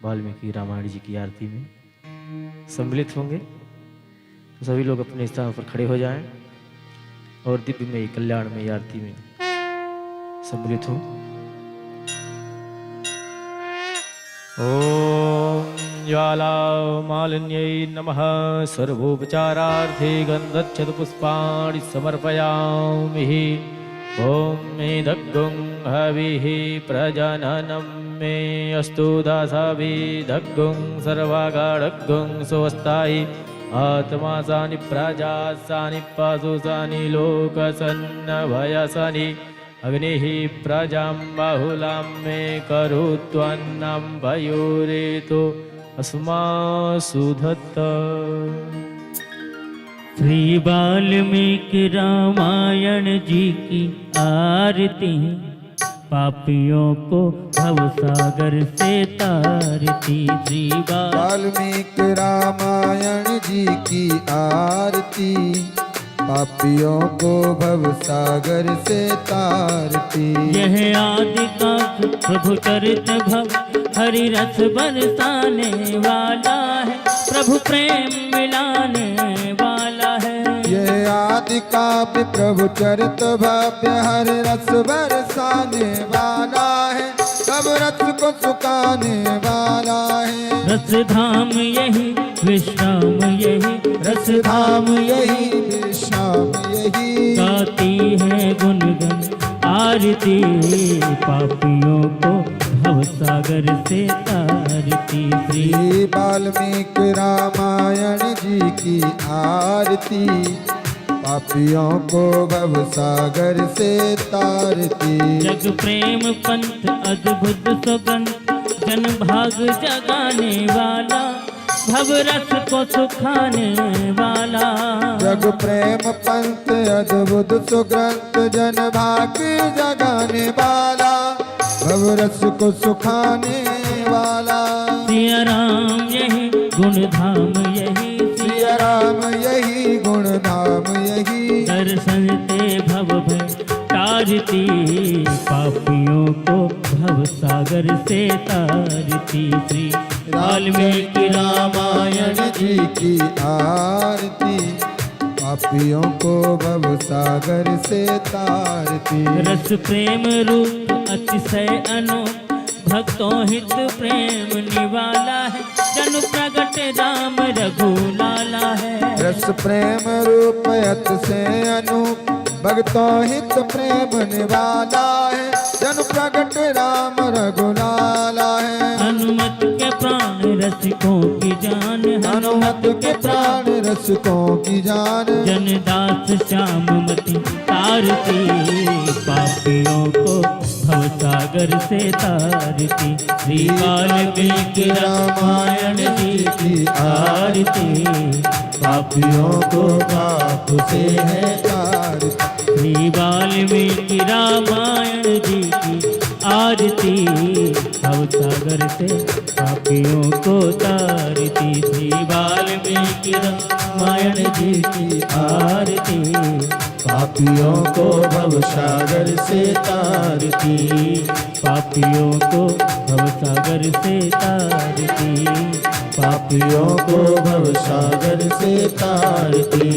वाल्मीकि रामायण जी की आरती में सम्मिलित होंगे। तो सभी लोग अपने स्थान पर खड़े हो जाएं और दिव्यमयी कल्याणमयी आरती में सम्मिलित हो। ओम ज्वालामालिन्यै नमः। सर्वोपचारार्थे गन्धच्छत पुष्पाणि समर्पयामि। ओम मेदग्गुं हविः प्रजननं मे अस्तु दासाभिदग्गुं सर्वागाढग्गुं स्वस्तायि आत्मा सानि प्रजा सानि पशु सानि लोकसन्नभयसनि अग्निः प्रजां बाहुलां मे करुत्वन्नं भयोरेतो अस्मासु धत्त। श्री वाल्मीकि रामायण जी की आरती पापियों को भवसागर से तारती। श्री वाल्मीकि रामायण जी की आरती पापियों को भवसागर से तारती। यह आदि का प्रभु चरित भव हरि रस बरसाने वाला है, प्रभु प्रेम मिलाने वाला है। यह आदि काव्य प्रभु चरित भव्य हरि रस बरसाने वाला है, सब रस को सुखाने वाला है। रस धाम यही विश्राम यही, रस धाम यही विश्राम यही, गाती है गुणगन आरती पापियों को भवसागर से तारती। श्री श्री वाल्मीकि रामायण जी की आरती पापियों को भवसागर से तारती। जग प्रेम पंथ अद्भुत सुगंध जन भाग जगाने वाला, भव रस को सुखाने वाला। जग प्रेम पंथ अद्भुत सुगंध जन भाग जगाने वाला, भव रस को सुखाने वाला। सिया राम यही गुण धाम यही, सिया राम यही गुण धाम यही, दर्शन ते भव भय तारती पापियों को भव सागर से तारती। श्री वाल्मीकि रामायण जी की आरती पापियों को भव सागर से तारती। रस प्रेम रूप अतिशय अनूप भक्तों हित प्रेम निवाला है, जन प्रगट राम रघुलाला है। रस प्रेम रूप अत से अनूप भक्तों हित प्रेम निवाला है, जन प्रगट राम रघुलाला है। हनुमत के प्राण रसिकों की जान, हनुमत के प्राण रसिकों की जान, जनदास श्याममती तारती पापियों को भवसागर से तारती। श्री वाल्मीकि रामायण जी की आरती पापियों को पाप से है तारती। श्री वाल्मीकि रामायण जी की आरती भवसागर से पापियों को तारती। श्री वाल्मीकि रामायण जी की आरती पापियों को भवसागर से तारती। पापियों को भवसागर से तारती। पापियों को भवसागर से तारती।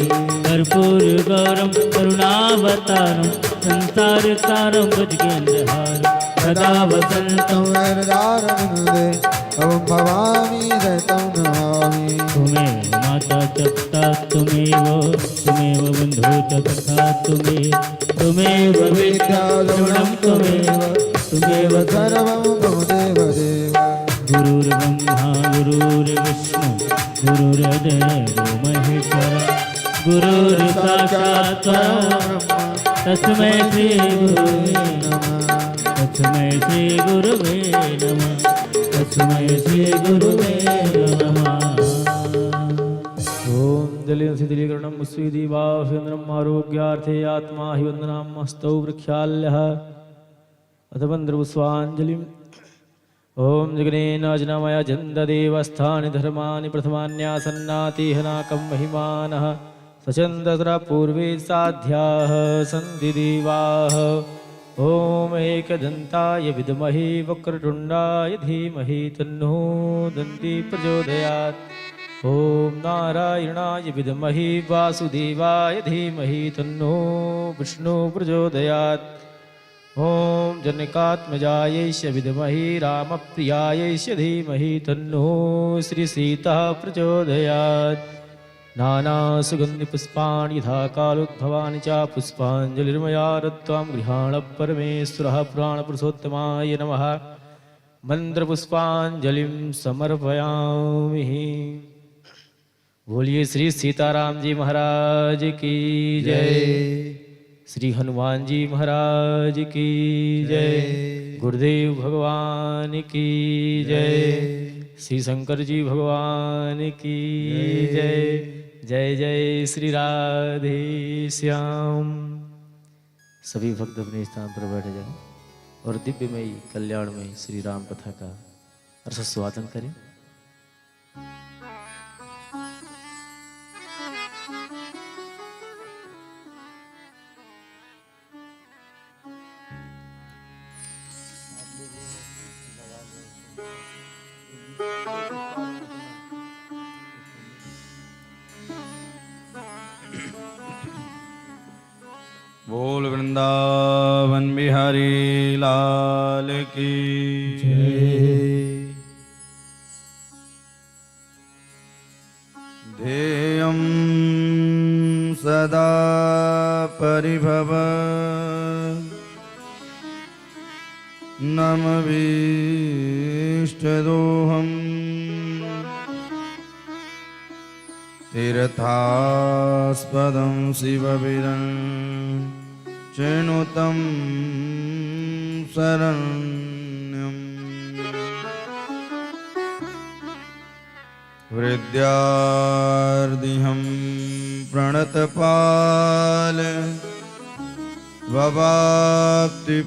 कर्पूर गौरम करुणावतारम संसार सारम भुजगेन्द्रहारम सदा वसंतं हृदयारविन्दे तव भवामि दयितं नमामि। तुम्हें माता च पिता तुमेव बन्धु च सखा तुमेव विद्या द्रविणं तुमेव सर्वं मम देव देव। गुरुर्ब्रह्मा गुरुर्विष्णु गुरुर्देवो महेश्वर गुरुर्साक्षात् परब्रह्म तस्मै श्री गुरुवे नमः। तस्मै श्री गुरुवे नमः। तस्मै श्री गुरुवे नमः। ओम जलेन शिथिलीकरणं मुस्विदीवाभ्यन्तरम् आरोग्यार्थे आत्मा हि वन्दनां हस्तौ वृक्षाल्यः अथवन्द्रपुष्पाञ्जलिम्। ओम जगनेन अजनमय जन्ददेवस्थानि धर्माणि प्रथमान्यासन्नातिहनाकं महिमानः सचन्दतरा पूर्वे साध्याः सन्ति देवाः ॐ एकदन्ताय विद्महे वक्रतुण्डाय धीमहि तन्नो दन्ती प्रचोदयात्। ॐ नारायणाय विद्महे वासुदेवाय धीमहि तन्नो विष्णु प्रचोदयात्। ॐ जनकात्मजायैष विद्महे रामप्रियायैष धीमहि तन्नो श्रीसीता प्रचोदयात्। नानासुगन्धिपुष्पाणि यथा कालोद्भवानि च पुष्पाञ्जलिर्मया दत्त्वां गृहाण परमेश्वरः पुराणपुरुषोत्तमाय नमः। मन्त्रपुष्पाञ्जलिं समर्पयामि। बोलिए श्री सीताराम जी महाराज की जय, श्री हनुमान जी महाराज की जय, गुरुदेव भगवान की जय, श्री शंकर जी भगवान की जय। जय जय श्री राधे श्याम। सभी भक्त अपने स्थान पर बैठ जाएं और दिव्यमयी कल्याणमयी श्री राम कथा का रसस्वादन करें। बोल वृंदावन बिहारी लाल की जय। ध्येयं सदा परिभव नमवीष्टदोहम् तीर्थास्पदं शिवविरं चिनुतं शरण्यम्। हृद्यार्दिहं प्रणतपाल भवाप्तिपोदम्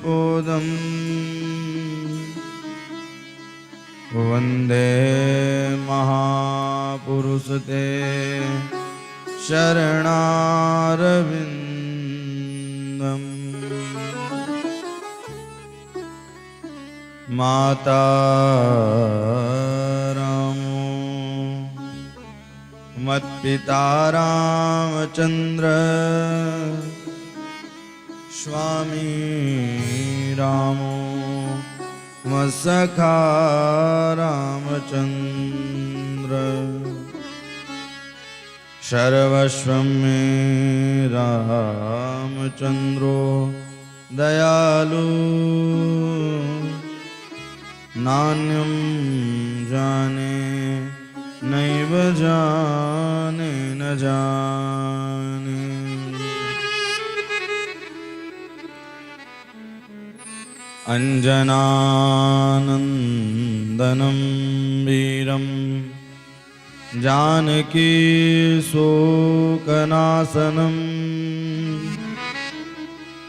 वन्दे महापुरुषते शरणारविन्दम्। माता रामो मत्पिता रामचन्द्र स्वामी रामो मत्सखा रामचन्द्र। सर्वस्वं मे रामचन्द्रो दयालु नान्यं जाने नैव जाने न जाने। अंजनानन्दनं वीरं जानकी शोकनाशनं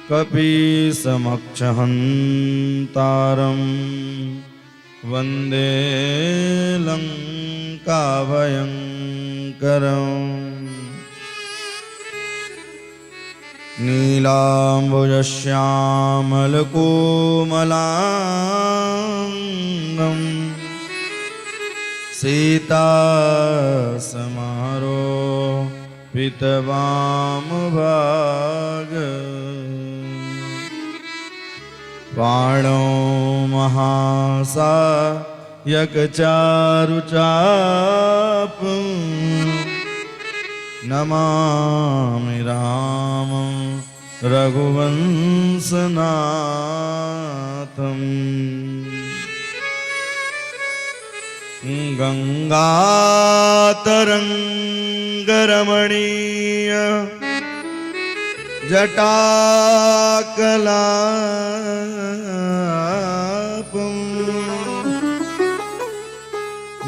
कपीसमक्षहन्तारं वन्दे लङ्काभयङ्करम्। नीलाम्बुजश्यामलकोमलाङ्गं सीतासमारोपितवामभाग। बाणो महासायकचारुचापं नमामि रामं रघुवंशनाथम्। गंगातरंगरमणीय जटाकलापं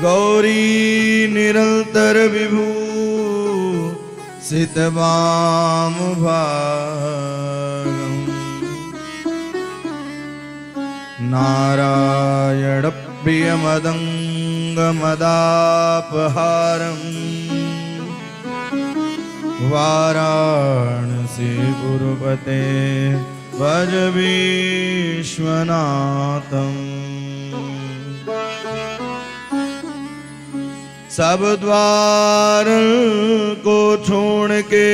गौरी निरंतर विभू सितवामभागम्। नारायण प्रियमदङ्गमदापहारम् वाराणसी गुरुपते भज विश्वनाथम। सब द्वार को छोड़ के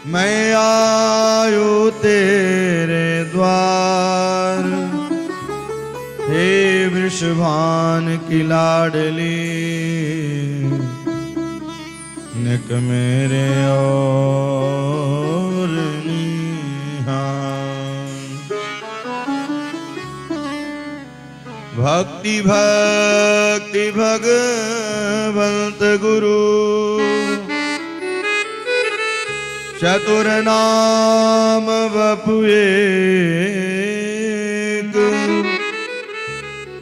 मैं आयो तेरे द्वार। हे वृषभान की लाडली निक मेरे और निहार। भक्ति भक्ति भगवंत गुरु चतुर नाम बपु एक।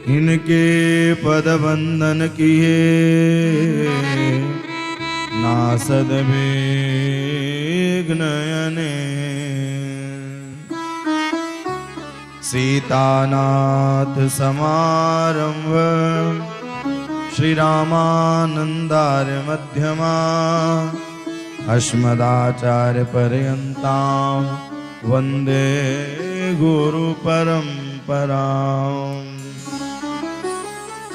इनके पद वंदन किए नासद विघ्न सीतानाथ समारंभ श्री रामानंदार्य मध्यमा अस्मदाचार्य पर्यंतां वंदे गुरु परंपरां।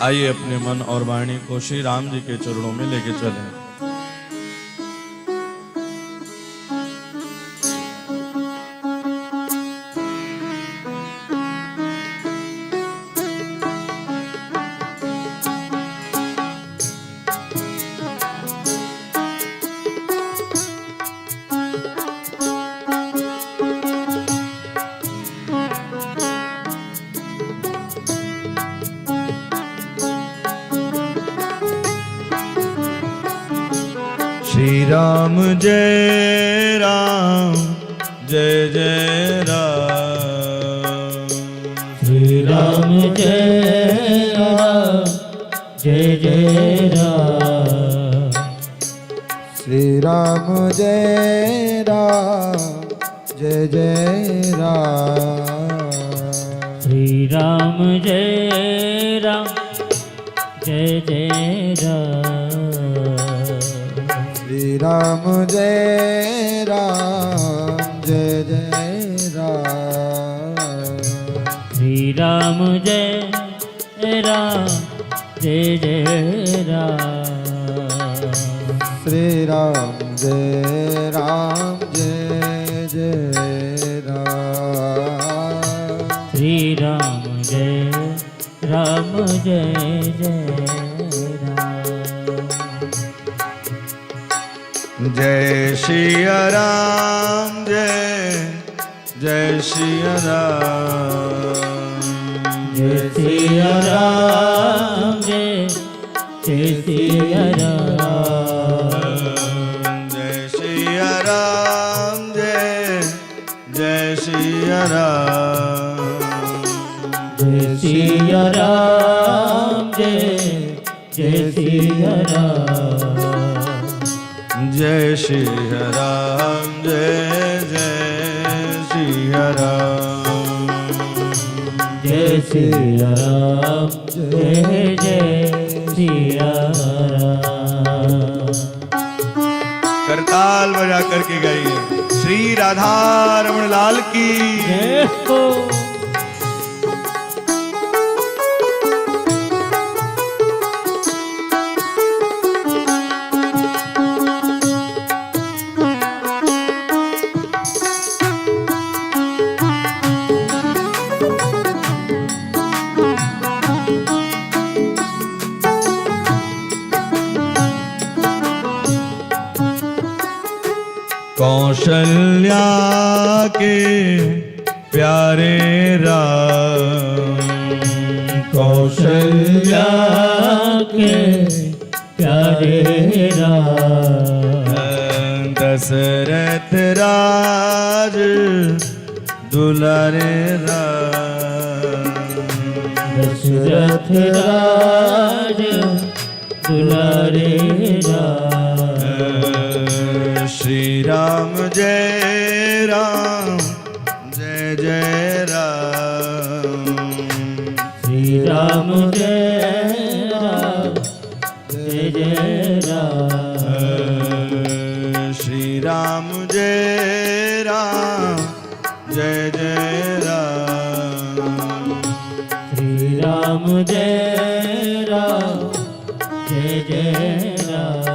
आइए अपने मन और वाणी को श्री राम जी के चरणों में लेके चलें। श्री राम जय राम जय जय राम। श्री राम जय राम जय जय राम। श्री राम जय राम जय जय राम। श्री राम जय राम जय जय राम। श्री राम जय राम जय जय राम। श्री राम जय राम जय जय राम। श्री राम जय राम जय जय राम। श्री राम जय राम जय जय राम। जय श्री राम जय जय श्री राम। जय श्री राम जय जय श्री राम। जय श्री राम जय जय श्री राम। जय श्री राम जय जय श्री राम। जय श्री राम जय जय श्री राम। जय श्री राम जय जय श्री राम। करताल बजा करके गाइए श्री राधा रमण लाल की जय हो। कौशल्या के प्यारे राम। कौशल्या के प्यारे राम। दशरथ राज दुलारे राम। दशरथ राज दुलारे राम। श्री राम जय राम जय जय राम। श्री राम जय राम जय जय राम। श्री राम जय राम राम जय जय राम।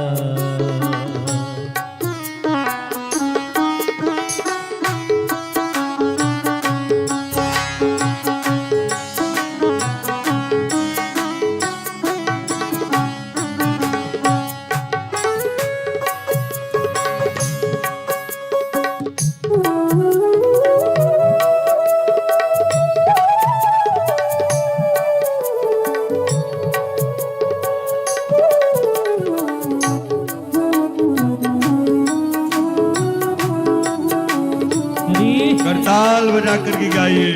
करताल बजा करके गाइए।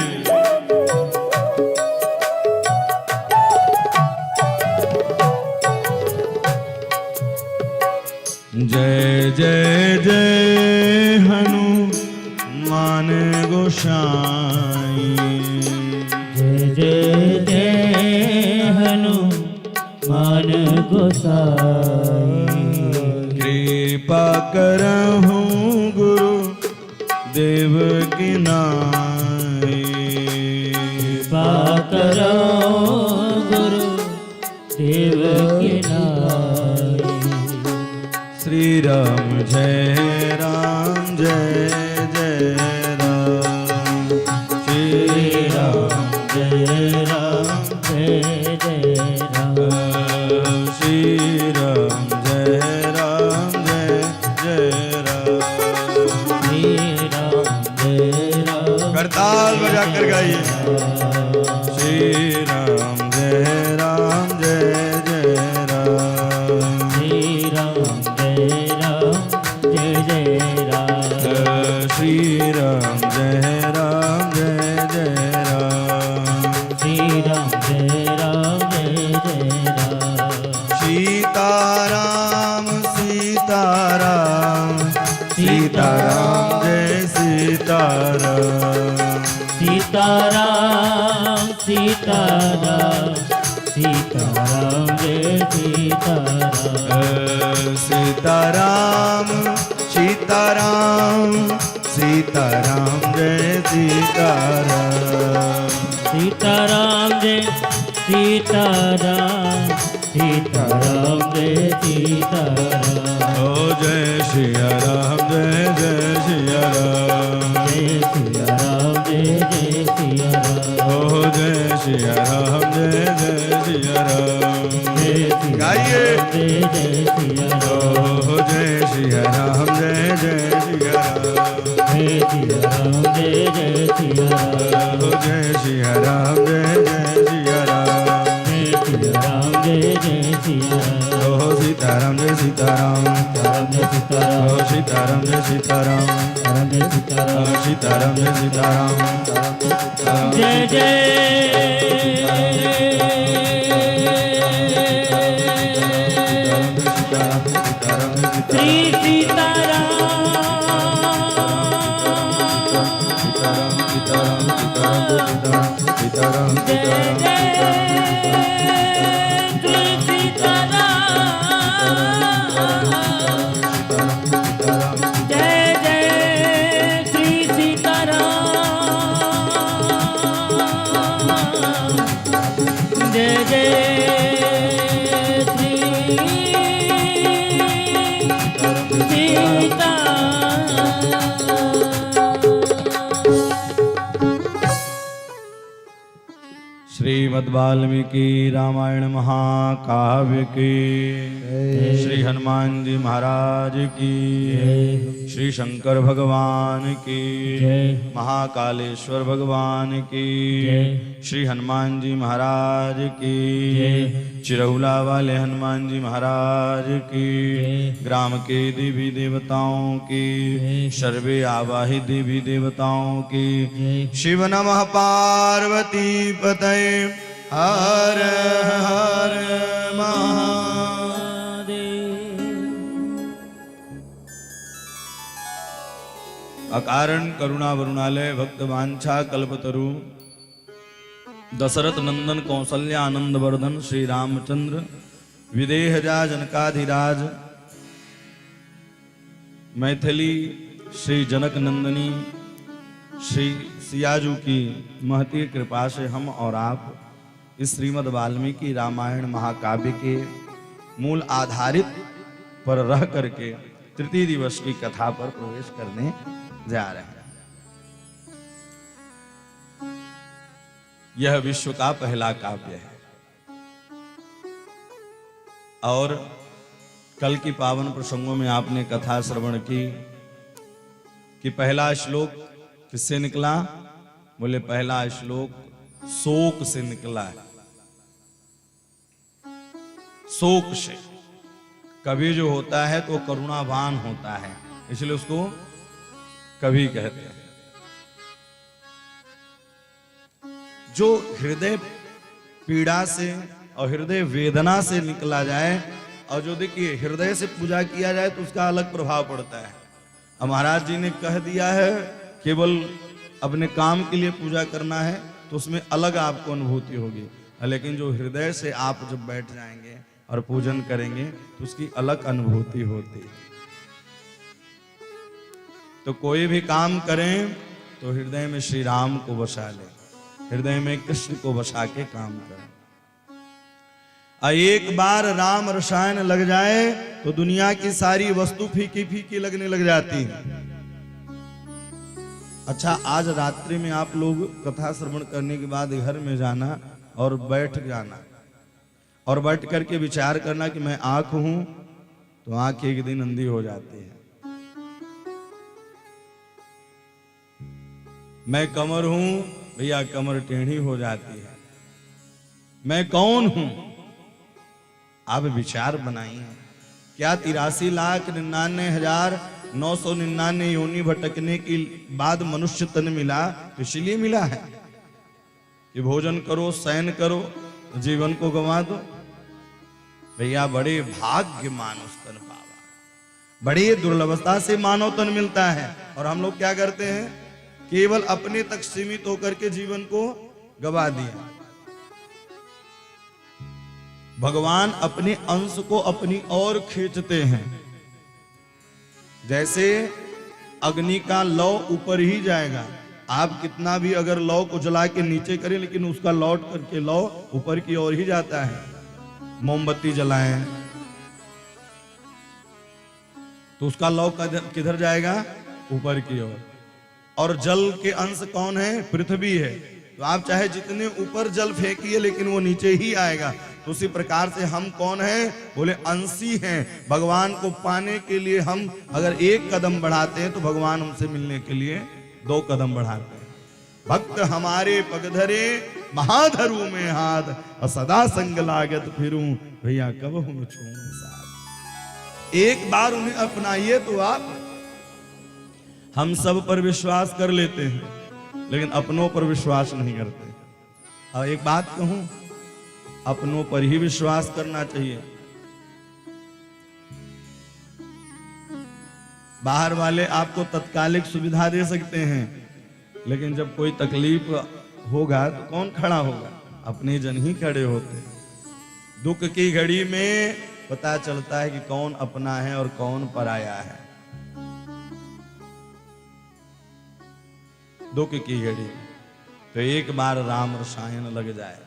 जय जय जय हनुमान गोसाई। जय जय जय हनुमान गोसाई। कृपा करहु गुरु देव की नाई। कृपा करो गुरु देव की नाई। श्री राम जय राम जय जय राम। श्री राम जय राम जय जय राम। श्री राम जय राम जय जय राम। श्री राम जय राम। करताल बजा कर गाइए। श्री राम जय राम जय जय राम। श्री राम जय राम जय जय राम। श्री राम जय राम जय जय राम। श्री राम जय राम जय जय राम। सीताराम सीताराम सीताराम जय सीताराम। सीताराम सीताराम सीताराम जय सीताराम। सीताराम सीताराम सीताराम जय सीताराम। सीताराम जय सीताराम सीताराम जय सीताराम। ओ जय सिया राम जय जय सिया राम। जय सिया राम जय जय सिया राम। ओ जय सिया राम जय जय सिया राम। जय सिया गाइए। राम जय जय सिया राम। ओ जय सिया राम जय जय सिया राम। जय सिया राम जय जय सिया राम। ओ जय सिया राम जय जय सिया राम। जय सिया राम जय जय सिया राम। ओ सीताराम जय सीताराम। राम जय सीताराम। ओ सीताराम जय सीताराम। राम जय सीताराम। सीताराम जय सीताराम। जय जय श्री सीताराम। जय जय श्री सीताराम। जय जय श्री सीताराम। जय जय श्री सीता। श्रीमद् वाल्मीकि रामायण महाकाव्य की श्री हनुमान जी महाराज की श्री शंकर भगवान की महाकालेश्वर भगवान की श्री हनुमान जी महाराज की चिरौला वाले हनुमान जी महाराज की ग्राम के देवी देवताओं की सर्वे आवाहित देवी देवताओं की शिव नमः पार्वती पतये हर हर महादेव। अकारण करुणा वरुणालय भक्त वांछा कल्पतरु दशरथ नंदन कौसल्यानंद वर्धन श्री रामचंद्र विदेहजा जनकाधिराज मैथिली श्री जनक नंदनी श्री सियाजू की महती कृपा से हम और आप इस श्रीमद् वाल्मीकि रामायण महाकाव्य के मूल आधारित पर रह करके तृतीय दिवस की कथा पर प्रवेश करने जा रहे हैं। यह विश्व का पहला काव्य है और कल की पावन प्रसंगों में आपने कथा श्रवण की कि पहला श्लोक किससे निकला? बोले पहला श्लोक शोक से निकला है। शोक से कवि जो होता है तो करुणावान होता है, इसलिए उसको कवि कहते हैं। जो हृदय पीड़ा से और हृदय वेदना से निकला जाए और जो देखिए हृदय से पूजा किया जाए तो उसका अलग प्रभाव पड़ता है। अब महाराज जी ने कह दिया है केवल अपने काम के लिए पूजा करना है तो उसमें अलग आपको अनुभूति होगी, लेकिन जो हृदय से आप जब बैठ जाएंगे और पूजन करेंगे तो उसकी अलग अनुभूति होती है। तो कोई भी काम करें तो हृदय में श्री राम को बसा ले, हृदय में कृष्ण को बसा के काम करें। एक बार राम रसायन लग जाए तो दुनिया की सारी वस्तु फीकी फीकी लगने लग जाती है। अच्छा, आज रात्रि में आप लोग कथा श्रवण करने के बाद घर में जाना और बैठ जाना और बैठ करके विचार करना कि मैं आंख हूं तो आंख एक दिन अंधी हो जाती है, मैं कमर हूं भैया कमर टेढ़ी हो जाती है, मैं कौन हूं? आप विचार बनाइए। क्या 83,99,999 योनि भटकने के बाद मनुष्य तन मिला तो इसलिए मिला है कि भोजन करो, शयन करो, जीवन को गंवा दो? भैया बड़े भाग्य मानुष तन पावा, बड़े दुर्लभता से मानव तन मिलता है। और हम लोग क्या करते हैं? केवल अपने तक सीमित होकर के जीवन को गवा दिया। भगवान अपने अंश को अपनी ओर खींचते हैं। जैसे अग्नि का लौ ऊपर ही जाएगा, आप कितना भी अगर लौ को जला के नीचे करें लेकिन उसका लौट करके लौ ऊपर की ओर ही जाता है। मोमबत्ती जलाएं तो उसका लौ किधर जाएगा? ऊपर की ओर। और जल के अंश कौन है? पृथ्वी है। तो आप चाहे जितने ऊपर जल फेंकिए लेकिन वो नीचे ही आएगा। तो उसी प्रकार से हम कौन हैं? बोले अंशी हैं। भगवान को पाने के लिए हम अगर एक कदम बढ़ाते हैं तो भगवान हमसे मिलने के लिए 2 कदम बढ़ाते हैं। भक्त हमारे पगधरे महाधरू में हाथ और सदा संग लागत फिरूं भैया कब हम छूं साथ। एक बार उन्हें अपनाइए तो आप। हम सब पर विश्वास कर लेते हैं लेकिन अपनों पर विश्वास नहीं करते। और एक बात कहूं, अपनों पर ही विश्वास करना चाहिए। बाहर वाले आपको तत्कालिक सुविधा दे सकते हैं लेकिन जब कोई तकलीफ होगा तो कौन खड़ा होगा? अपने जन ही खड़े होते। दुख की घड़ी में पता चलता है कि कौन अपना है और कौन पराया है। दुख की घड़ी तो एक बार राम रसायन लग जाए।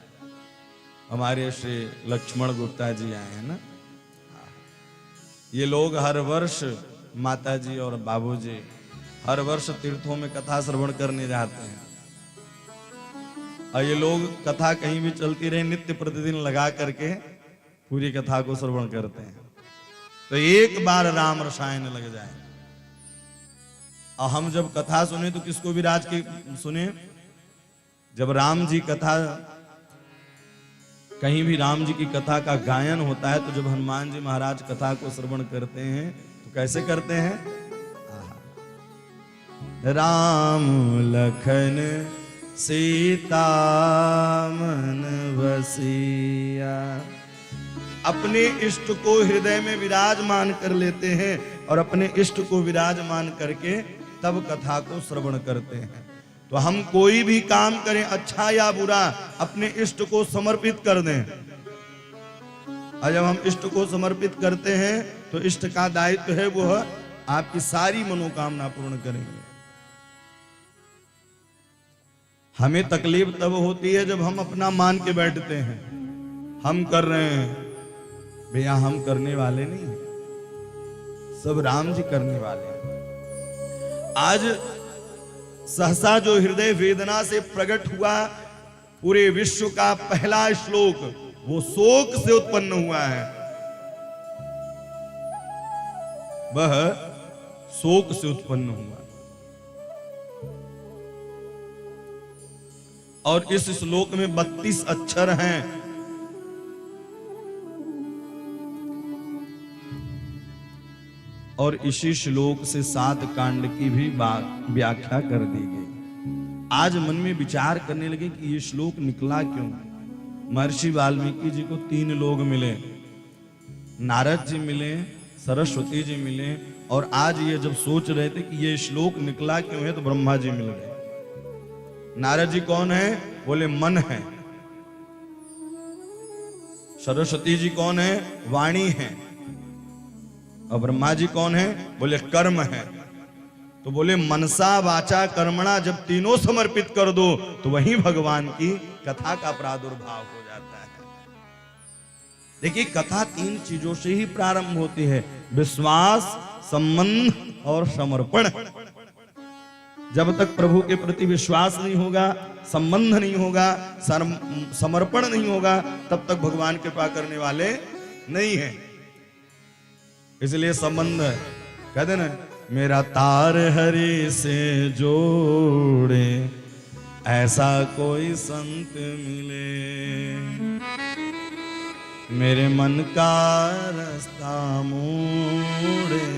हमारे श्री लक्ष्मण गुप्ता जी आए हैं ना, ये लोग हर वर्ष माता जी और बाबूजी हर वर्ष तीर्थों में कथा श्रवण करने जाते हैं। और ये लोग कथा कहीं भी चलती रहे नित्य प्रतिदिन लगा करके पूरी कथा को श्रवण करते हैं। तो एक बार राम रसायन लग जाए। और हम जब कथा सुने तो किसको भी राज की सुने? जब राम जी कथा, कहीं भी राम जी की कथा का गायन होता है तो जब हनुमान जी महाराज कथा को श्रवण करते हैं तो कैसे करते हैं? राम लखन सीता मन बसिया। अपने इष्ट को हृदय में विराजमान कर लेते हैं और अपने इष्ट को विराजमान करके तब कथा को श्रवण करते हैं। तो हम कोई भी काम करें अच्छा या बुरा अपने इष्ट को समर्पित कर दें। और जब हम इष्ट को समर्पित करते हैं तो इष्ट का दायित्व है वो आपकी सारी मनोकामना पूर्ण करेंगे। हमें तकलीफ तब होती है जब हम अपना मान के बैठते हैं, हम कर रहे हैं। भैया हम करने वाले नहीं हैं, सब राम जी करने वाले हैं। आज सहसा जो हृदय वेदना से प्रकट हुआ, पूरे विश्व का पहला श्लोक वो शोक से उत्पन्न हुआ है। वह शोक से उत्पन्न हुआ। और इस श्लोक में 32 अक्षर हैं। और इसी श्लोक से 7 कांड की भी व्याख्या कर दी गई। आज मन में विचार करने लगे कि ये श्लोक निकला क्यों। महर्षि वाल्मीकि जी को 3 लोग मिले, नारद जी मिले, सरस्वती जी मिले, और आज ये जब सोच रहे थे कि ये श्लोक निकला क्यों है तो ब्रह्मा जी मिल गए। नारद जी कौन है? बोले मन है। सरस्वती जी कौन है? वाणी है। और ब्रह्मा जी कौन है? बोले कर्म है। तो बोले मनसा वाचा कर्मणा जब तीनों समर्पित कर दो तो वही भगवान की कथा का प्रादुर्भाव हो जाता है। देखिए कथा 3 चीजों से ही प्रारंभ होती है, विश्वास, संबंध और समर्पण। जब तक प्रभु के प्रति विश्वास नहीं होगा, संबंध नहीं होगा, समर्पण नहीं होगा, तब तक भगवान कृपा करने वाले नहीं हैं। इसलिए संबंध है। कहते ना, मेरा तार हरि से जोड़े ऐसा कोई संत मिले, मेरे मन का रास्ता मोड़े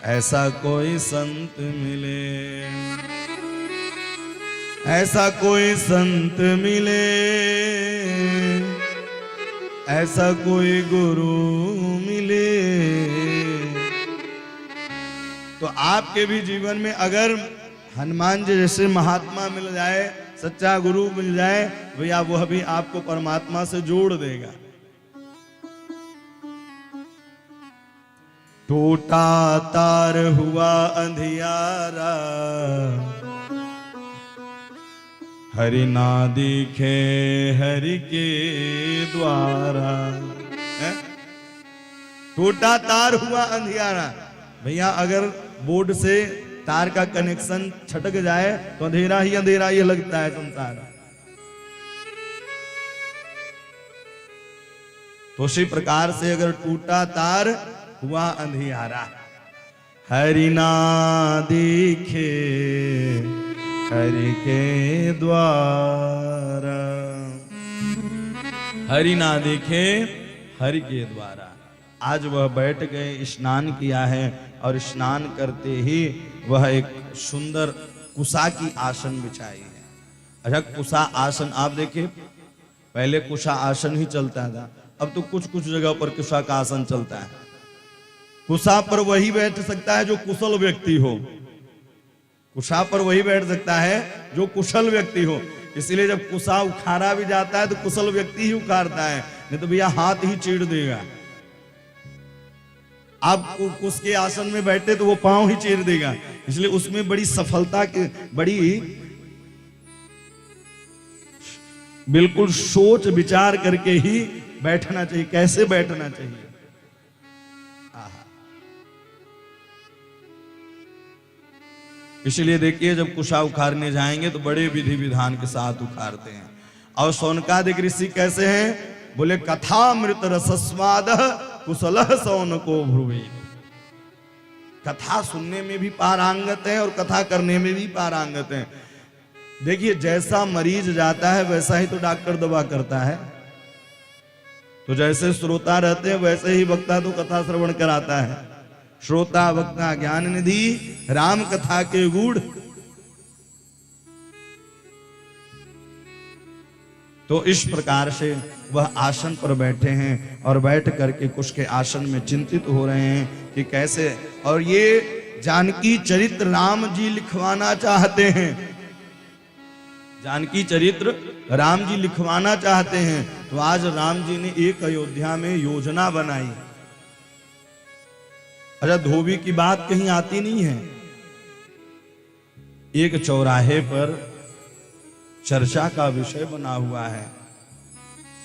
ऐसा कोई संत मिले, ऐसा कोई संत मिले, ऐसा कोई गुरु मिले। तो आपके भी जीवन में अगर हनुमान जी जैसे महात्मा मिल जाए, सच्चा गुरु मिल जाए, भैया वह भी आपको परमात्मा से जोड़ देगा। टूटा तार हुआ अंधियारा, हरि ना दिखे हरि के द्वारा। टूटा तार हुआ अंधियारा। भैया अगर बोर्ड से तार का कनेक्शन छटक जाए तो अंधेरा ही लगता है संसार। तो उसी प्रकार से अगर टूटा तार हुआ अंधियारा, हरि ना दिखे हरि के द्वारा, हरि ना दिखे हरि के द्वारा। आज वह बैठ गए, स्नान किया है, और स्नान करते ही वह एक सुंदर कुशा की आसन बिछाई है। अच्छा, कुशा आसन आप देखिए, पहले कुशा आसन ही चलता था, अब तो कुछ कुछ जगह पर कुशा का आसन चलता है। कुशा पर वही बैठ सकता है जो कुशल व्यक्ति हो। कुशा पर वही बैठ सकता है जो कुशल व्यक्ति हो। इसलिए जब कुशा उखाड़ा भी जाता है तो कुशल व्यक्ति ही उखाड़ता है, नहीं तो भैया हाथ ही चीड़ देगा। आप उसके आसन में बैठे तो वो पांव ही चीर देगा। इसलिए उसमें बड़ी सफलता की, बड़ी बिल्कुल सोच विचार करके ही बैठना चाहिए। कैसे बैठना चाहिए? इसलिए देखिए जब कुशा उखाड़ने जाएंगे तो बड़े विधि विधान के साथ उखाड़ते हैं। और शौनकादिक ऋषि कैसे हैं? बोले कथामृत रसस्वाद कुशल शौनको भ्रुवि। कथा सुनने में भी पारंगत है और कथा करने में भी पारंगत है। देखिए जैसा मरीज जाता है वैसा ही तो डॉक्टर दवा करता है। तो जैसे श्रोता रहते हैं वैसे ही वक्ता तो कथा श्रवण कराता है। श्रोता वक्ता ज्ञान निधि राम कथा के गुड़। तो इस प्रकार से वह आसन पर बैठे हैं और बैठ करके कुछ के आसन में चिंतित हो रहे हैं कि कैसे। और ये जानकी चरित्र राम जी लिखवाना चाहते हैं। जानकी चरित्र राम जी लिखवाना चाहते हैं। तो आज राम जी ने एक अयोध्या में योजना बनाई। अच्छा, धोबी की बात कहीं आती नहीं है। एक चौराहे पर चर्चा का विषय बना हुआ है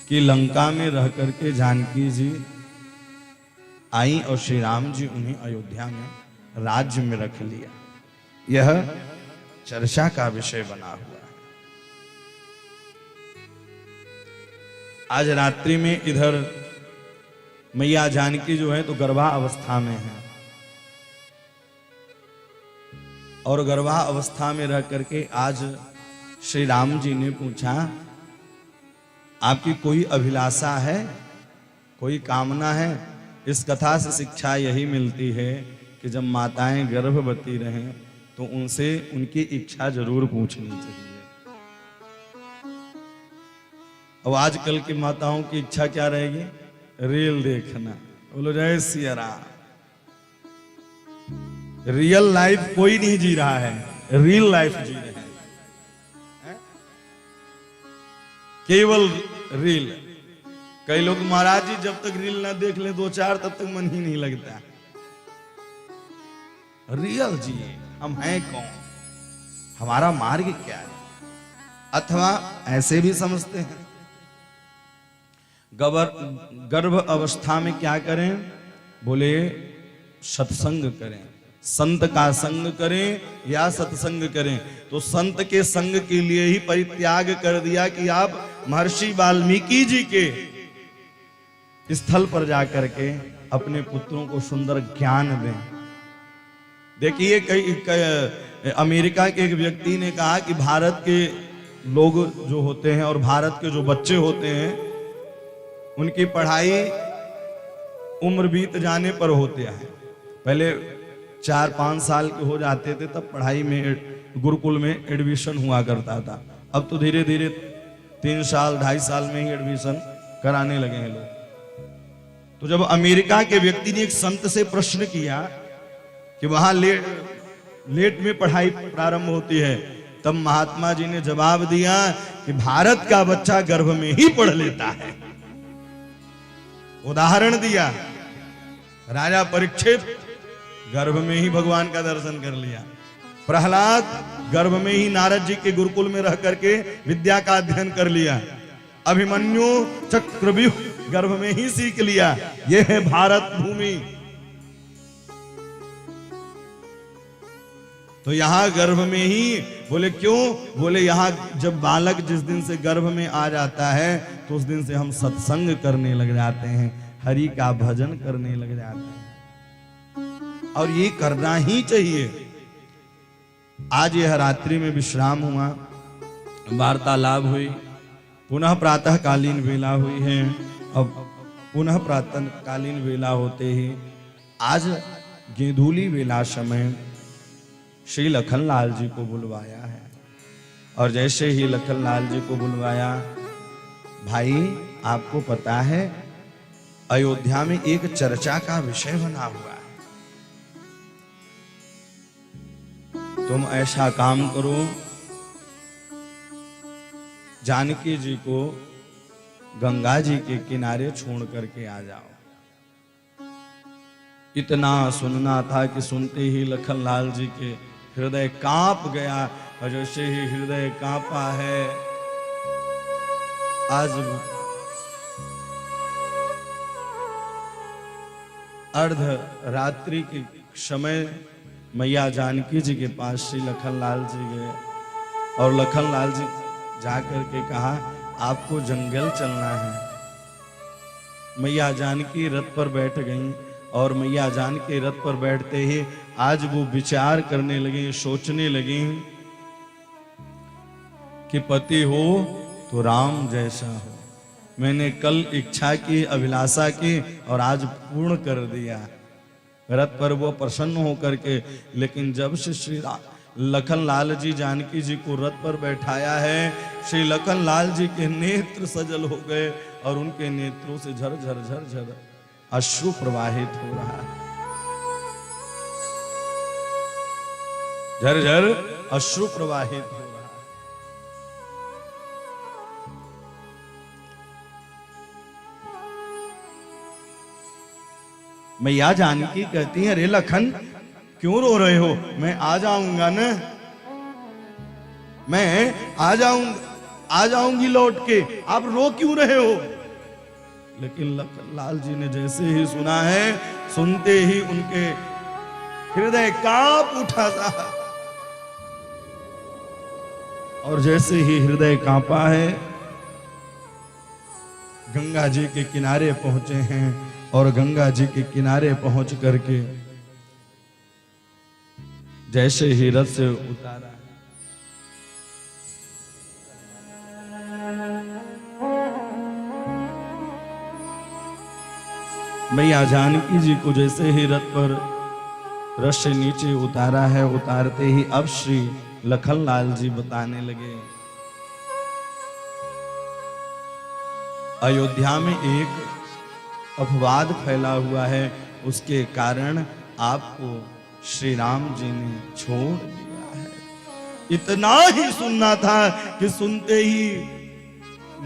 कि लंका में रह करके जानकी जी आई और श्री राम जी उन्हें अयोध्या में राज्य में रख लिया। यह चर्चा का विषय बना हुआ है। आज रात्रि में इधर मैया जानकी जो है तो गर्भा अवस्था में है और गर्भा अवस्था में रह करके आज श्री राम जी ने पूछा, आपकी कोई अभिलाषा है, कोई कामना है? इस कथा से शिक्षा यही मिलती है कि जब माताएं गर्भवती रहें तो उनसे उनकी इच्छा जरूर पूछनी चाहिए। अब आजकल की माताओं की इच्छा क्या रहेगी? रील देखना। बोलो जय सिया राम। रियल लाइफ कोई नहीं जी रहा है, रियल लाइफ जी रहे हैं, केवल रील। कई लोग महाराज जी जब तक रील ना देख ले 2-4 तब तक मन ही नहीं लगता। रियल जी, हम हैं कौन, हमारा मार्ग क्या है? अथवा ऐसे भी समझते हैं गर्भ अवस्था में क्या करें? बोले सत्संग करें, संत का संग करें या सत्संग करें। तो संत के संग के लिए ही परित्याग कर दिया कि आप महर्षि वाल्मीकि जी के स्थल पर जाकर के अपने पुत्रों को सुंदर ज्ञान दें। देखिए कई अमेरिका के एक व्यक्ति ने कहा कि भारत के लोग जो होते हैं और भारत के जो बच्चे होते हैं उनकी पढ़ाई उम्र बीत जाने पर होते हैं। पहले 4-5 साल के हो जाते थे तब पढ़ाई में गुरुकुल में एडमिशन हुआ करता था। अब तो धीरे धीरे 3 साल 2.5 साल में ही एडमिशन कराने लगे हैं लोग। तो जब अमेरिका के व्यक्ति ने एक संत से प्रश्न किया कि वहां लेट में पढ़ाई प्रारंभ होती है, तब महात्मा जी ने जवाब दिया कि भारत का बच्चा गर्भ में ही पढ़ लेता है। उदाहरण दिया, राजा परीक्षित गर्भ में ही भगवान का दर्शन कर लिया, प्रहलाद गर्भ में ही नारद जी के गुरुकुल में रह करके विद्या का अध्ययन कर लिया, अभिमन्यु चक्रव्यूह गर्भ में ही सीख लिया। यह है भारत भूमि। तो यहां गर्भ में ही, बोले क्यों? बोले यहां जब बालक जिस दिन से गर्भ में आ जाता है तो उस दिन से हम सत्संग करने लग जाते हैं, हरि का भजन करने लग जाते हैं, और ये करना ही चाहिए। आज यह रात्रि में विश्राम हुआ, वार्तालाप हुई, पुनः प्रातः कालीन वेला हुई है। अब पुनः प्रातः कालीन वेला होते ही आज गेंदूली वेला समय श्री लखनलाल जी को बुलवाया है। और जैसे ही लखनलाल जी को बुलवाया, भाई आपको पता है अयोध्या में एक चर्चा का विषय बना हुआ है, तुम ऐसा काम करो, जानकी जी को गंगा जी के किनारे छोड़ करके आ जाओ। इतना सुनना था कि सुनते ही लखनलाल जी के हृदय कांप गया, और जैसे ही हृदय कांपा है, आज अर्ध रात्रि के समय मैया जानकी जी के पास श्री लखनलाल जी गए और लखनलाल जी जाकर के कहा आपको जंगल चलना है। मैया जानकी रथ पर बैठ गईं और मैया जानकी रथ पर बैठते ही आज वो विचार करने लगी, सोचने लगी कि पति हो तो राम जैसा हो। मैंने कल इच्छा की, अभिलाषा की और आज पूर्ण कर दिया। रथ पर वो प्रसन्न होकर के, लेकिन जब से श्री लखनलाल जी जानकी जी को रथ पर बैठाया है, श्री लखनलाल जी के नेत्र सजल हो गए और उनके नेत्रों से झर झर झर झर अश्रु प्रवाहित हो रहा है, झर झर अश्रु प्रवाहित हो रहा है। मैया जानकी कहती है, अरे लखन क्यों रो रहे हो? मैं आ जाऊंगा ना, मैं आ जाऊंगा। आ जाऊंगी लौट के, आप रो क्यों रहे हो? लेकिन लखनलाल जी ने जैसे ही सुना है, सुनते ही उनके हृदय कांप उठा था। और जैसे ही हृदय कांपा है, गंगा जी के किनारे पहुंचे हैं और गंगा जी के किनारे पहुंच करके जैसे ही रथ से उतारा, मैया जानकी जी को जैसे ही रथ पर रथ से नीचे उतारा है, उतारते ही अब श्री लखनलाल जी बताने लगे, अयोध्या में एक अपवाद फैला हुआ है, उसके कारण आपको श्री राम जी ने छोड़ दिया है। इतना ही सुनना था कि सुनते ही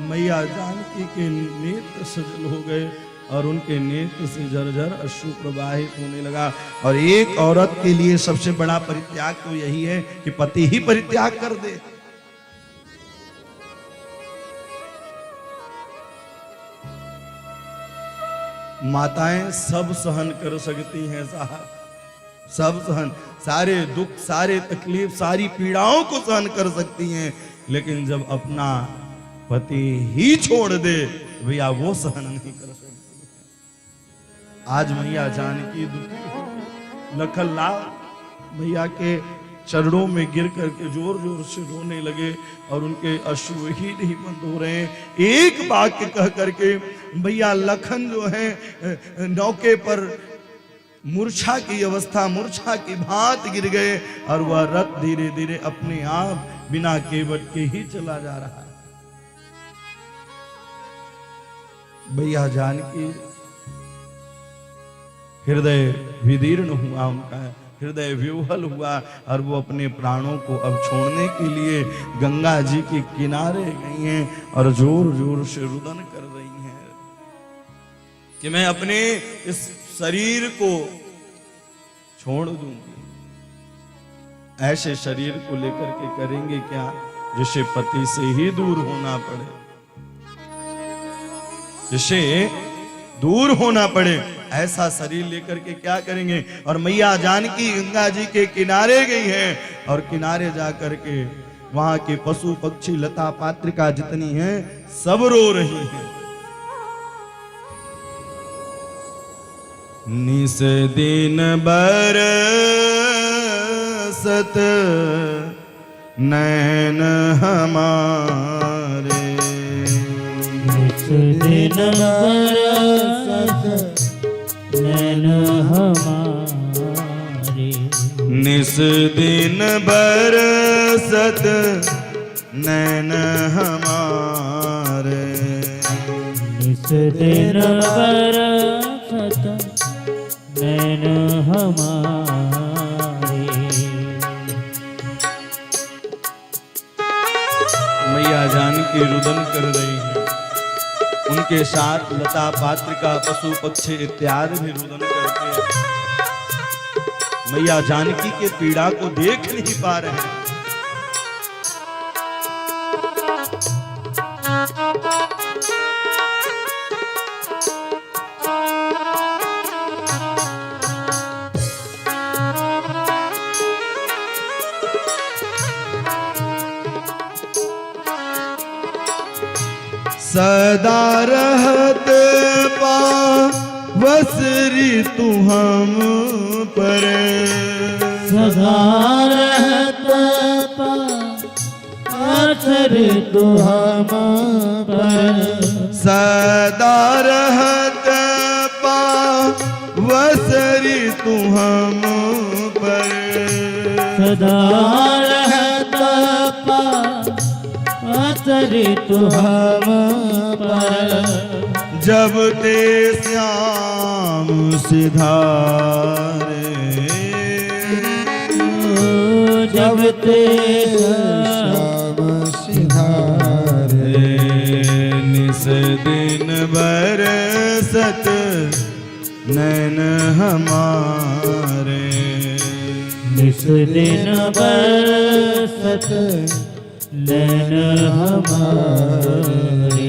मैया जानकी के नेत्र सजल हो गए और उनके नेत्र से झरझर अश्रु प्रवाहित होने लगा। और एक औरत के लिए सबसे बड़ा परित्याग तो यही है कि पति ही परित्याग कर दे। माताएं सब सहन कर सकती हैं साहब, सब सहन, सारे दुख, सारे तकलीफ, सारी पीड़ाओं को सहन कर सकती हैं, लेकिन जब अपना पति ही छोड़ दे भैया वो सहन नहीं कर सकती। आज मैया जानकी दुखी, लखनलाल मैया के चरणों में गिर करके जोर जोर से रोने लगे और उनके अश्रु ही नहीं बंद हो रहे हैं। एक वाक्य कह करके भैया लखन जो है नौके पर मूर्छा की अवस्था, मूर्छा की भांति गिर गए और वह रथ धीरे धीरे अपने आप बिना केवट के ही चला जा रहा है। भैया जानकी हृदय विदीर्ण हुआ, उनका हृदय विह्वल हुआ और वो अपने प्राणों को अब छोड़ने के लिए गंगा जी के किनारे गई हैं और जोर जोर से रुदन कर रही हैं कि मैं अपने इस शरीर को छोड़ दूंगी। ऐसे शरीर को लेकर के करेंगे क्या जिसे पति से ही दूर होना पड़े, जिसे दूर होना पड़े, ऐसा शरीर लेकर के क्या करेंगे। और मैया जानकी गंगा जी के किनारे गई है और किनारे जा करके वहां के पशु पक्षी लता पात्रिका जितनी हैं सब रो रही हैं। निस दिन बरसत नैन हमारे, निस दिन बरसत नैन हमारे, निस दिन बरसत नैन हमारे, निस दिन बरसत नैन हमारे। मैया जानकी रुदन कर रही है, उनके साथ लता पात्रिका पशु पक्षी इत्यादि भी रुदन करके मैया जानकी के पीड़ा को देख नहीं पा रहे हैं। सदा रहत पावस ऋतु हम पर, सदा रहत पावस ऋतु हम पर, सदा रहत पावस ऋतु हम पर, सदा रहत पावस ऋतु हम पर। जब ते श्याम सिधारे, जब ते श्याम सिधारे, निस दिन बरसत नैन हमारे, निस दिन बरसत नैन हमारे।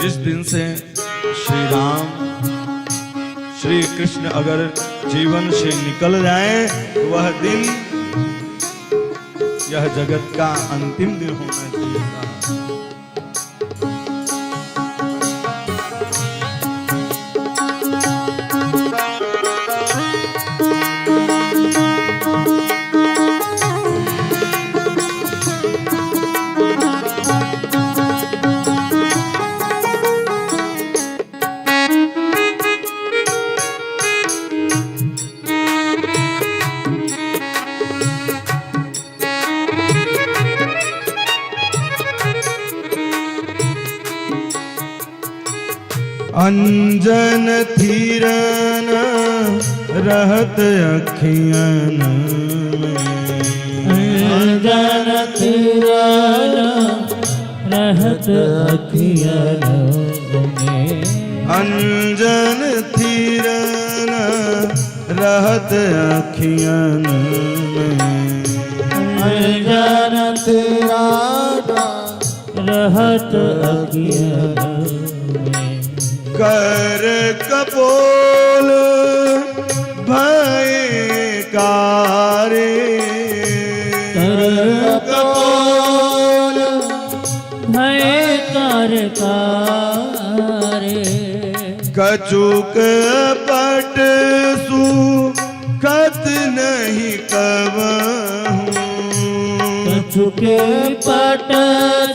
जिस दिन से श्री राम श्री कृष्ण अगर जीवन से निकल जाए तो वह दिन यह जगत का अंतिम दिन होना चाहिए। अंजन थीरन रहत अखियन अंजन थीरन रहत अखियन में। अंजन थीरन रहत अखियन अंजन तेरा रहत अखियन में। कर कपोल भय कारे कर कपोल भय कारकारे। कचुक पट सुखत नहीं कबहूँ कछुके पट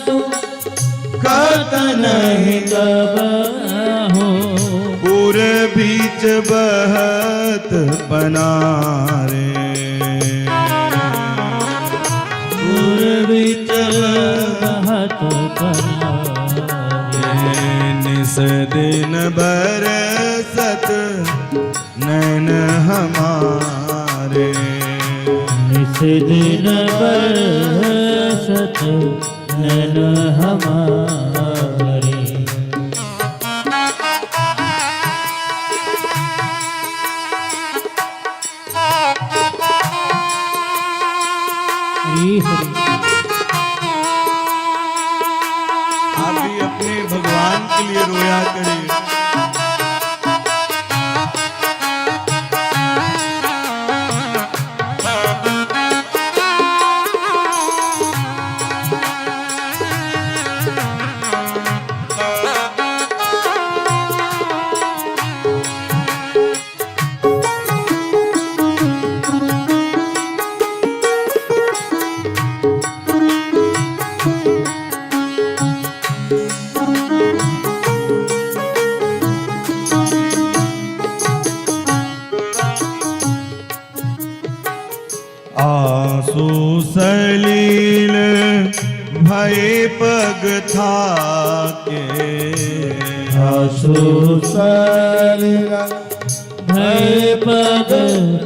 सुखत नहीं कबहूँ। पुर बीच बहत बनारे पुर बीच बहत बनारे। निस दिन बरसत नैन हमारे निस दिन बरसत नैन हमारे। हरि हरि। आप भी अपने भगवान के लिए रोया करिए। आंसू सलील भय पग थाके आंसू सलील भय पग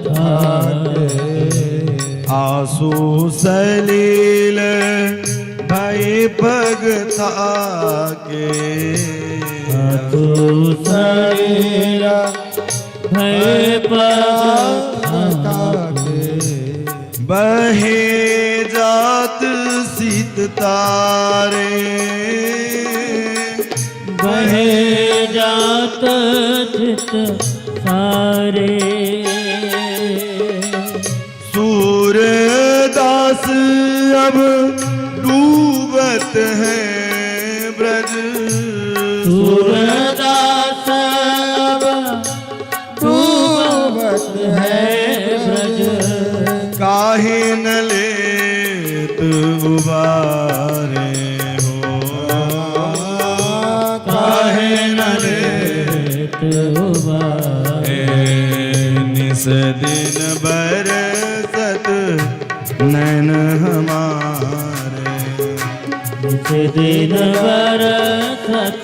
थाके। आंसू सलील भय पग थाके आंसू सलील भय पग थाके। बहे जात सीत तारे बहे जात चित सारे। सूरदास अब डूबत है ब्रज सूरदास अब डूबत है ब्रज। काहे न लेत उबारे हो काहे न लेत उबारे। निस दिन बरसत नैन हमारे निस दिन बरसत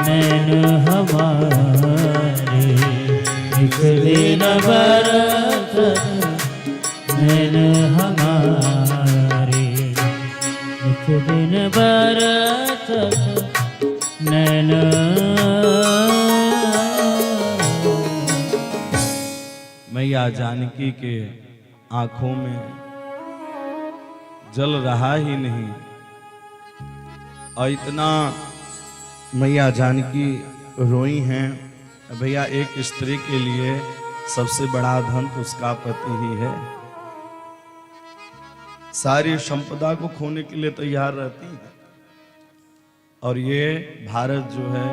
नैन हमारे। निस दिन बरसत नैन हमारे। निस दिन बरसत नैन। मैया जानकी के आंखों में जल रहा ही नहीं। और इतना मैया जानकी रोई हैं। भैया एक स्त्री के लिए सबसे बड़ा धन तो उसका पति ही है। सारी संपदा को खोने के लिए तैयार रहती है। और ये भारत जो है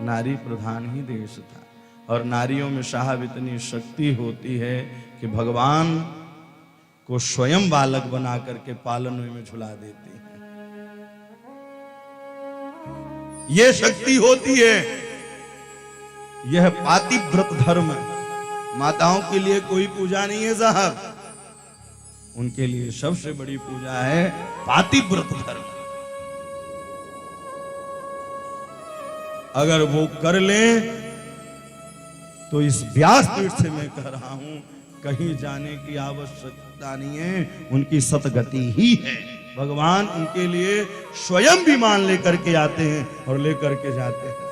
नारी प्रधान ही देश था। और नारियों में साहब इतनी शक्ति होती है कि भगवान को स्वयं बालक बना करके पालनों में झुला देती है। यह शक्ति होती है। यह पातिव्रत धर्म। माताओं के लिए कोई पूजा नहीं है साहब, उनके लिए सबसे बड़ी पूजा है पातिव्रत धर्म। अगर वो कर लें तो इस व्यासपीठ से मैं कह रहा हूं कहीं जाने की आवश्यकता नहीं है, उनकी सतगति ही है। भगवान उनके लिए स्वयं विमान लेकर के आते हैं और लेकर के जाते हैं।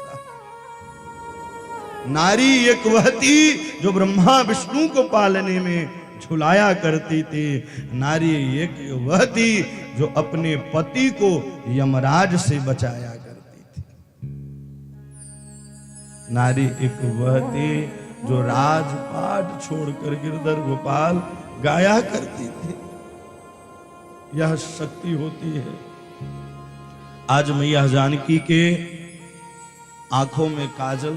नारी एक वह थी जो ब्रह्मा विष्णु को पालने में झुलाया करती थी। नारी एक वह थी जो अपने पति को यमराज से बचाया करती थी। नारी एक वह थी जो राजपाट छोड़कर गिरधर गोपाल गाया करती थी। यह शक्ति होती है। आज मैया जानकी के आंखों में काजल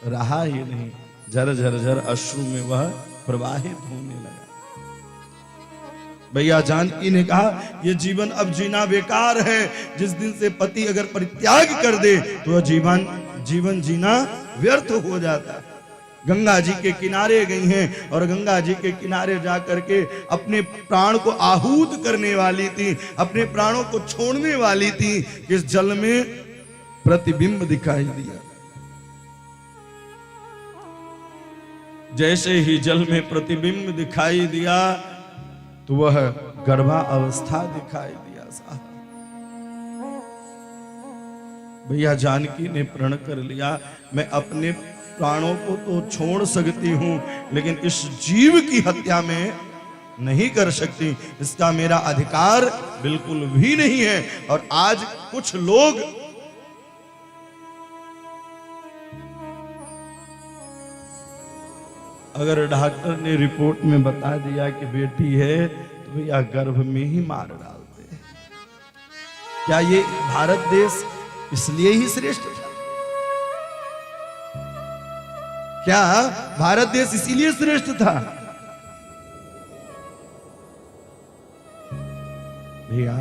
रहा ही नहीं, झर झर झर अश्रु में वह प्रवाहित होने लगा। भैया जानकी ने कहा यह जीवन अब जीना बेकार है। जिस दिन से पति अगर परित्याग कर दे तो जीवन जीना व्यर्थ हो जाता है। गंगा जी के किनारे गई हैं और गंगा जी के किनारे जाकर के अपने प्राण को आहूत करने वाली थी, अपने प्राणों को छोड़ने वाली थी कि इस जल में प्रतिबिंब दिखाई दिया। जैसे ही जल में प्रतिबिंब दिखाई दिया तो वह गर्भावस्था दिखाई दिया साहब। भैया जानकी ने प्रण कर लिया मैं अपने प्राणों को तो छोड़ सकती हूं लेकिन इस जीव की हत्या में नहीं कर सकती, इसका मेरा अधिकार बिल्कुल भी नहीं है। और आज कुछ लोग अगर डॉक्टर ने रिपोर्ट में बता दिया कि बेटी है तो भैया गर्भ में ही मार डालते हैं। क्या ये भारत देश इसलिए ही श्रेष्ठ था? क्या भारत देश इसीलिए श्रेष्ठ था? भैया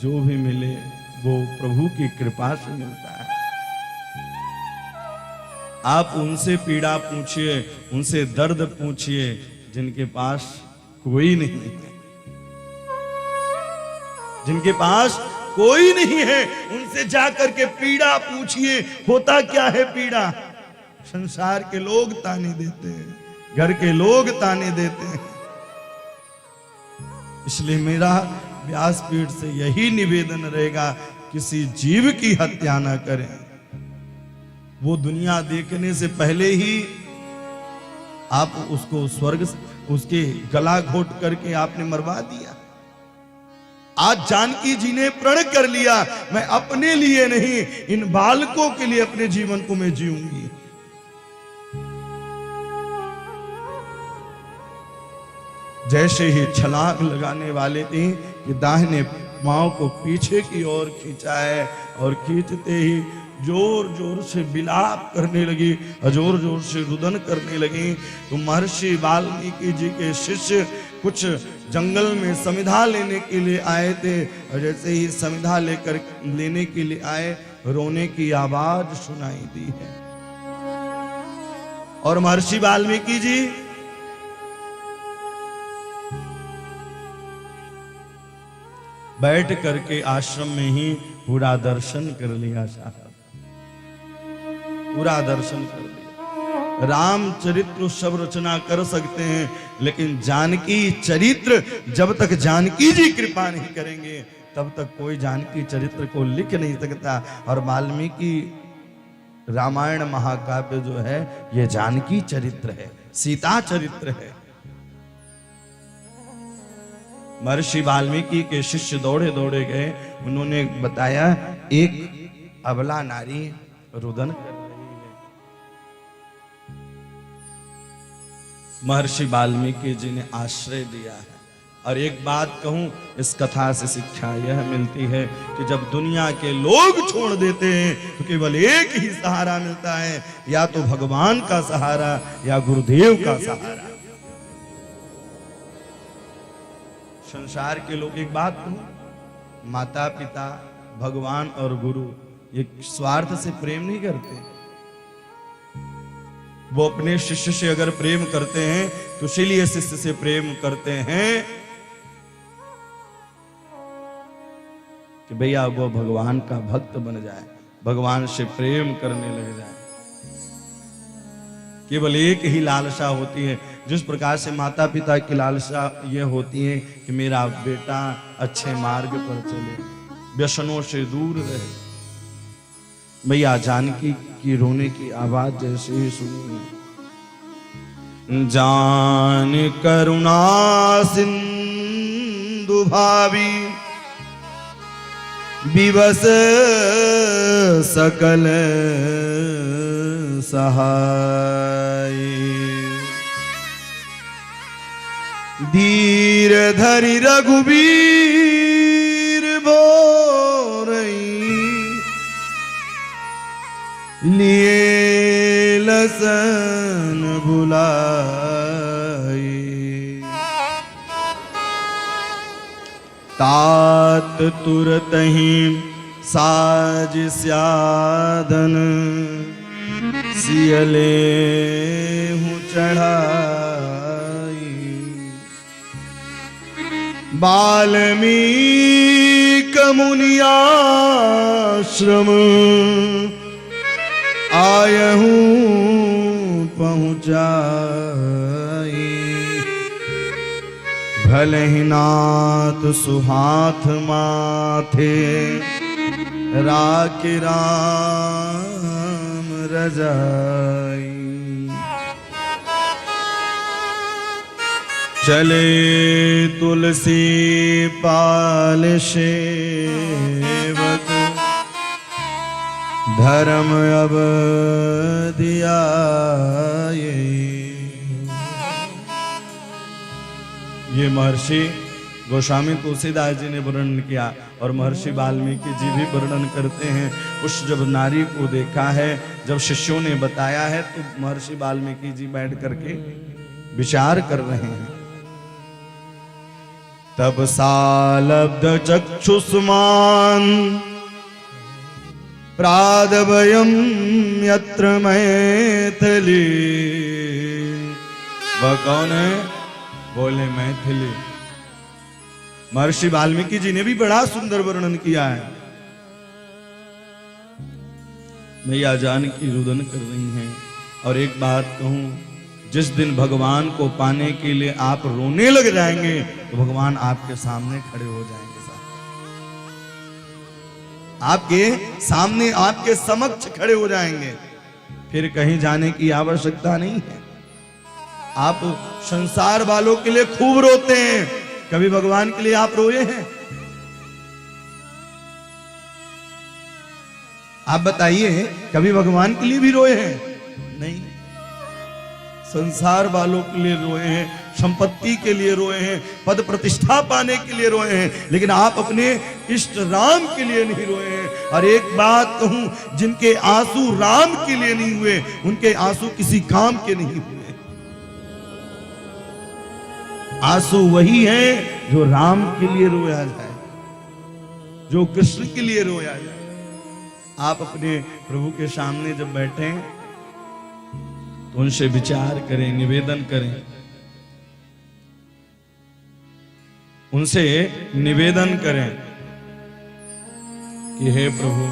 जो भी मिले वो प्रभु की कृपा से मिलता है। आप उनसे पीड़ा पूछिए, उनसे दर्द पूछिए जिनके पास कोई नहीं है, जिनके पास कोई नहीं है उनसे जाकर के पीड़ा पूछिए होता क्या है पीड़ा। संसार के लोग ताने देते हैं, घर के लोग ताने देते हैं। इसलिए मेरा व्यासपीठ से यही निवेदन रहेगा किसी जीव की हत्या ना करें। वो दुनिया देखने से पहले ही आप उसको स्वर्ग उसके गला घोट करके आपने मरवा दिया। आज जानकी जी ने प्रण कर लिया मैं अपने लिए नहीं इन बालकों के लिए अपने जीवन को मैं जीऊंगी। जैसे ही छलांग लगाने वाले थे कि दाहिने पांव को पीछे की ओर खींचा है और खींचते ही जोर जोर से विलाप करने लगी, जोर जोर से रुदन करने लगी। तो महर्षि वाल्मीकि जी के शिष्य कुछ जंगल में समिधा लेने के लिए आए थे और जैसे ही समिधा लेने के लिए आए रोने की आवाज सुनाई दी है। और महर्षि वाल्मीकि जी बैठ करके आश्रम में ही पूरा दर्शन कर लिया साहब, पूरा दर्शन कर लिया। रामचरित्र सब रचना कर सकते हैं लेकिन जानकी चरित्र जब तक जानकी जी कृपा नहीं करेंगे तब तक कोई जानकी चरित्र को लिख नहीं सकता। और वाल्मीकि रामायण महाकाव्य जो है ये जानकी चरित्र है, सीता चरित्र है। महर्षि वाल्मीकि के शिष्य दौड़े दौड़े गए, उन्होंने बताया एक अबला नारी रुदन कर रही है। महर्षि वाल्मीकि जी ने आश्रय दिया है। और एक बात कहूं, इस कथा से शिक्षा यह मिलती है कि जब दुनिया के लोग छोड़ देते हैं तो केवल एक ही सहारा मिलता है, या तो भगवान का सहारा या गुरुदेव का सहारा। संसार के लोग, एक बात कहूं, माता पिता, भगवान और गुरु ये स्वार्थ से प्रेम नहीं करते। वो अपने शिष्य से अगर प्रेम करते हैं तो इसीलिए शिष्य से प्रेम करते हैं कि भैया वो भगवान का भक्त बन जाए, भगवान से प्रेम करने लग जाए। केवल एक ही लालसा होती है, जिस प्रकार से माता पिता की लालसा ये होती है कि मेरा बेटा अच्छे मार्ग पर चले, व्यसनों से दूर रहे। भैया जानकी की रोने की आवाज जैसे ही सुनी, जान करुणा सिंधु भावी विवश सकल सहाय, धीर धरि रघुबीर बोरई, लिए लसन बुलाई, तात तुरत ही साज स्यादन, सियले हूँ चढ़ाई, वाल्मीकि मुनियाश्रम आयहूं पहुँचाई, भले ही नाथ सुहाथ माथे, राखी राम रजाई, चले तुलसी पाल सेवक, धर्म अब दिया। ये महर्षि गोस्वामी तुलसीदास जी ने वर्णन किया और महर्षि वाल्मीकि जी भी वर्णन करते हैं। उस जब नारी को देखा है, जब शिष्यों ने बताया है, तो महर्षि वाल्मीकि जी बैठ करके विचार कर रहे हैं। तब सालब्ध चक्षुष्मान प्रादवयम यत्र मैथिली। वह कौन है? बोले मैथिली। महर्षि वाल्मीकि जी ने भी बड़ा सुंदर वर्णन किया है। मैया जानकी रुदन कर रही हैं। और एक बात कहूं, जिस दिन भगवान को पाने के लिए आप रोने लग जाएंगे तो भगवान आपके सामने खड़े हो जाएंगे, आपके सामने, आपके समक्ष खड़े हो जाएंगे। फिर कहीं जाने की आवश्यकता नहीं है। आप संसार वालों के लिए खूब रोते हैं, कभी भगवान के लिए आप रोए हैं? आप बताइए, कभी भगवान के लिए भी रोए हैं? नहीं। संसार वालों के लिए रोए हैं, संपत्ति के लिए रोए हैं, पद प्रतिष्ठा पाने के लिए रोए हैं, लेकिन आप अपने इष्ट राम के लिए नहीं रोए हैं। और एक बात कहूं, जिनके आंसू राम के लिए नहीं हुए, उनके आंसू किसी काम के नहीं हुए। आंसू वही है जो राम के लिए रोया जाए, जो कृष्ण के लिए रोया जाए। आप अपने प्रभु के सामने जब बैठे तो उनसे विचार करें, निवेदन करें, उनसे निवेदन करें कि हे प्रभु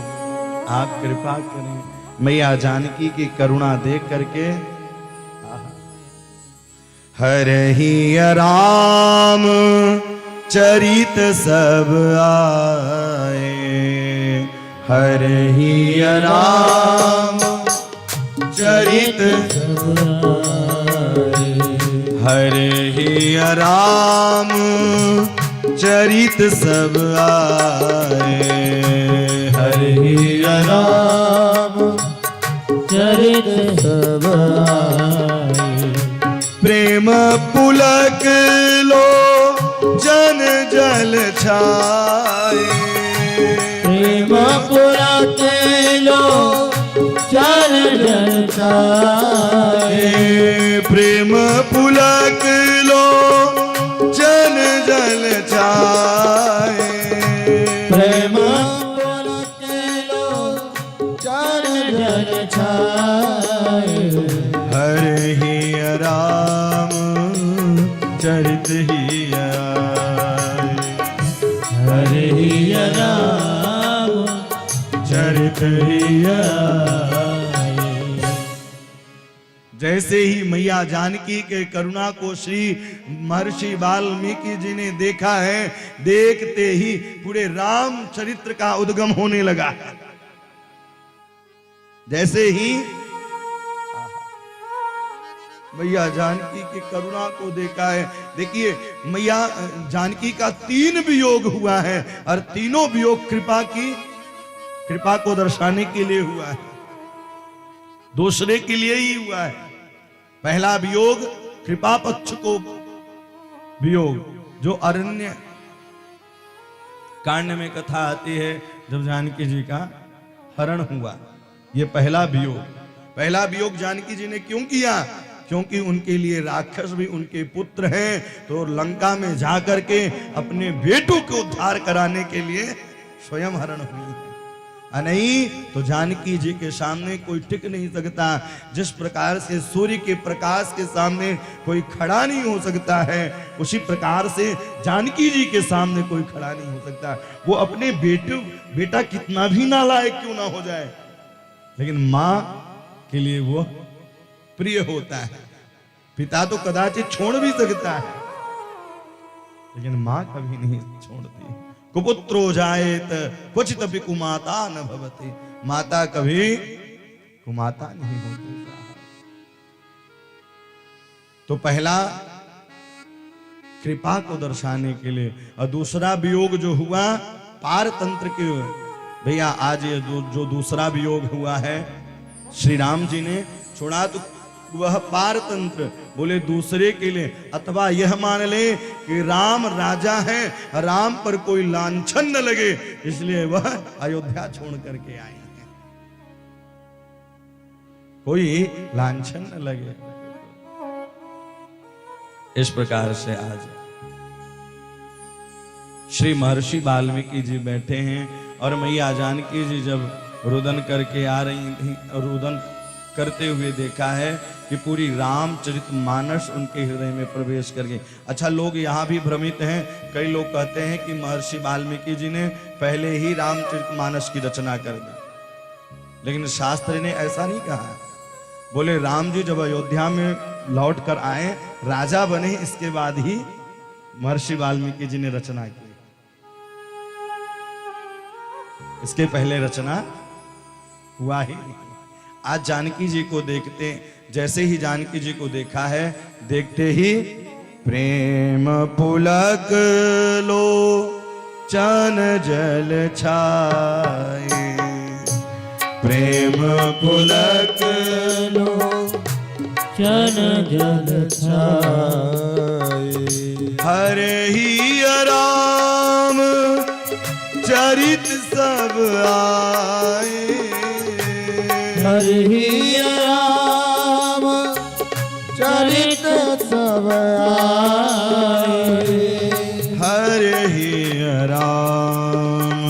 आप कृपा करें। मैया जानकी की करुणा देख करके हरहि राम चरित सब आए, हरहि राम चरित हरहि राम चरित सब आए। हरि राम चरित सब आए। प्रेम पुलक लो जन जल छाए। प्रेम पुलक लो जन जल छाए। प्रेम पुलक लो जन जल छाए। प्रेम पुलक लो जन जल छाए। हरि राम चरित ही आए। हरि राम चरित ही आए। जैसे ही मैया जानकी के करुणा को श्री महर्षि वाल्मीकि जी ने देखा है, देखते ही पूरे राम चरित्र का उद्गम होने लगा। जैसे ही मैया जानकी की करुणा को देखा है, देखिए मैया जानकी का 3 वियोग हुआ है और तीनों वियोग कृपा को दर्शाने के लिए हुआ है, दूसरे के लिए ही हुआ है। पहला वियोग कृपा पक्ष को वियोग, जो अरण्य कांड में कथा आती है जब जानकी जी का हरण हुआ, ये पहला वियोग जानकी जी ने क्यों किया? क्योंकि उनके लिए राक्षस भी उनके पुत्र हैं, तो लंका में जाकर के अपने बेटों को उद्धार कराने के लिए स्वयं हरण हुई है। नहीं तो जानकी जी के सामने कोई टिक नहीं सकता। जिस प्रकार से सूर्य के प्रकाश के सामने कोई खड़ा नहीं हो सकता है, उसी प्रकार से जानकी जी के सामने कोई खड़ा नहीं हो सकता। वो अपने बेटा कितना भी नालायक क्यों ना हो जाए, लेकिन माँ के लिए वो प्रिय होता है। पिता तो कदाचित छोड़ भी सकता है, लेकिन माँ कभी नहीं छोड़ती। कुपुत्रो जायेत क्वचित अपि कुमाता न भवति। माता कभी कुमाता नहीं होती। तो पहला कृपा को दर्शाने के लिए, और दूसरा वियोग जो हुआ पारतंत्र के। भैया आज ये जो दूसरा वियोग हुआ है, श्री राम जी ने छोड़ा तो वह पारतंत्र, बोले दूसरे के लिए, अथवा यह मान ले कि राम राजा है, राम पर कोई लांछन न लगे, इसलिए वह अयोध्या छोड़ करके आए हैं, कोई लांछन न लगे। इस प्रकार से आज श्री महर्षि वाल्मीकि जी बैठे हैं और मैया जानकी जी जब रुदन करके आ रही थी, रुदन करते हुए देखा है कि पूरी रामचरित मानस उनके हृदय में प्रवेश कर गई। अच्छा, लोग यहाँ भी भ्रमित हैं। कई लोग कहते हैं कि महर्षि वाल्मीकि जी ने पहले ही रामचरित मानस की रचना कर दी, लेकिन शास्त्र ने ऐसा नहीं कहा। बोले राम जी जब अयोध्या में लौट कर आए, राजा बने, इसके बाद ही महर्षि वाल्मीकि जी ने रचना की, इसके पहले रचना हुआ ही नहीं। आज जानकी जी को देखते, जैसे ही जानकी जी को देखा है, देखते ही प्रेम पुलक लो चन जल छाए। प्रेम पुलक लो चन जल छाए। हरि राम चरित सब आए। हरि राम चरित सब आए। हरि राम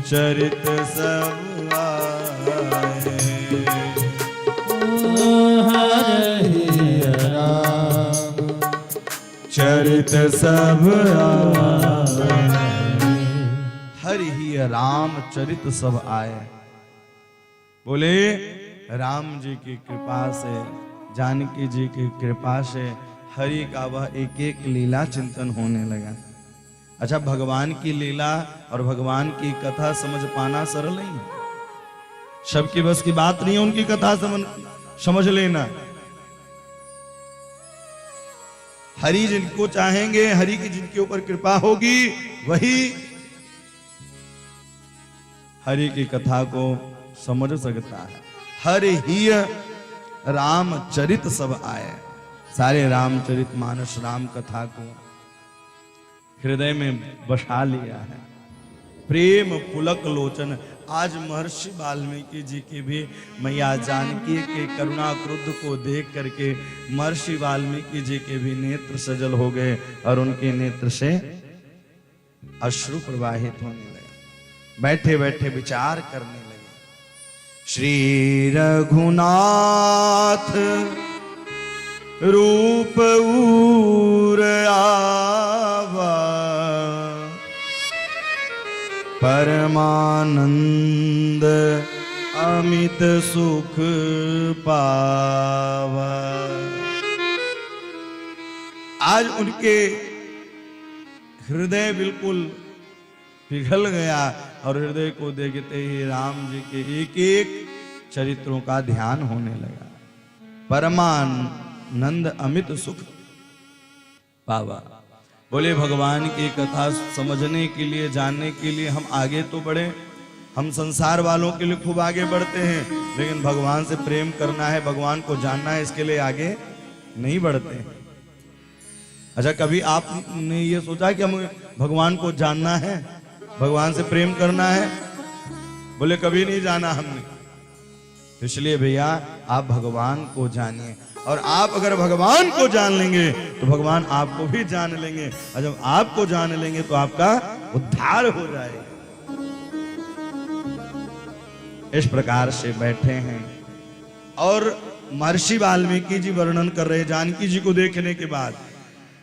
चरित सब आए। हरि राम चरित सब आए। हरि राम चरित सब आए। बोले राम जी की कृपा से, जानकी जी की कृपा से हरि का वह एक एक लीला चिंतन होने लगा। अच्छा, भगवान की लीला और भगवान की कथा समझ पाना सरल नहीं है, सबकी बस की बात नहीं है उनकी कथा समझ लेना। हरि जिनको चाहेंगे, हरि की जिनके ऊपर कृपा होगी, वही हरि की कथा को समझ सकता है। हर ही रामचरित सब आए, सारे रामचरित मानस राम कथा को हृदय में बसा लिया है। प्रेम पुलक लोचन, आज महर्षि वाल्मीकि जी की भी मैया जानकी के करुणा क्रुद्ध को देख करके महर्षि वाल्मीकि जी के भी नेत्र सजल हो गए और उनके नेत्र से अश्रु प्रवाहित होने लगे। बैठे बैठे विचार करने लगे, श्री रघुनाथ रूप ऊर आवा, परमानंद अमित सुख पावा। आज उनके हृदय बिल्कुल पिघल गया और हृदय को देखते ही राम जी के एक एक चरित्रों का ध्यान होने लगा। परमानंद अमित सुख पावा। बोले भगवान की कथा समझने के लिए, जानने के लिए हम आगे तो बढ़े, हम संसार वालों के लिए खूब आगे बढ़ते हैं, लेकिन भगवान से प्रेम करना है, भगवान को जानना है, इसके लिए आगे नहीं बढ़ते हैं। अच्छा, कभी आपने ये सोचा कि हमें भगवान को जानना है, भगवान से प्रेम करना है? बोले कभी नहीं जाना हमने। तो इसलिए भैया आप भगवान को जानिए, और आप अगर भगवान को जान लेंगे तो भगवान आपको भी जान लेंगे, और जब आपको जान लेंगे तो आपका उद्धार हो जाएगा। इस प्रकार से बैठे हैं और महर्षि वाल्मीकि जी वर्णन कर रहे जानकी जी को देखने के बाद।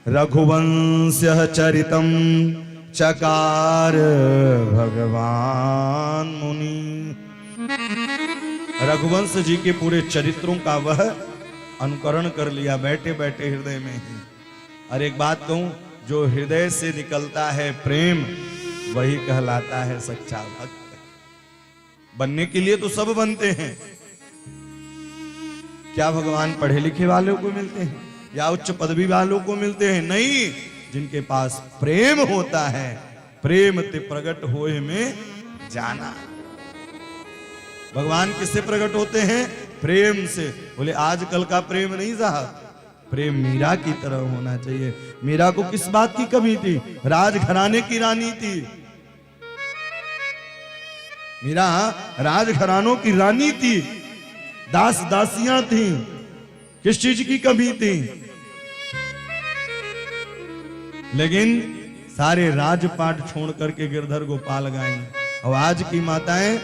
रघुवंश चरितम चकार भगवान मुनि, रघुवंश जी के पूरे चरित्रों का वह अनुकरण कर लिया बैठे बैठे हृदय में ही। और एक बात कहूं, जो हृदय से निकलता है प्रेम, वही कहलाता है सच्चा भक्त। बनने के लिए तो सब बनते हैं। क्या भगवान पढ़े लिखे वालों को मिलते हैं या उच्च पदवी वालों को मिलते हैं? नहीं, जिनके पास प्रेम होता है, प्रेम ते प्रगट होए में जाना। भगवान किससे प्रकट होते हैं? प्रेम से। बोले आजकल का प्रेम नहीं साहब, प्रेम मीरा की तरह होना चाहिए। मीरा को किस बात की कमी थी? राजघराने की रानी थी मीरा, राजघरानों की रानी थी, दास दासियां थी, किस चीज की कमी थी? लेकिन सारे राजपाट छोड़ करके गिरधर गोपाल गाएं। और आज की माताएं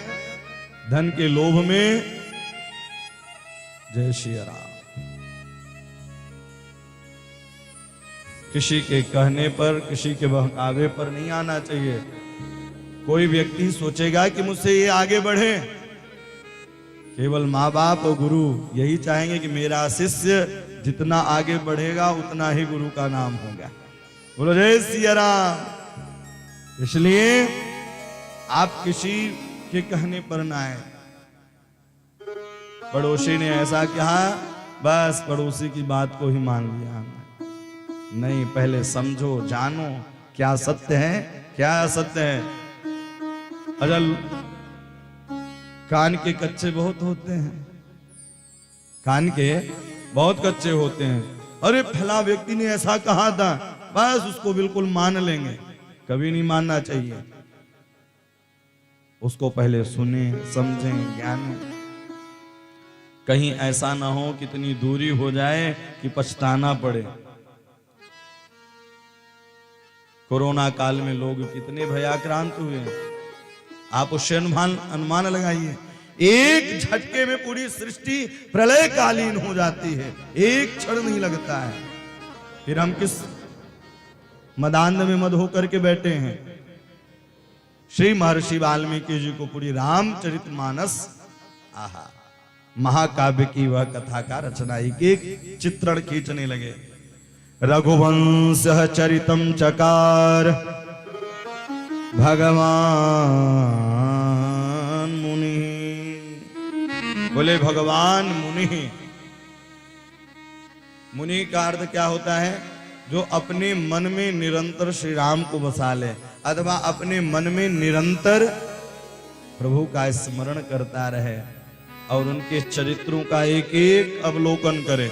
धन के लोभ में जय श्री राम, किसी के कहने पर, किसी के बहकावे पर नहीं आना चाहिए। कोई व्यक्ति सोचेगा कि मुझसे ये आगे बढ़े, केवल माँ बाप और गुरु यही चाहेंगे कि मेरा शिष्य जितना आगे बढ़ेगा उतना ही गुरु का नाम होगा। बोलो जय सिया राम। इसलिए आप किसी के कहने पर ना आए। पड़ोसी ने ऐसा कहा, बस पड़ोसी की बात को ही मान लिया हमने। नहीं, पहले समझो, जानो क्या सत्य है, क्या असत्य है। अजल कान के कच्चे बहुत होते हैं, कान के बहुत कच्चे होते हैं। अरे फला व्यक्ति ने ऐसा कहा था, बस उसको बिल्कुल मान लेंगे। कभी नहीं मानना चाहिए, उसको पहले सुने, समझें, ज्ञान। कहीं ऐसा ना हो कितनी दूरी हो जाए कि पछताना पड़े। कोरोना काल में लोग कितने भयाक्रांत हुए, आप उससे अनुमान लगाइए। एक झटके में पूरी सृष्टि प्रलयकालीन हो जाती है, एक क्षण नहीं लगता है। फिर हम किस मदान्ध में मद होकर के बैठे हैं। श्री महर्षि वाल्मीकि जी को पूरी रामचरितमानस, आहा, महाकाव्य की वह कथा का रचना एक चित्रण खींचने लगे। रघुवंश चरितम चकार भगवान मुनि। बोले भगवान मुनि। मुनि का अर्थ क्या होता है? जो अपने मन में निरंतर श्री राम को बसा ले अथवा अपने मन में निरंतर प्रभु का स्मरण करता रहे और उनके चरित्रों का एक एक अवलोकन करे,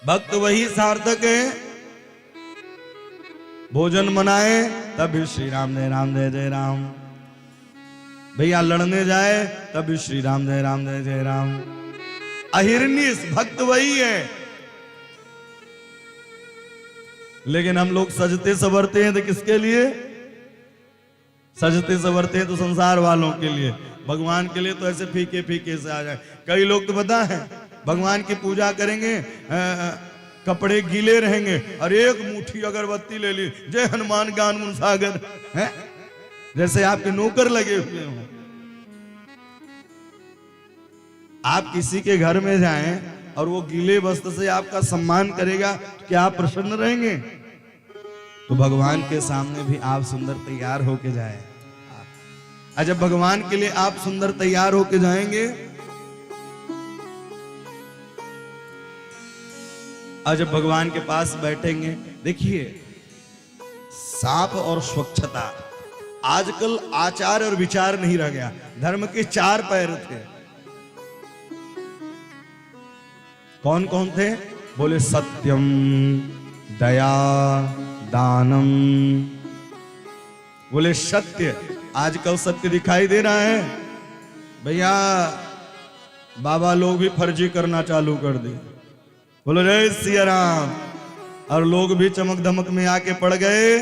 भक्त वही सार्थक है। भोजन मनाए तब भी श्री राम जय जय राम, भैया लड़ने जाए तब भी श्री राम जय जय राम। अहिर्निश भक्त वही है। लेकिन हम लोग सजते सवरते हैं तो किसके लिए? सजते सवरते हैं तो संसार वालों के लिए, भगवान के लिए तो ऐसे फीके फीके से आ जाए। कई लोग तो पता है भगवान की पूजा करेंगे, कपड़े गीले रहेंगे और एक मुट्ठी अगरबत्ती ले ली, जय हनुमान ज्ञान गुण सागर है, जैसे आपके नौकर लगे हुए हों। आप किसी के घर में जाएं और वो गीले वस्त्र से आपका सम्मान करेगा तो क्या आप प्रसन्न रहेंगे? तो भगवान के सामने भी आप सुंदर तैयार होके जाएं। और जब भगवान के लिए आप सुंदर तैयार होके जाएंगे और जब भगवान के पास बैठेंगे, देखिए साफ और स्वच्छता, आजकल आचार और विचार नहीं रह गया। धर्म के 4 पैर थे, कौन कौन थे? बोले सत्यम, दया, दानम। बोले सत्य, आजकल सत्य दिखाई दे रहा है भैया, बाबा लोग भी फर्जी करना चालू कर दिए। बोलो जय सिया राम। और लोग भी चमक धमक में आके पड़ गए।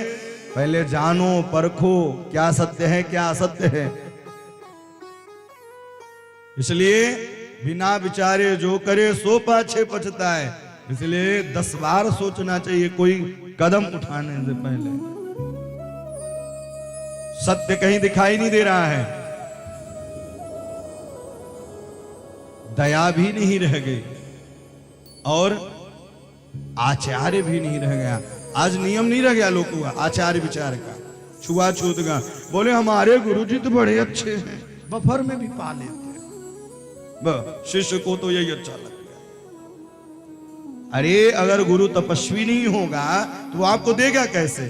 पहले जानो परखो क्या सत्य है क्या असत्य है। इसलिए बिना विचारे जो करे सो पाछे पछता है। इसलिए 10 बार सोचना चाहिए कोई कदम उठाने से पहले। सत्य कहीं दिखाई नहीं दे रहा है, दया भी नहीं रह गई और आचार्य भी नहीं रह गया। आज नियम नहीं रह गया लोगों का आचार्य विचार का, छुआछूत का। बोले हमारे गुरुजी तो बड़े अच्छे हैं, बफर में भी पा लेते हैं, शिष्य को तो यही अच्छा लगता है। अरे अगर गुरु तपस्वी नहीं होगा तो आपको देगा कैसे?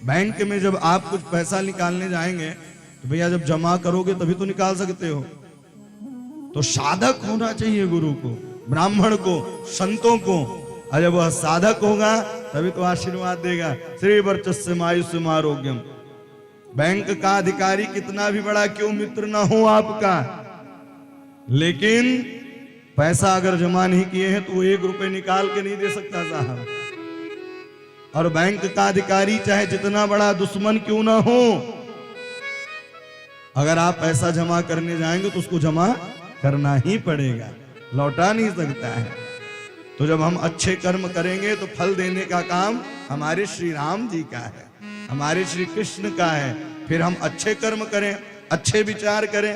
बैंक में जब आप कुछ पैसा निकालने जाएंगे तो भैया जब जमा करोगे तभी तो निकाल सकते हो। तो साधक होना चाहिए गुरु को, ब्राह्मण को, संतों को। और जब वह साधक होगा तभी तो आशीर्वाद देगा। श्री वर्चस्व आयुष्यम आरोग्यम। बैंक का अधिकारी कितना भी बड़ा क्यों मित्र ना हो आपका, लेकिन पैसा अगर जमा नहीं किए हैं तो 1 रुपए निकाल के नहीं दे सकता साहब। और बैंक का अधिकारी चाहे जितना बड़ा दुश्मन क्यों ना हो, अगर आप पैसा जमा करने जाएंगे तो उसको जमा करना ही पड़ेगा, लौटा नहीं सकता है। तो जब हम अच्छे कर्म करेंगे तो फल देने का काम हमारे श्री राम जी का है, हमारे श्री कृष्ण का है। फिर हम अच्छे कर्म करें, अच्छे विचार करें,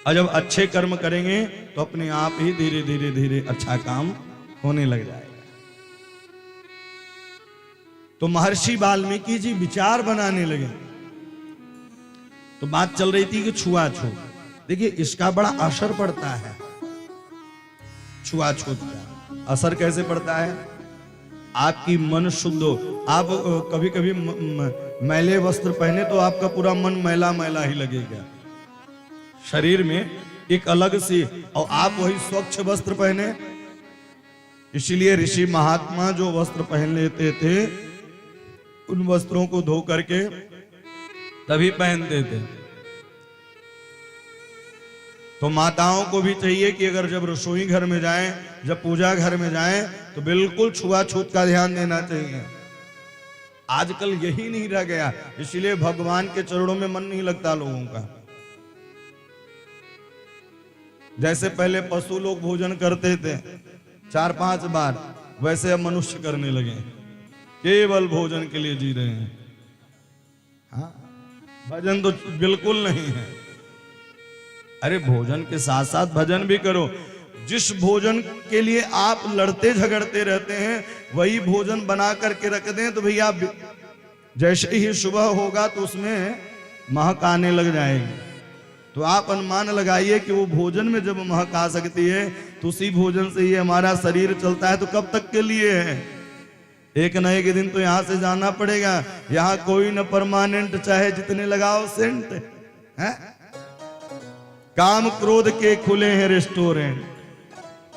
और जब अच्छे कर्म करेंगे तो अपने आप ही धीरे धीरे धीरे अच्छा काम होने लग जाएगा। तो महर्षि वाल्मीकि जी विचार बनाने लगे। तो बात चल रही थी कि छुआछूत, देखिए इसका बड़ा असर पड़ता है। छुआछूत का असर कैसे पड़ता है? आपकी मन शुद्ध हो। आप कभी कभी मैले वस्त्र पहने तो आपका पूरा मन मैला मैला ही लगेगा, शरीर में एक अलग सी। और आप वही स्वच्छ वस्त्र पहने, इसीलिए ऋषि महात्मा जो वस्त्र पहन लेते थे उन वस्त्रों को धो करके तभी पहनते थे। तो माताओं को भी चाहिए कि अगर जब रसोई घर में जाएं, जब पूजा घर में जाएं, तो बिल्कुल छुआछूत का ध्यान देना चाहिए। आजकल यही नहीं रह गया, इसलिए भगवान के चरणों में मन नहीं लगता लोगों का। जैसे पहले पशु लोग भोजन करते थे 4-5 बार, वैसे अब मनुष्य करने लगे, केवल भोजन के लिए जी रहे हैं। हाँ, भजन तो बिल्कुल नहीं है। अरे भोजन के साथ साथ भजन भी करो। जिस भोजन के लिए आप लड़ते झगड़ते रहते हैं वही भोजन बना करके रख दें तो भैया जैसे ही सुबह होगा तो उसमें महक आने लग जाएगी। तो आप अनुमान लगाइए कि वो भोजन में जब महक आ सकती है तो उसी भोजन से ये हमारा शरीर चलता है, तो कब तक के लिए है? एक न एक दिन तो यहाँ से जाना पड़ेगा। यहाँ कोई न परमानेंट, चाहे जितने लगाओ सेंट है। काम क्रोध के खुले हैं रेस्टोरेंट,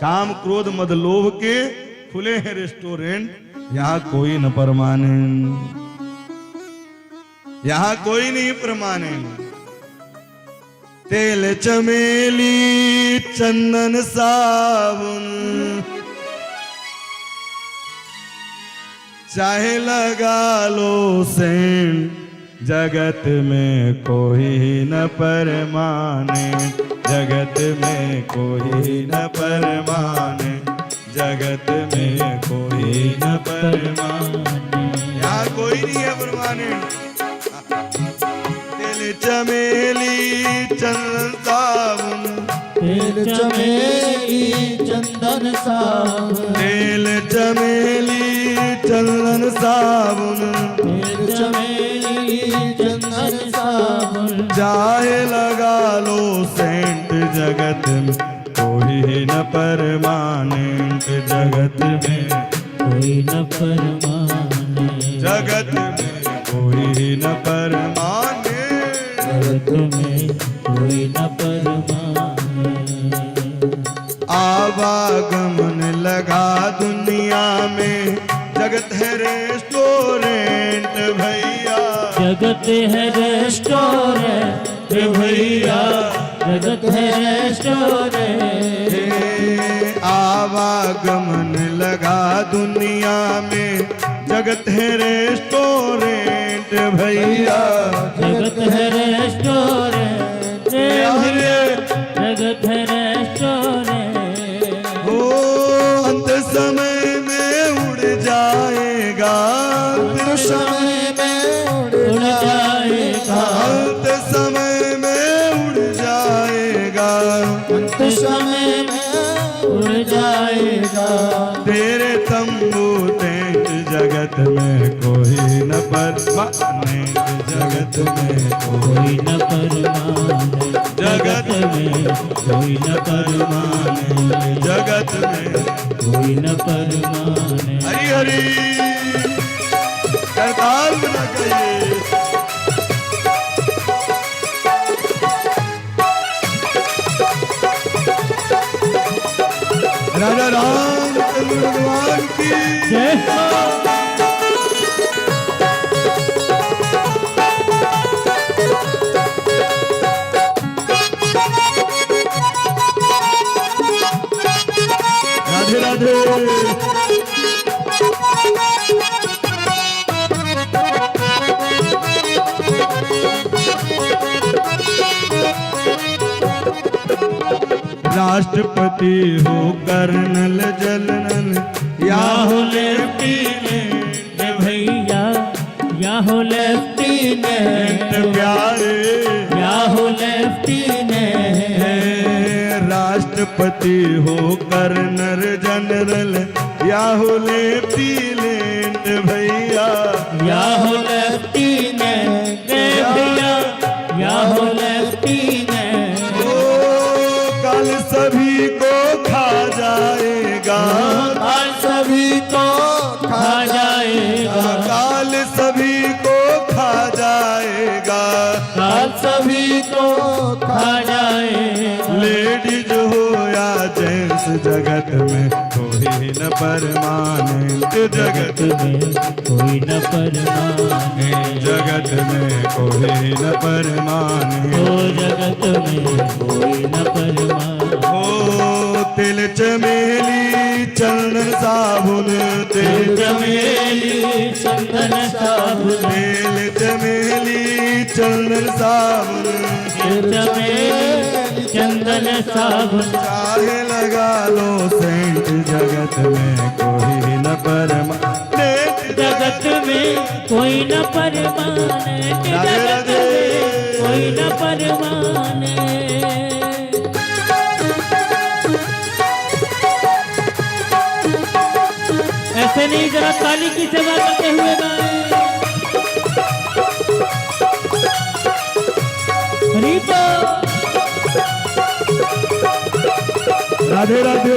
काम क्रोध मद लोभ के खुले हैं रेस्टोरेंट। यहाँ कोई न परमानेंट, यहाँ कोई नहीं परमानेंट। तेल चमेली चंदन साबुन चाहे लगा लो सेंट, जगत में कोई न परमाने, जगत में कोई न परमाने, जगत में कोई न परमाने। यहाँ कोई नहीं है परमाने। तेल चमेली चंदन साबुन, तेल चमेली चंदन साबुन, तेल चमेली चंदन साबुन, तेल चमेली चंदन साबुन चाहे लगा लो सेंट, जगत में कोई न परमानेंट, जगत में कोई न परमाने, जगत में कोई न परमाने। जगत में कोई न परमाने। आवागमन लगा दुनिया में, जगत है रेस्टोरेंट भैया, जगत है रेस्टोरेंट भैया, जगत है रेस्टोरेंट। आवागमन लगा दुनिया में, जगत है रेस्टोरेंट भैया, जगत है रेस्टोरेंट भैया, जगत है रेस्टोरेंट। ओ अंत समय में उड़ जाएगा, अंत समय में उड़ जाएगा, अंत समय में उड़ जाएगा, अंत समय में उड़ जाएगा। तेरे तंबू टेंट, जगत में कोई न परमाने, जगत में कोई न परमाने, जगत में कोई न परमाने, जगत में कोई न परमाने। हरि हरि करताल बना कहिए। राजा रामचंद्र भगवान की जय हो। राधे राधे। राष्ट्रपति हो कर्नल जनरल, या हो लेफ्टिनेंट भैया, या हो लेफ्टिनेंट प्यारे, या हो लेफ्टिनेंट। राष्ट्रपति हो कर्नल जनरल, या हो लेफ्टिनेंट भैया, या हो लेफ्टिनेंट भैया, या हो लेफ्टिनेंट। ओ कल सभी को खा जाएगा, काल सभी को खा जाएगा, काल सभी को खा जाएगा, काल सभी को खा जाएगा। लेडीज हो या जेंट्स, जगत में कोई न परमानेंट, जगत में कोई न परमाने, जगत में कोई न परमाने। ओ जगत में कोई न परमाने। ओ तिल चमेली चंदन साबुन, तेल चमेली चंदन साबुन, तेल चमेली चंदन साबुन, तेल चमेली चंदन साबुन चाहे लगा लो सेंट, जगत में कोई न परमानेंट, जगत में कोई न परमाने, जगत में कोई न परमाने। ऐसे नहीं, जरा ताली की सेवा करते हुए गाएं। हरि बोल। राधे राधे।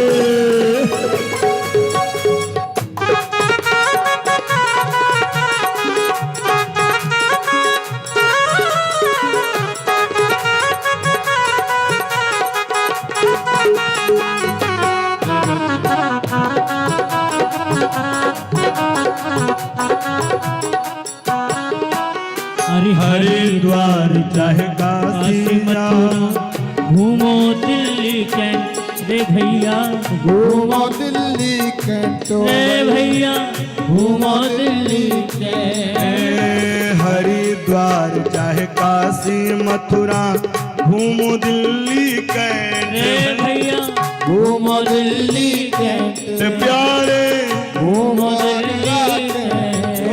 हरिद्वार चाहे काशी मथुरा घूमो दिल्ली कैंट रे भैया, घूमो दिल्ली कैंटो रे भैया घूमो दिल्ली कैंट। हरिद्वार चाहे काशी मथुरा घूमो दिल्ली कैंट रे भैया घूमो दिल्ली कैंट, से प्यारे घूमो दिल्ली कैंट।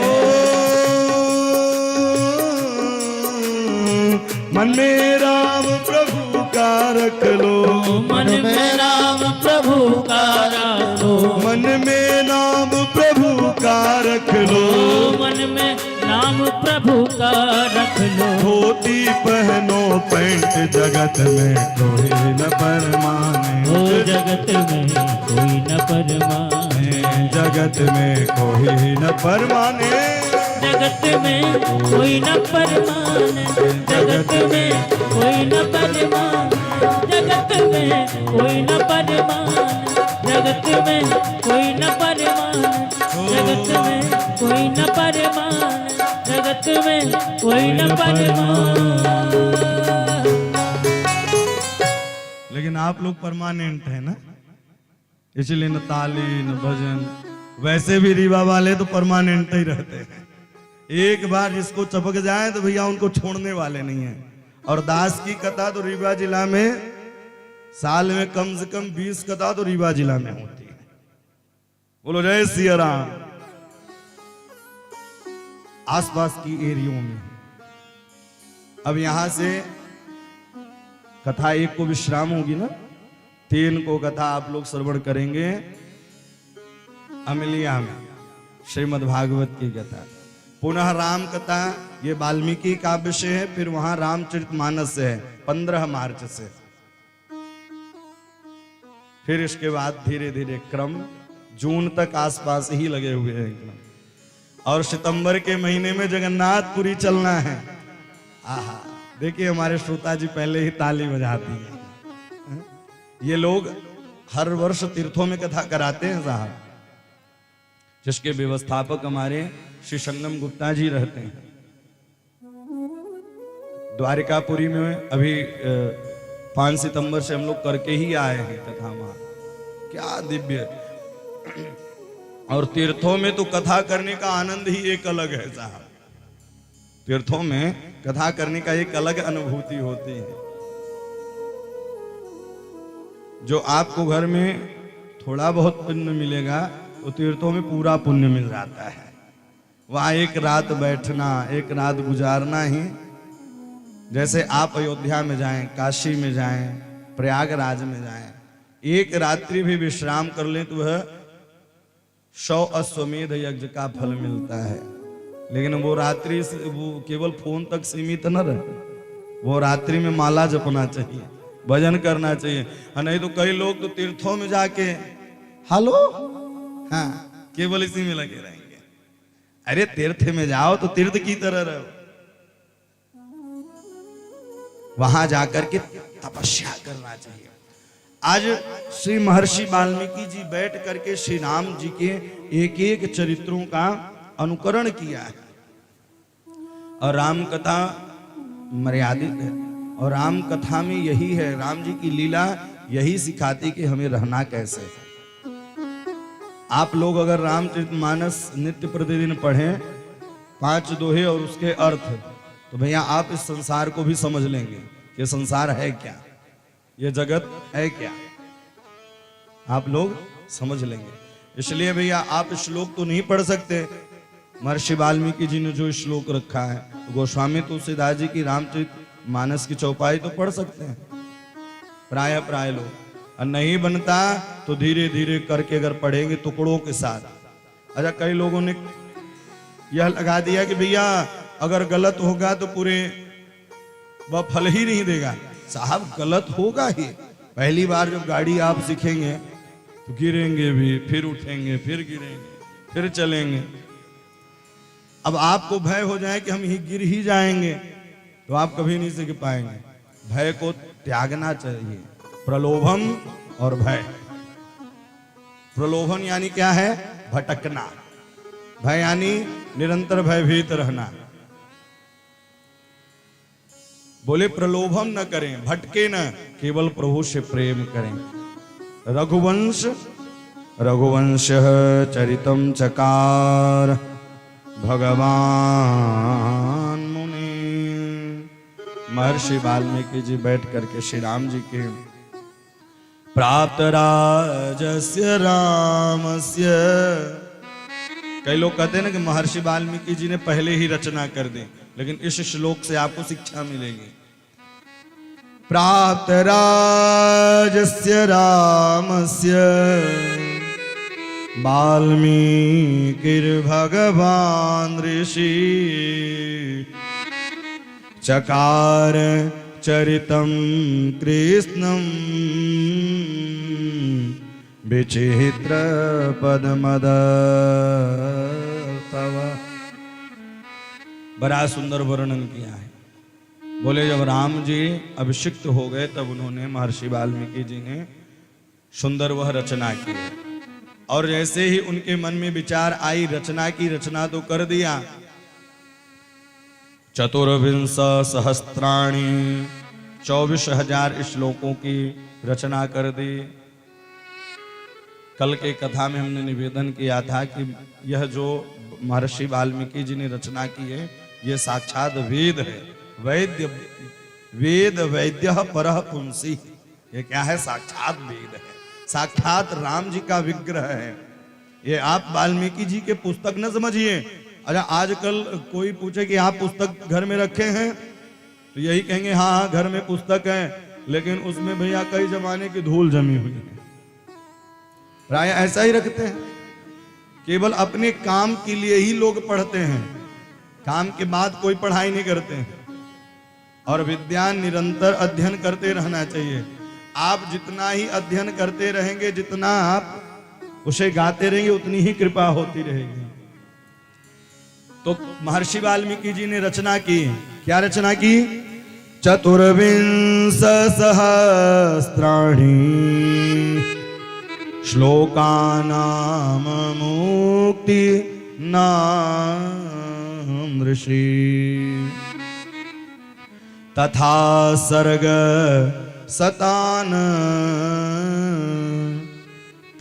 मन में राम प्रभु का रख लो, मन में राम प्रभु का रख लो, मन में नाम प्रभु का रख लो, मन में नाम प्रभु का रख लो। धोती पहनो पैंट जगत में कोई न परमाने, ओ जगत में कोई न परमाने, जगत में कोई न परमाने, जगत में कोई न परमाने, जगत में कोई न परमाने, जगत में कोई न परमाने, जगत में कोई न परमाने, जगत में कोई न परमाने, जगत में कोई न परमाने। लेकिन आप लोग परमानेंट है ना, इसलिए न ताली न भजन। वैसे भी रीवा वाले तो परमानेंट ही रहते हैं, एक बार जिसको चपक जाए तो भैया उनको छोड़ने वाले नहीं है। और दास की कथा तो रीवा जिला में साल में कम से कम 20 कथा तो रीवा जिला में होती है। बोलो जय सिया राम। आसपास की एरियो में अब यहां से कथा एक को विश्राम होगी ना, 3 को कथा आप लोग श्रवण करेंगे अमिलिया में श्रीमद् भागवत की कथा। पुनः राम कथा ये वाल्मीकि काव्य से है, फिर वहां रामचरितमानस से है 15 मार्च से। फिर इसके बाद धीरे धीरे क्रम जून तक आसपास ही लगे हुए हैं एकदम। और सितंबर के महीने में जगन्नाथपुरी चलना है। आहा, देखिए हमारे श्रोता जी पहले ही ताली बजाती हैं। ये लोग हर वर्ष तीर्थों में कथा कराते हैं साहब, जिसके व्यवस्थापक हमारे श्री संगम गुप्ता जी रहते हैं। द्वारिकापुरी में अभी 5 सितंबर से हम लोग करके ही आए हैं कथा वहां। क्या दिव्य। और तीर्थों में तो कथा करने का आनंद ही एक अलग है साहब। तीर्थों में कथा करने का एक अलग अनुभूति होती है। जो आपको घर में थोड़ा बहुत पुण्य मिलेगा तो तीर्थों में पूरा पुण्य मिल जाता है। वहां एक रात बैठना, एक रात गुजारना ही, जैसे आप अयोध्या में जाएं, काशी में जाएं, प्रयागराज में जाएं, एक रात्रि भी विश्राम कर लें तो वह 100 अश्वमेध यज्ञ का फल मिलता है। लेकिन वो रात्रि वो केवल फोन तक सीमित न रहे, वो रात्रि में माला जपना चाहिए, भजन करना चाहिए। नहीं तो कई लोग तो तीर्थों में जाके हेलो, हाँ, केवल इसी में लगे रहेंगे। अरे तीर्थ में जाओ तो तीर्थ की तरह रहो, वहां जाकर के तपस्या करना चाहिए। आज श्री महर्षि वाल्मीकि जी बैठ करके श्री राम जी के एक एक चरित्रों का अनुकरण किया है। और राम कथा मर्यादित है, और राम कथा में यही है, राम जी की लीला यही सिखाती कि हमें रहना कैसे है। आप लोग अगर रामचरितमानस नित्य प्रतिदिन पढ़ें 5 दोहे और उसके अर्थ, तो भैया आप इस संसार को भी समझ लेंगे कि संसार है क्या, ये जगत है क्या, आप लोग समझ लेंगे। इसलिए भैया आप श्लोक तो नहीं पढ़ सकते, महर्षि वाल्मीकि जी ने जो श्लोक रखा है, तो गोस्वामी तुलसीदास जी की रामचरितमानस की चौपाई तो पढ़ सकते हैं प्राय लोग। और नहीं बनता तो धीरे धीरे करके अगर पढ़ेंगे टुकड़ों के साथ। अच्छा, कई लोगों ने यह लगा दिया कि भैया अगर गलत होगा तो पूरे वह फल ही नहीं देगा। साहब गलत होगा ही, पहली बार जब गाड़ी आप सीखेंगे तो गिरेंगे भी, फिर उठेंगे, फिर गिरेंगे, फिर चलेंगे। अब आपको भय हो जाए कि हम ही गिर ही जाएंगे तो आप कभी नहीं सीख पाएंगे। भय को त्यागना चाहिए। प्रलोभन और भय। प्रलोभन यानी क्या है? भटकना। भय यानी निरंतर भयभीत रहना। बोले प्रलोभन न करें, भटके न, केवल प्रभु से प्रेम करें। रघुवंश चरितम चकार भगवान मुनि। महर्षि वाल्मीकि जी बैठ करके श्री राम जी के प्राप्त राजस्य रामस्य। कई लोग कहते हैं ना कि महर्षि वाल्मीकि जी ने पहले ही रचना कर दी, लेकिन इस श्लोक से आपको शिक्षा मिलेगी। प्राप्त राजस्य रामस्य वाल्मीकिर्भगवान् ऋषि चकार चरितं कृष्णं विचित्र पदमद तव। बड़ा सुंदर वर्णन किया है। बोले जब राम जी अभिषिक्त हो गए तब उन्होंने, महर्षि वाल्मीकि जी ने सुंदर वह रचना की है। और जैसे ही उनके मन में विचार आई, रचना की, रचना तो कर दिया। 24 सहस्त्राणि 24,000 श्लोकों की रचना कर दी। कल के कथा में हमने निवेदन किया था कि यह जो महर्षि वाल्मीकि जी ने रचना की है, ये साक्षात वेद है। वेद वैद्य परः पुंसी। ये क्या है? साक्षात वेद है, साक्षात राम जी का विग्रह है। ये आप वाल्मीकि जी के पुस्तक न समझिए। अच्छा, आजकल कोई पूछे कि आप पुस्तक घर में रखे हैं तो यही कहेंगे हाँ हाँ घर में पुस्तक है, लेकिन उसमें भैया कई जमाने की धूल जमी हुई है। प्राय ऐसा ही रखते हैं। केवल अपने काम के लिए ही लोग पढ़ते हैं, काम के बाद कोई पढ़ाई नहीं करते हैं। और विद्यान निरंतर अध्ययन करते रहना चाहिए। आप जितना ही अध्ययन करते रहेंगे, जितना आप उसे गाते रहेंगे, उतनी ही कृपा होती रहेगी। तो महर्षि वाल्मीकि जी ने रचना की। क्या रचना की? 24 सहस्राणि श्लोकानां मुक्ति नाम ऋषि तथा सर्ग सतान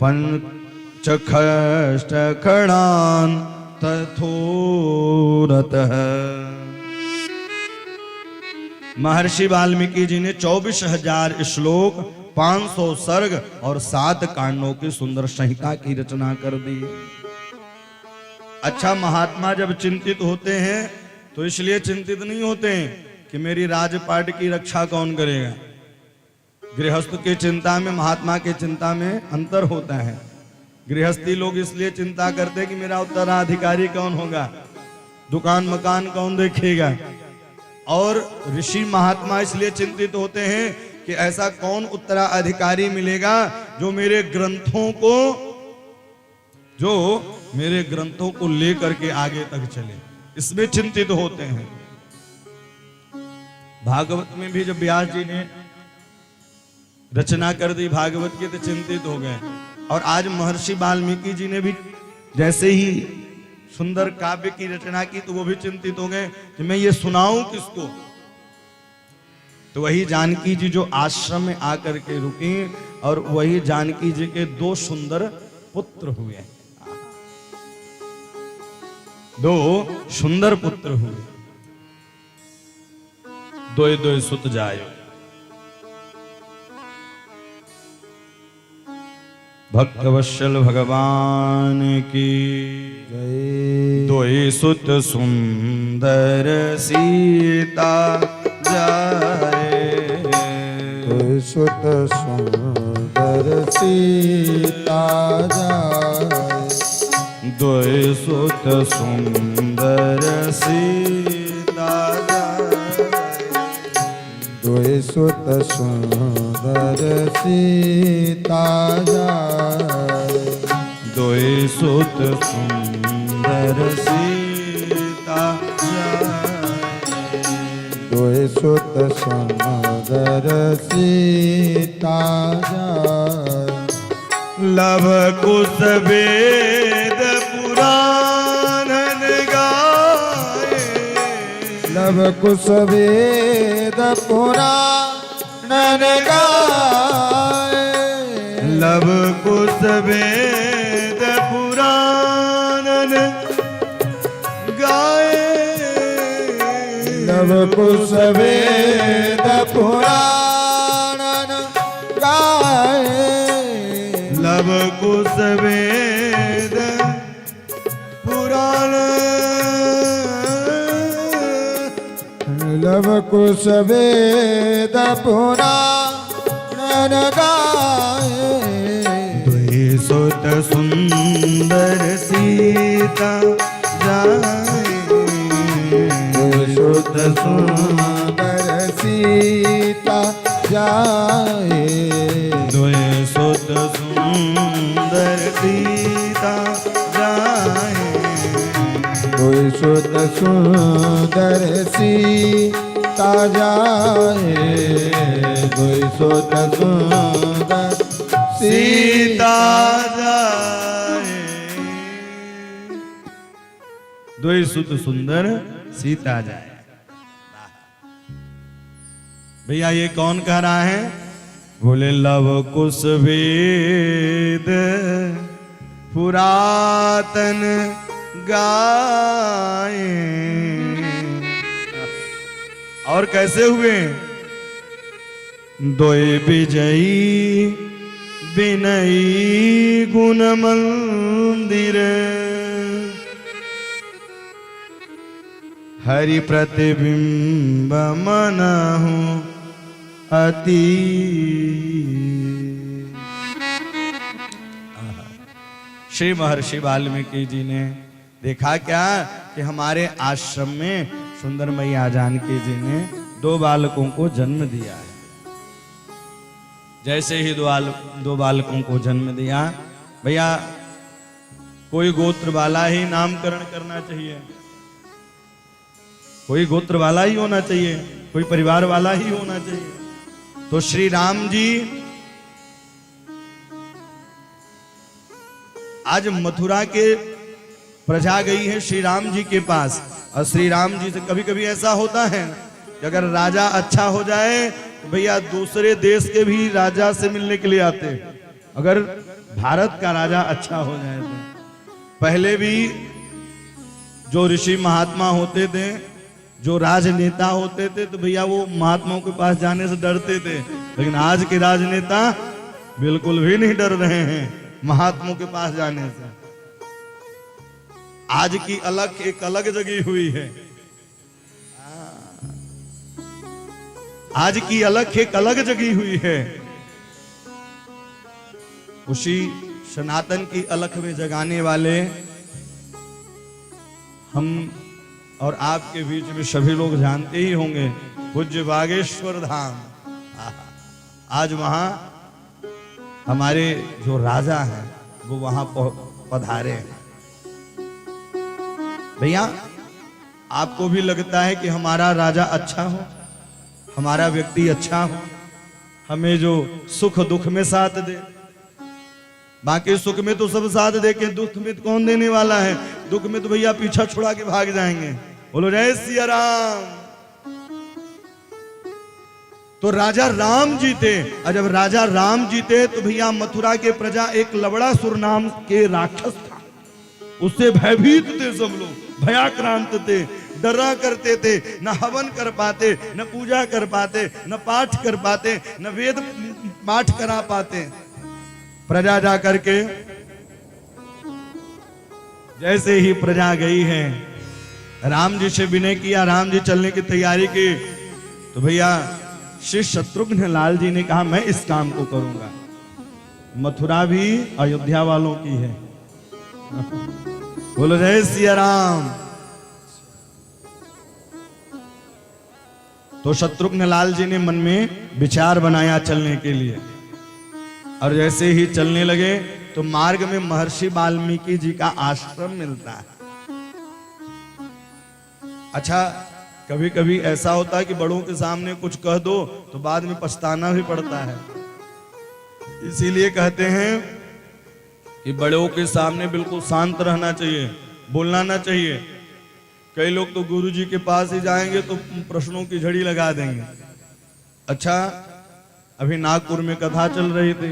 पंचखष्टखणान् तथोरतः। महर्षि वाल्मीकि जी ने 24,000 श्लोक, 500 सर्ग और 7 कांडों की सुंदर संहिता की रचना कर दी। अच्छा, महात्मा जब चिंतित होते हैं तो इसलिए चिंतित नहीं होते हैं कि मेरी राजपाट की रक्षा कौन करेगा। गृहस्थ की चिंता में, महात्मा की चिंता में अंतर होता है। गृहस्थी लोग इसलिए चिंता करते हैं कि मेरा उत्तराधिकारी कौन होगा, दुकान मकान कौन देखेगा। और ऋषि महात्मा इसलिए चिंतित होते हैं कि ऐसा कौन उत्तराधिकारी मिलेगा जो मेरे ग्रंथों को लेकर के आगे तक चले। इसमें चिंतित होते हैं। भागवत में भी जब व्यास जी ने रचना कर दी भागवत की तो चिंतित हो गए। और आज महर्षि वाल्मीकि जी ने भी जैसे ही सुंदर काव्य की रचना की तो वो भी चिंतित हो गए कि मैं ये सुनाऊं किसको। तो वही जानकी जी जो आश्रम में आकर के रुकी, और वही जानकी जी के 2 सुंदर पुत्र हुए। 2 सुंदर पुत्र हुए। 2 सुत जायो। भक्तवत्सल भगवान की जय। 2 सुत सुंदर सीता जाए। 2 सुत सुंदर सीता जाए। 2 सुत सुंदर सीता जाए। 2 सुत सुंदर सीता जाए। दोए सुत सुंदर सीता जाए। दोए सुत सुंदर सीता जाए। लव कुश वेद पुराण गाए। लव कुश वेद पुराण गाए। लव कुश वेद पुराण गाए। लव कुश वेद पुराण गाए। लव कुश वेद पुराण। लव कुश वेद पुराण गाए। द्वे सुत सुंदर सीता जाए। सुत सुंदर सीता जाए। द्वे सुत सुंदर सीता जाए। कोई सुत सुंदर सीता जाए। कोई सुत सुंदर सीता जाए। द्वे सुत सुंदर सीता जाए। भैया ये कौन कह रहा है? बोले लव कुश वेद पुरातन गाए। और कैसे हुए? दोए विजयी विनयी गुण मंदिर। हरि प्रतिबिंब मनहु अति। श्री महर्षि वाल्मीकि जी ने देखा क्या कि हमारे आश्रम में सुंदरमयी जानकी जी ने 2 बालकों को जन्म दिया है। जैसे ही 2 बालकों को जन्म दिया, भैया कोई गोत्र वाला ही नामकरण करना चाहिए, कोई गोत्र वाला ही होना चाहिए, कोई परिवार वाला ही होना चाहिए। तो श्री राम जी आज मथुरा के प्रजा गई है श्री राम जी के पास। और श्री राम जी से कभी कभी ऐसा होता है कि अगर राजा अच्छा हो जाए तो भैया दूसरे देश के भी राजा से मिलने के लिए आते हैं। अगर भारत का राजा अच्छा हो जाए तो पहले भी जो ऋषि महात्मा होते थे, जो राजनेता होते थे, तो भैया वो महात्माओं के पास जाने से डरते थे। लेकिन आज के राजनेता बिल्कुल भी नहीं डर रहे हैं महात्माओं के पास जाने से। आज की अलग एक अलग जगी हुई है। आज की अलग एक अलग जगी हुई है। उसी सनातन की अलख में जगाने वाले हम और आपके बीच में सभी लोग जानते ही होंगे पूज्य बागेश्वर धाम। आज वहां हमारे जो राजा हैं वो वहां पधारे हैं। भैया आपको भी लगता है कि हमारा राजा अच्छा हो, हमारा व्यक्ति अच्छा हो, हमें जो सुख दुख में साथ दे। बाकी सुख में तो सब साथ दे के दुख में तो कौन देने वाला है? दुख में तो भैया पीछा छुड़ा के भाग जाएंगे। बोलो जय सिया राम। तो राजा राम जी थे, और जब राजा राम जी थे तो भैया मथुरा के प्रजा एक लवड़ासुर नाम के राक्षस था, उससे भयभीत थे सब लोग, भयाक्रांत थे, डरा करते थे, न हवन कर पाते, न पूजा कर पाते, न पाठ कर पाते, न वेद पाठ करा पाते। प्रजा जा करके जैसे ही प्रजा गई है, राम जी से विनय किया, राम जी चलने की तैयारी की, तो भैया श्री शत्रुघ्न लाल जी ने कहा मैं इस काम को करूंगा। मथुरा भी अयोध्या वालों की है। बोलो जय सिया राम। तो शत्रुघ्न लाल जी ने मन में विचार बनाया चलने के लिए, और जैसे ही चलने लगे तो मार्ग में महर्षि वाल्मीकि जी का आश्रम मिलता है। अच्छा, कभी कभी ऐसा होता है कि बड़ों के सामने कुछ कह दो तो बाद में पछताना भी पड़ता है। इसीलिए कहते हैं कि बड़ों के सामने बिल्कुल शांत रहना चाहिए, बोलना ना चाहिए। कई लोग तो गुरु जी के पास ही जाएंगे तो प्रश्नों की झड़ी लगा देंगे। अच्छा, अभी नागपुर में कथा चल रही थी,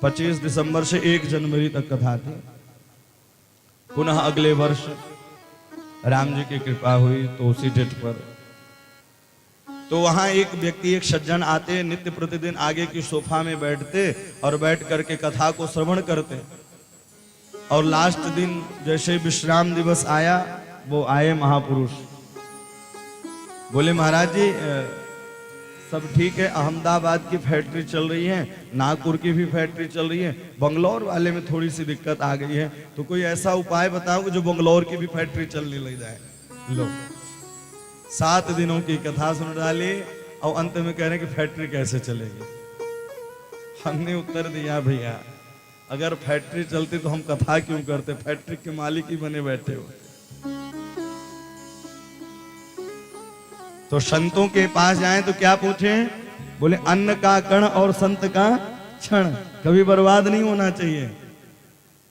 25 दिसंबर से 1 जनवरी तक कथा थी। पुनः अगले वर्ष राम जी की कृपा हुई तो उसी डेट पर, तो वहां एक व्यक्ति, एक सज्जन आते, नित्य प्रतिदिन आगे की सोफा में बैठते और बैठ करके कथा को श्रवण करते। और लास्ट दिन जैसे विश्राम दिवस आया, वो आए महापुरुष, बोले महाराज जी सब ठीक है, अहमदाबाद की फैक्ट्री चल रही है, नागपुर की भी फैक्ट्री चल रही है, बंगलौर वाले में थोड़ी सी दिक्कत आ गई है, तो कोई ऐसा उपाय बताओ कि जो बंगलौर की भी फैक्ट्री चलने लग जाए। लो, 7 दिनों की कथा सुन डाली और अंत में कह रहे हैं कि फैक्ट्री कैसे चलेगी। हमने उत्तर दिया, भैया अगर फैक्ट्री चलती तो हम कथा क्यों करते, फैक्ट्री के मालिक ही बने बैठे हो। तो संतों के पास जाएं तो क्या पूछें? बोले अन्न का कण और संत का क्षण कभी बर्बाद नहीं होना चाहिए।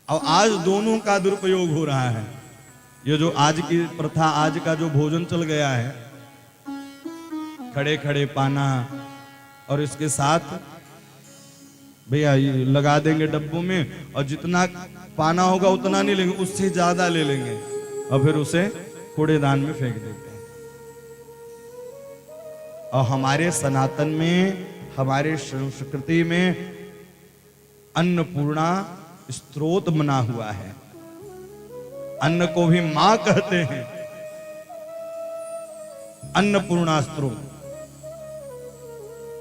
और आज दोनों का दुरुपयोग हो रहा है। ये जो आज की प्रथा, आज का जो भोजन चल गया है, खड़े खड़े पाना, और इसके साथ भैया ये लगा देंगे डब्बों में, और जितना पाना होगा उतना नहीं लेंगे, उससे ज्यादा ले लेंगे और फिर उसे कूड़ेदान में फेंक देते हैं। और हमारे सनातन में, हमारे संस्कृति में अन्नपूर्णा स्तोत्र बना हुआ है। अन्न को भी मां कहते हैं, अन्नपूर्णा स्तोत्र।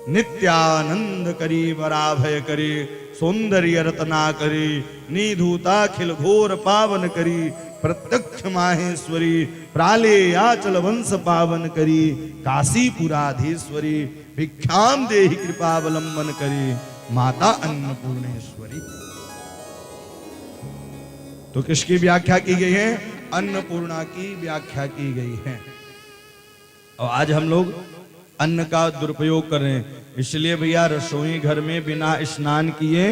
नित्यानंद करी वराभय करी, सौंदर्य रत्ना करी, निधूताखिल घोर पावन करी, प्रत्यक्ष माहेश्वरी, प्राले याचल वंश पावन करी, काशीपुराधीश्वरी, भिक्षाम देहि कृपावलंबन करी, माता अन्नपूर्णेश्वरी। तो किसकी व्याख्या की गई है? अन्नपूर्णा की व्याख्या की गई है। और आज हम लोग अन्न का दुरुपयोग कर रहे हैं। इसलिए भैया रसोई घर में बिना स्नान किए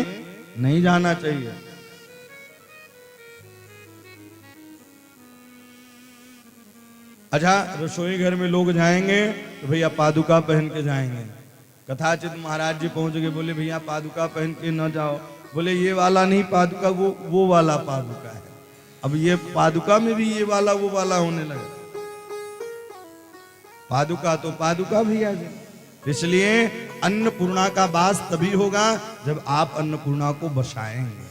नहीं जाना चाहिए। अच्छा, रसोई घर में लोग जाएंगे तो भैया पादुका पहन के जाएंगे। कथाचित महाराज जी पहुंच गए, बोले भैया पादुका पहन के न जाओ। बोले ये वाला नहीं पादुका, वो वाला पादुका है। अब ये पादुका में भी ये वाला वो वाला होने लगा। पादुका तो पादुका भैया जी। इसलिए अन्नपूर्णा का वास तभी होगा जब आप अन्नपूर्णा को बसाएंगे।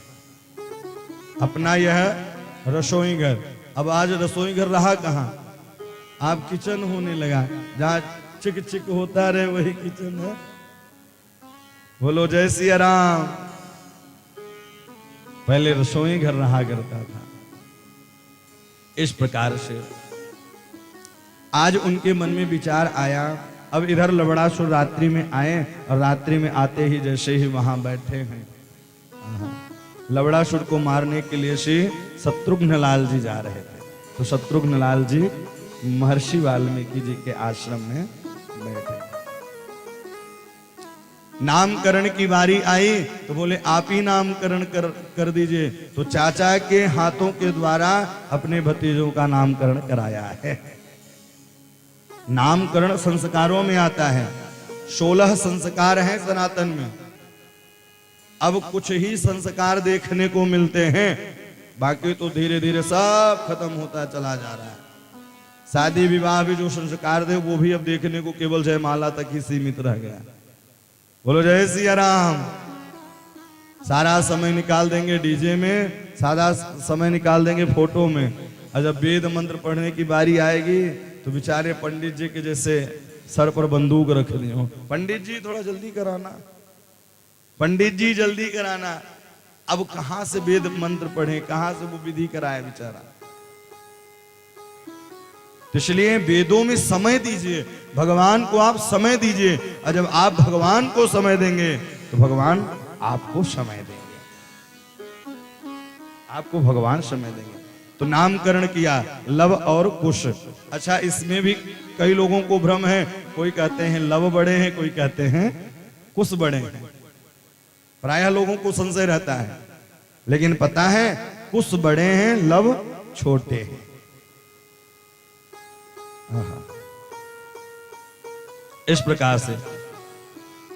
अपना यह रसोई घर, अब आज रसोई घर रहा कहां? आप किचन होने लगा। जहां चिक चिक होता रहे वही किचन है। बोलो जय सिया राम। पहले रसोई घर रहा करता था। इस प्रकार से आज उनके मन में विचार आया। अब इधर लवड़ासुर रात्रि में आए और रात्रि में आते ही जैसे ही वहां बैठे हैं, लवड़ासुर को मारने के लिए श्री शत्रुघ्न लाल जी जा रहे थे। तो शत्रुघ्न लाल जी महर्षि वाल्मीकि जी के आश्रम में बैठे। नामकरण की बारी आई तो बोले आप ही नामकरण कर दीजिए। तो चाचा के हाथों के द्वारा अपने भतीजों का नामकरण कराया है। नामकरण संस्कारों में आता है। 16 संस्कार हैं सनातन में। अब कुछ ही संस्कार देखने को मिलते हैं, बाकी तो धीरे धीरे सब खत्म होता चला जा रहा है। शादी विवाह भी जो संस्कार थे वो भी अब देखने को केवल जयमाला तक ही सीमित रह गया। बोलो जय सिया राम। सारा समय निकाल देंगे डीजे में, सारा समय निकाल देंगे फोटो में, और जब वेद मंत्र पढ़ने की बारी आएगी तो बेचारे पंडित जी के जैसे सर पर बंदूक रख ली हो। पंडित जी थोड़ा जल्दी कराना, पंडित जी जल्दी कराना। अब कहां से वेद मंत्र पढ़े, कहां से वो विधि कराए बेचारा। तो इसलिए वेदों में समय दीजिए, भगवान को आप समय दीजिए, और जब आप भगवान को समय देंगे तो भगवान आपको समय देंगे, आपको भगवान समय देंगे। तो नामकरण किया लव और कुश। अच्छा, इसमें भी कई लोगों को भ्रम है, कोई कहते हैं लव बड़े हैं, कोई कहते हैं कुश बड़े हैं। प्रायः लोगों को संशय रहता है, लेकिन पता है कुश बड़े हैं, लव छोटे हैं। इस प्रकार से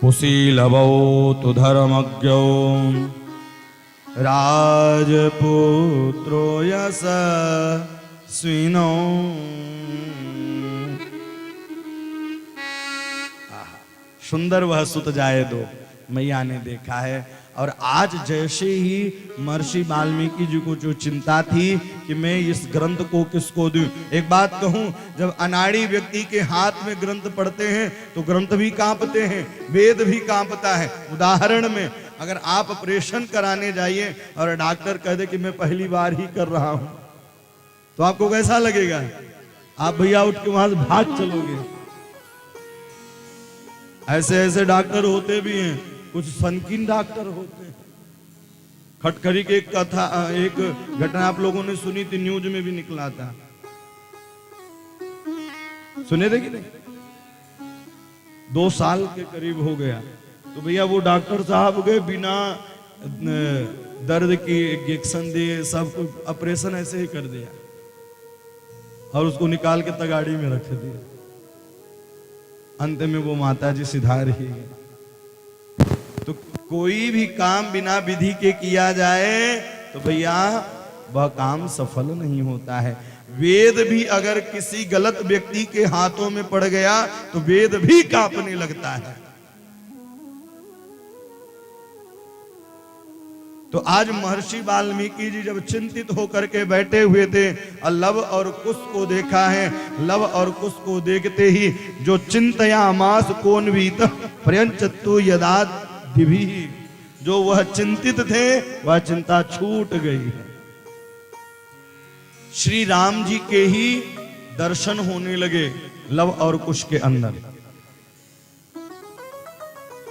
कुशी लवो तु धर्मज्ञो राजपुत्रो यशस्विनो। सुंदर वह सुत जाए दो, मैया ने देखा है। और आज जैसे ही महर्षि वाल्मीकि जी को जो चिंता थी कि मैं इस ग्रंथ को किसको दूं। एक बात कहूं, जब अनाड़ी व्यक्ति के हाथ में ग्रंथ पढ़ते हैं तो ग्रंथ भी कांपते हैं, वेद भी कांपता है। उदाहरण में अगर आप ऑपरेशन कराने जाइए और डॉक्टर कह दे कि मैं पहली बार ही कर रहा हूं, तो आपको कैसा लगेगा? आप भैया उठ के वहां से भाग चलोगे। ऐसे ऐसे डॉक्टर होते भी हैं, कुछ सनकीन डॉक्टर होते हैं। खटखरी की एक कथा, एक घटना आप लोगों ने सुनी थी, न्यूज में भी निकला था, सुने थे कि नहीं? 2 साल के करीब हो गया, तो भैया वो डॉक्टर साहब गए बिना दर्द की इंजेक्शन दिए, सब कुछ ऑपरेशन ऐसे ही कर दिया और उसको निकाल के तगाड़ी में रख दिया। अंत में वो माता जी सिधार ही गए। तो कोई भी काम बिना विधि के किया जाए तो भैया वह काम सफल नहीं होता है। वेद भी अगर किसी गलत व्यक्ति के हाथों में पड़ गया तो वेद भी कांपने लगता है। तो आज महर्षि वाल्मीकि जी जब चिंतित होकर के बैठे हुए थे और लव और कुश को देखा है, लव और कुश को देखते ही जो चिंतयामास कोन्वीत पर्यंचत्तु यदा दिभि, जो वह चिंतित थे वह चिंता छूट गई है। श्री राम जी के ही दर्शन होने लगे लव और कुश के अंदर।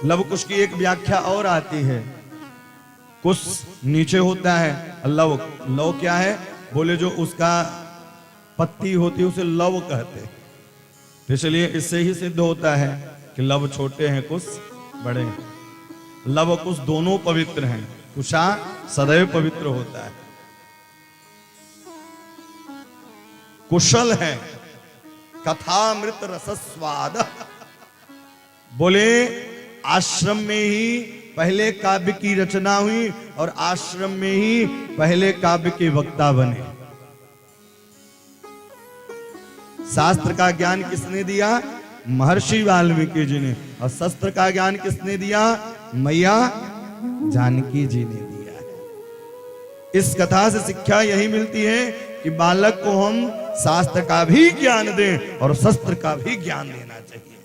लव कुश की एक व्याख्या और आती है। कुश नीचे होता है, लव, लव क्या है? बोले जो उसका पत्ती होती है उसे लव कहते हैं। इसलिए इससे ही सिद्ध होता है कि लव छोटे हैं, कुश बड़े हैं। लव कुश दोनों पवित्र हैं, कुशा सदैव पवित्र होता है। कुशल है कथामृत रसस्वाद। बोले आश्रम में ही पहले काव्य की रचना हुई और आश्रम में ही पहले काव्य के वक्ता बने। शास्त्र का ज्ञान किसने दिया? महर्षि वाल्मीकि जी ने। और शस्त्र का ज्ञान किसने दिया? मैया जानकी जी ने दिया है। इस कथा से शिक्षा यही मिलती है कि बालक को हम शास्त्र का भी ज्ञान दें और शस्त्र का भी ज्ञान देना चाहिए।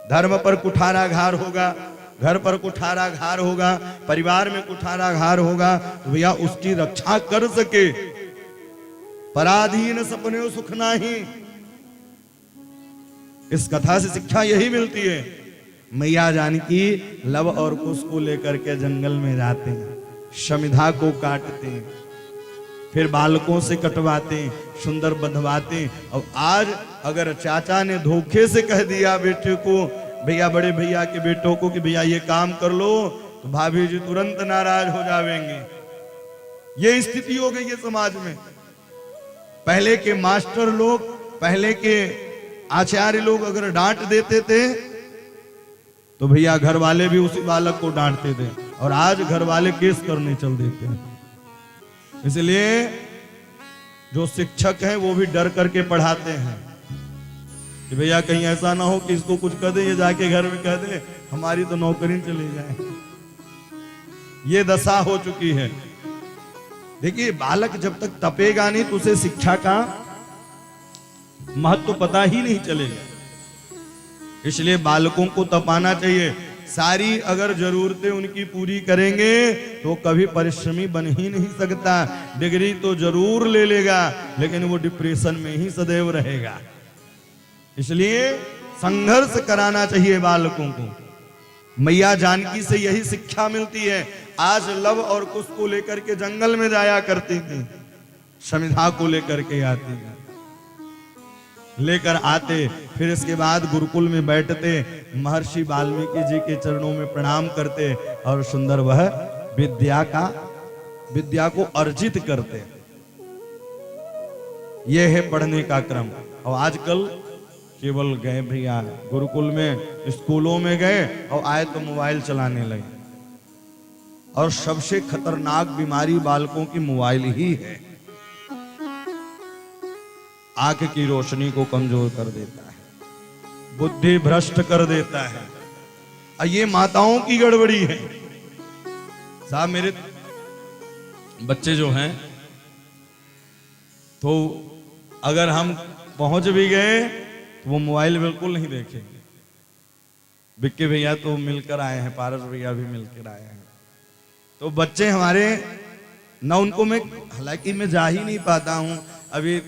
धर्म पर कुठाराघात होगा, घर पर कुठाराघात होगा, परिवार में कुठाराघात होगा, तो भैया उसकी रक्षा कर सके। पराधीन सपने सुख नाही। इस कथा से शिक्षा यही मिलती है। मैया जानकी लव और कुश को लेकर के जंगल में जाते हैं, शमिधा को काटते हैं, फिर बालकों से कटवाते हैं, सुंदर बंधवाते हैं। और आज अगर चाचा ने धोखे से कह दिया बेटे को, भैया बड़े भैया के बेटों को कि भैया ये काम कर लो, तो भाभी जी तुरंत नाराज हो जाएंगे। ये स्थिति हो गई है समाज में। पहले के मास्टर लोग, पहले के आचार्य लोग अगर डांट देते थे तो भैया घर वाले भी उसी बालक को डांटते थे, और आज घर वाले केस करने चल देते हैं। इसलिए जो शिक्षक हैं वो भी डर करके पढ़ाते हैं कि भैया कहीं ऐसा ना हो कि इसको कुछ कर दे, ये जाके घर में कह दे हमारी तो नौकरी चली जाए। ये दशा हो चुकी है। देखिए, बालक जब तक तपेगा नहीं तो उसे शिक्षा का महत्व पता ही नहीं चलेगा। इसलिए बालकों को तपाना चाहिए। सारी अगर जरूरतें उनकी पूरी करेंगे तो कभी परिश्रमी बन ही नहीं सकता। डिग्री तो जरूर ले लेगा लेकिन वो डिप्रेशन में ही सदैव रहेगा। इसलिए संघर्ष कराना चाहिए बालकों को। मैया जानकी से यही शिक्षा मिलती है। आज लव और कुश को लेकर के जंगल में जाया करती थी, समिधा को लेकर के आती है, लेकर आते, फिर इसके बाद गुरुकुल में बैठते, महर्षि वाल्मीकि जी के चरणों में प्रणाम करते और सुंदर वह विद्या को अर्जित करते। यह है पढ़ने का क्रम। और आजकल केवल गए भैया गुरुकुल में, स्कूलों में गए और आए तो मोबाइल चलाने लगे। और सबसे खतरनाक बीमारी बालकों की मोबाइल ही है। आंख की रोशनी को कमजोर कर देता है, बुद्धि भ्रष्ट कर देता है। और ये माताओं की गड़बड़ी है। साहब मेरे बच्चे जो हैं तो अगर हम पहुंच भी गए तो वो मोबाइल बिल्कुल नहीं देखेंगे। बिक्के भैया तो मिलकर आए हैं, पारस भैया भी मिलकर आए हैं। तो बच्चे हमारे ना, उनको मैं हालांकि मैं जा ही नहीं पाता हूँ। अभी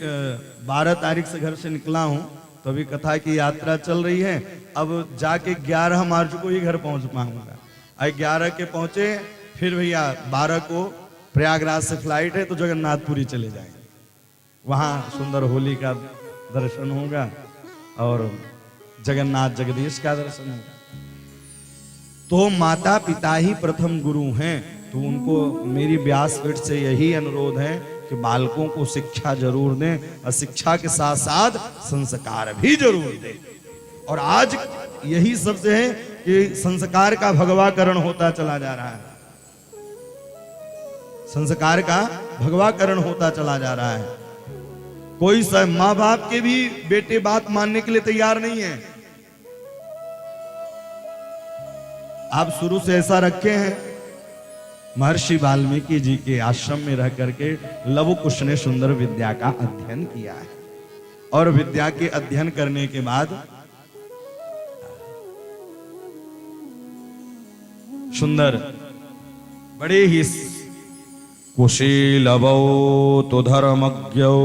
12 तारीख से घर से निकला हूँ तो अभी कथा की यात्रा चल रही है। अब जाके 11 मार्च को ही घर पहुँच पाऊंगा। 11 के पहुँचे, फिर भैया 12 को प्रयागराज से फ्लाइट है तो जगन्नाथपुरी चले जाएंगे। वहाँ सुंदर होली का दर्शन होगा और जगन्नाथ जगदीश का दर्शन होगा। तो माता पिता ही प्रथम गुरु हैं। तो उनको मेरी व्यासपीठ से यही अनुरोध है कि बालकों को शिक्षा जरूर दें और शिक्षा के साथ साथ संस्कार भी जरूर दें। और आज यही सबसे है कि संस्कार का भगवाकरण होता चला जा रहा है। संस्कार का भगवाकरण होता चला जा रहा है। कोई माँ बाप के भी बेटे बात मानने के लिए तैयार नहीं है। आप शुरू से ऐसा रखे हैं। महर्षि वाल्मीकि जी के आश्रम में रह करके लव कुश ने सुंदर विद्या का अध्ययन किया है। और विद्या के अध्ययन करने के बाद सुंदर बड़े ही कुशीलवौ तो धर्मज्ञौ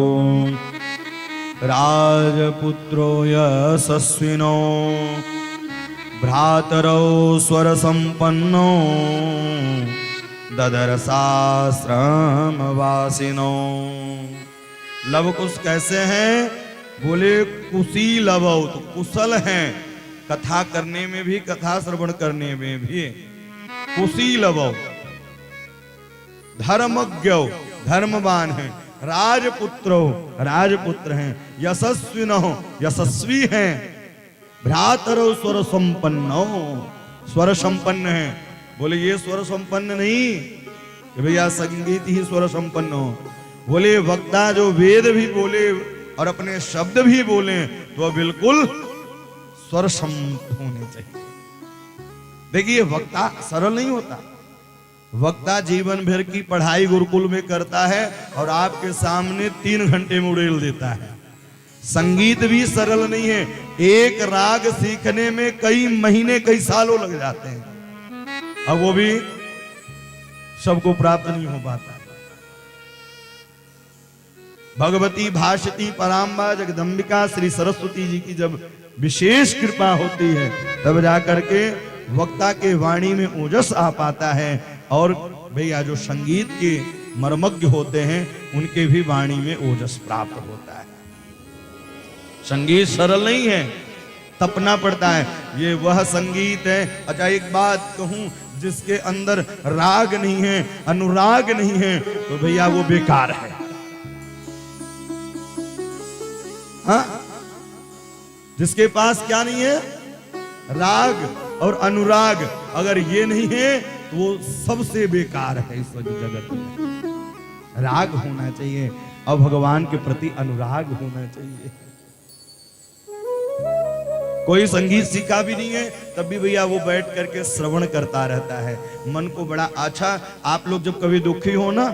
राजपुत्रो यशस्विनो भ्रातरौ स्वर संपन्नो ददर शास्त्रम वासिनो। लवकुश कैसे हैं? बोले कुशीलवौ, तो कुशल हैं, कथा करने में भी, कथा श्रवण करने में भी। कुशीलवौ, धर्मज्ञौ, धर्मवान हैं। राजपुत्रो, राजपुत्र हैं। यशस्विनो, यशस्वी हैं। भ्रातरो स्वर संपन्नो, स्वर संपन्न है। बोले ये स्वर संपन्न नहीं कि भैया संगीत ही स्वर संपन्न हो। बोले वक्ता जो वेद भी बोले और अपने शब्द भी बोले तो बिल्कुल स्वर संपन्न होने चाहिए। देखिए वक्ता सरल नहीं होता। वक्ता जीवन भर की पढ़ाई गुरुकुल में करता है और आपके सामने 3 घंटे में उड़ेल देता है। संगीत भी सरल नहीं है। एक राग सीखने में कई महीने कई सालों लग जाते हैं। अब वो भी सबको प्राप्त नहीं हो पाता। भगवती भाषती पराम्बा जगदम्बिका श्री सरस्वती जी की जब विशेष कृपा होती है तब जाकर के वक्ता के वाणी में ओजस आ पाता है। और भैया जो संगीत के मर्मज्ञ होते हैं उनके भी वाणी में ओजस प्राप्त होता है। संगीत सरल नहीं है, तपना पड़ता है। ये वह संगीत है। अच्छा एक बात कहूं, जिसके अंदर राग नहीं है, अनुराग नहीं है, तो भैया वो बेकार है। हाँ? जिसके पास क्या नहीं है? राग और अनुराग, अगर ये नहीं है तो वो सबसे बेकार है इस जगत में। राग होना चाहिए और भगवान के प्रति अनुराग होना चाहिए। कोई संगीत सीखा भी नहीं है तब भी भैया वो बैठ करके श्रवण करता रहता है। मन को बड़ा अच्छा। आप लोग जब कभी दुखी हो ना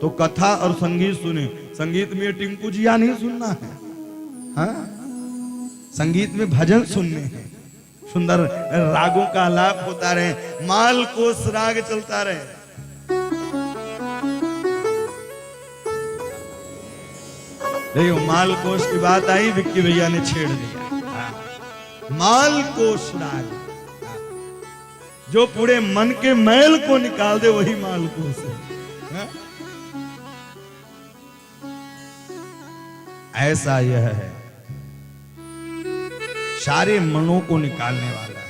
तो कथा और संगीत सुने। संगीत में टिंकू जिया नहीं सुनना है, हाँ? संगीत में भजन सुनने हैं, सुंदर रागों का आलाप होता रहे, माल कोस राग चलता रहे। देखो माल कोश की बात आई, विक्की भैया ने छेड़ दिया। माल कोश राग जो पूरे मन के मैल को निकाल दे वही माल कोश है। ऐसा यह है, सारे मनों को निकालने वाला है।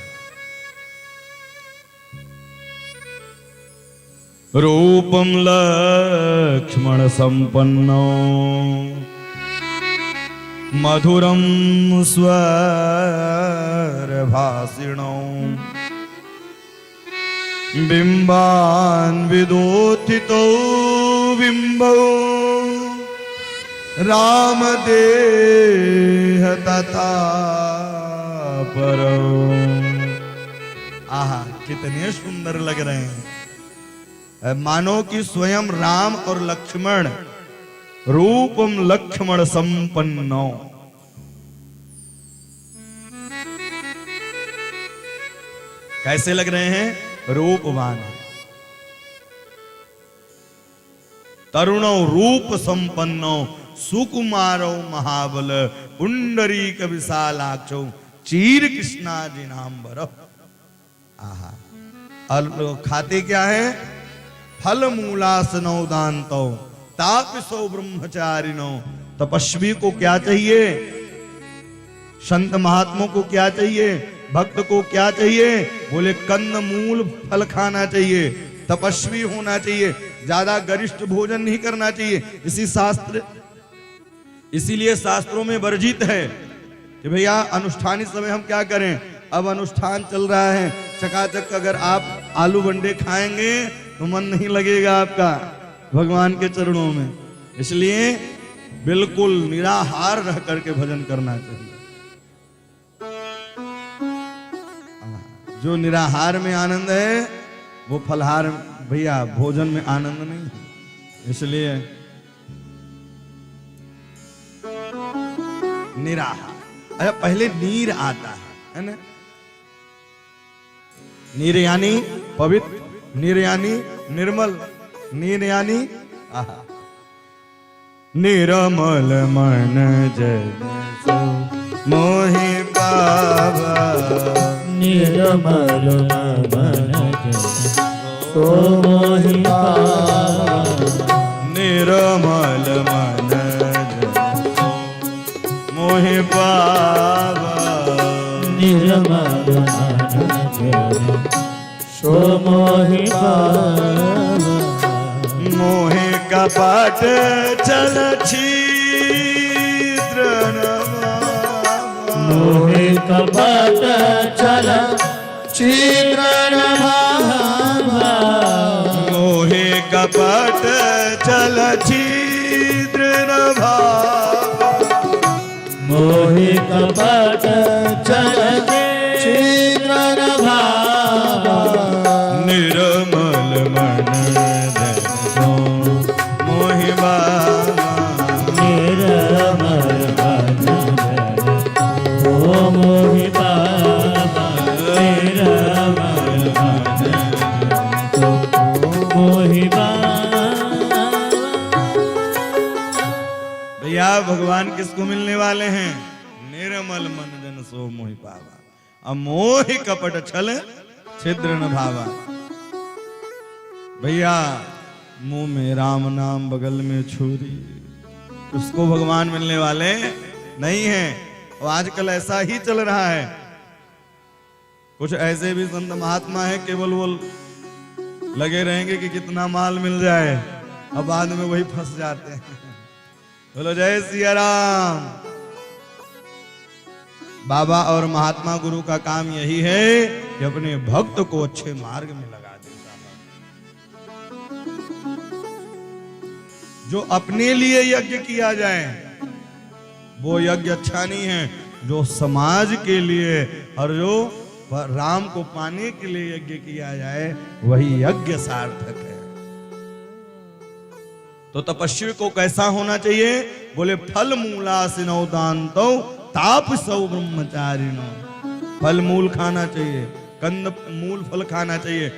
रूपम लक्ष्मण संपन्नो मधुरम स्वर भाषिणो बिंबान विदोथितो बिंबो राम देह तथा परो। आहा कितने सुंदर लग रहे हैं, मानो कि स्वयं राम और लक्ष्मण रूपम लक्ष्मण संपन्नो। कैसे लग रहे हैं? रूपवान, तरुणो रूप संपन्नो सुकुमारो महाबल पुंडरीक विशालाक्षो चीर कृष्णाजिनांबर। आहा, और लोग खाते क्या है? फल मूलासनो दांतो तापसो ब्रह्मचारिणो। तपस्वी को क्या चाहिए? संत महात्मों को क्या चाहिए? भक्त को क्या चाहिए? बोले कंद मूल फल खाना चाहिए, तपस्वी होना चाहिए, ज्यादा गरिष्ठ भोजन नहीं करना चाहिए। इसीलिए शास्त्रों में वर्जित है कि भैया अनुष्ठानी समय हम क्या करें। अब अनुष्ठान चल रहा है चकाचक, अगर आप आलू बंडे खाएंगे तो मन नहीं लगेगा आपका भगवान के चरणों में। इसलिए बिल्कुल निराहार रह करके भजन करना चाहिए। जो निराहार में आनंद है वो फलहार भैया भोजन में आनंद नहीं है। इसलिए निराहार, अरे पहले नीर आता है ना? नीर यानी पवित्र, नीर यानी निर्मल, नीर यानी आहा निर्मल मन जन मोहि पावा। निर्मल मन जन सो मोहि पावा। निर्मल मन जन मोहि पावा। निर्मल मन जन सो मोहि पावा। मोहे कपट चल छिद्र नवा। मोहे कपट चल छिद्र नवा। मोहे कपट चल छिद्र नवा। मोहे कपट चल छिद्र नवा। निर्मल मन मोहि बाबा। निर्मल मन ओ मोहि बाबा। निर्मल मन ओ मोहि बाबा। भैया भगवान किसको मिलने वाले हैं? निर्मल मन जन सो मोहि पावा। अब मोहि कपट छल छिद्र न भावा। भैया मुंह में राम नाम बगल में छुरी, उसको भगवान मिलने वाले नहीं है। और आजकल ऐसा ही चल रहा है। कुछ ऐसे भी संत महात्मा है केवल वो लगे रहेंगे कि कितना माल मिल जाए, अब बाद में वही फंस जाते हैं। बोलो जय सिया राम। बाबा और महात्मा गुरु का काम यही है कि अपने भक्त को अच्छे मार्ग में लगा देता है। जो अपने लिए यज्ञ किया जाए वो यज्ञ अच्छा नहीं है। जो समाज के लिए और जो राम को पाने के लिए यज्ञ किया जाए वही यज्ञ सार्थक है। तो तपस्वी को कैसा होना चाहिए? बोले फल मूलासिनो दांतो तापसो ब्रह्मचारिणो। फल मूल खाना चाहिए, कंद मूल फल खाना चाहिए।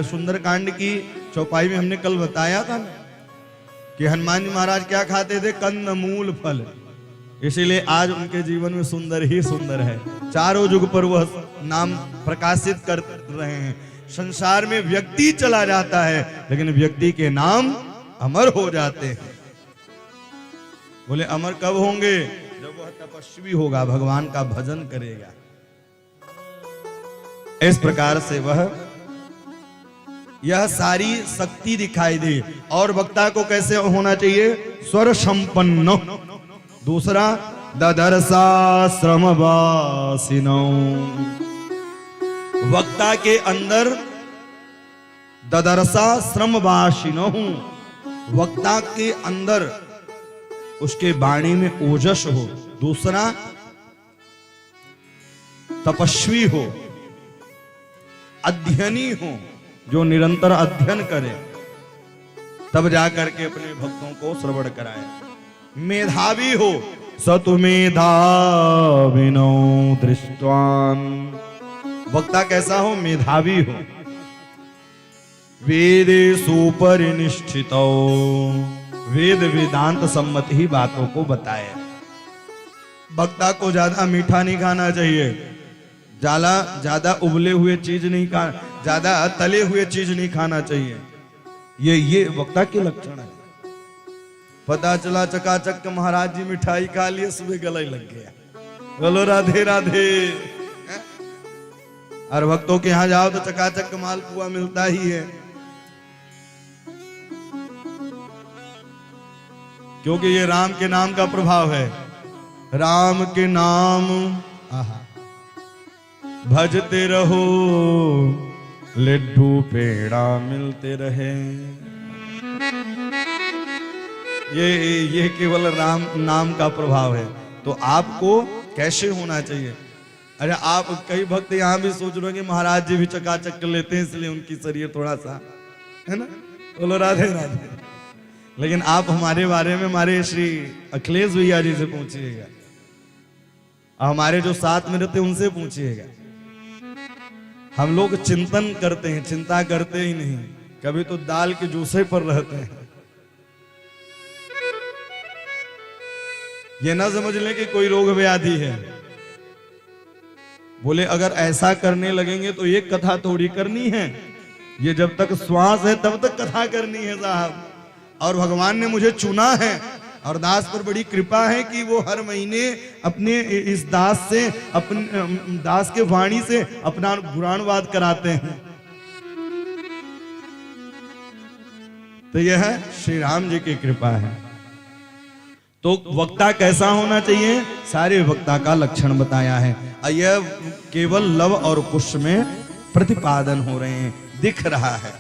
सुंदरकांड की चौपाई में हमने कल बताया था ना कि हनुमान जी महाराज क्या खाते थे? कंद मूल फल। इसीलिए आज उनके जीवन में सुंदर ही सुंदर है। चारों युग पर वह नाम प्रकाशित कर रहे हैं। संसार में व्यक्ति चला जाता है लेकिन व्यक्ति के नाम अमर हो जाते हैं। बोले अमर कब होंगे? जब वह तपस्वी होगा, भगवान का भजन करेगा। इस प्रकार से वह यह सारी शक्ति दिखाई दे। और वक्ता को कैसे होना चाहिए? स्वर संपन्न। दूसरा ददर्शा श्रमवासिनो। वक्ता के अंदर ददर्शा श्रमवासिनो, वक्ता के अंदर उसके वाणी में ओजस हो। दूसरा तपस्वी हो, अध्ययनी हो, जो निरंतर अध्ययन करे, तब जाकर के अपने भक्तों को श्रवण कराए। मेधावी हो, सतु मेधाविनो दृष्टवान। वक्ता कैसा हो? मेधावी हो। वेदेषु परिनिष्ठितो, वेद वेदांत सम्मत ही बातों को बताए। वक्ता को ज्यादा मीठा नहीं खाना चाहिए, ज्यादा उबले हुए चीज नहीं खाना, ज्यादा तले हुए चीज नहीं खाना चाहिए। ये वक्ता के लक्षण है। पता चला चकाचक महाराज जी मिठाई खा लिए, सुबह गला ही लग गया। बोलो राधे राधे। और भक्तों के यहां जाओ तो चकाचक मालपुआ मिलता ही है, क्योंकि ये राम के नाम का प्रभाव है। राम के नाम भजते रहो, लड्डू पेड़ा मिलते रहे। ये केवल राम नाम का प्रभाव है। तो आपको कैसे होना चाहिए? अरे आप कई भक्त यहाँ भी सोच रहे हैं कि महाराज जी भी चकाचक कर लेते हैं इसलिए उनकी शरीर थोड़ा सा है ना। बोलो राधे राधे। लेकिन आप हमारे बारे में हमारे श्री अखिलेश भैया जी से पूछिएगा, हमारे जो साथ में रहते उनसे पूछिएगा। हम लोग चिंतन करते हैं, चिंता करते ही नहीं। कभी तो दाल के जूसे पर रहते हैं। ये ना समझ लें कि कोई रोग व्याधि है। बोले अगर ऐसा करने लगेंगे तो एक कथा थोड़ी करनी है, ये जब तक श्वास है तब तक कथा करनी है साहब। और भगवान ने मुझे चुना है और दास पर बड़ी कृपा है कि वो हर महीने अपने इस दास से, अपने दास के वाणी से अपना पुराणवाद कराते हैं। तो यह श्री राम जी की कृपा है। तो वक्ता कैसा होना चाहिए? सारे वक्ता का लक्षण बताया है। यह केवल लव और कुश में प्रतिपादन हो रहे हैं, दिख रहा है।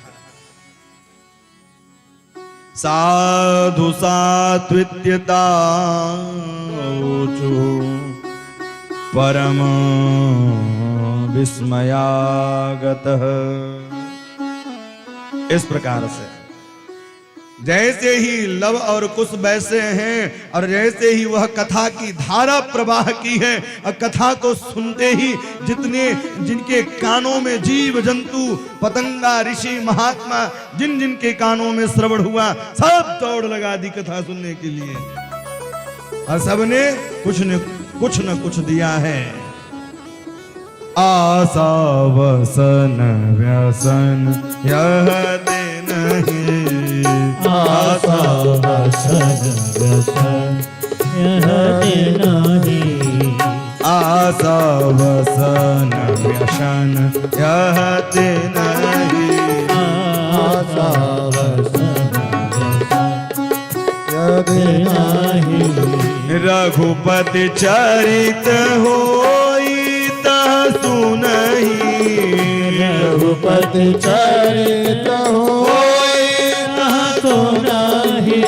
साधु सात्वित्यता परम विस्मयागतः। इस प्रकार से जैसे ही लव और कुश वैसे हैं, और जैसे ही वह कथा की धारा प्रवाह की है, और कथा को सुनते ही जिनके कानों में जीव जंतु पतंगा ऋषि महात्मा जिन जिनके कानों में श्रवण हुआ, सब दौड़ लगा दी कथा सुनने के लिए। और सबने कुछ न कुछ दिया है। आशा वसन व्यसन यह दे नहीं, आशा वसन व्यसन यह दे नहीं, आशा वसन व्यसन यह दे नहीं, आशा वसन व्यसन यह दे नहीं। रघुपति चरित होई सुनहि, रघुपति चरित होई सुनहि,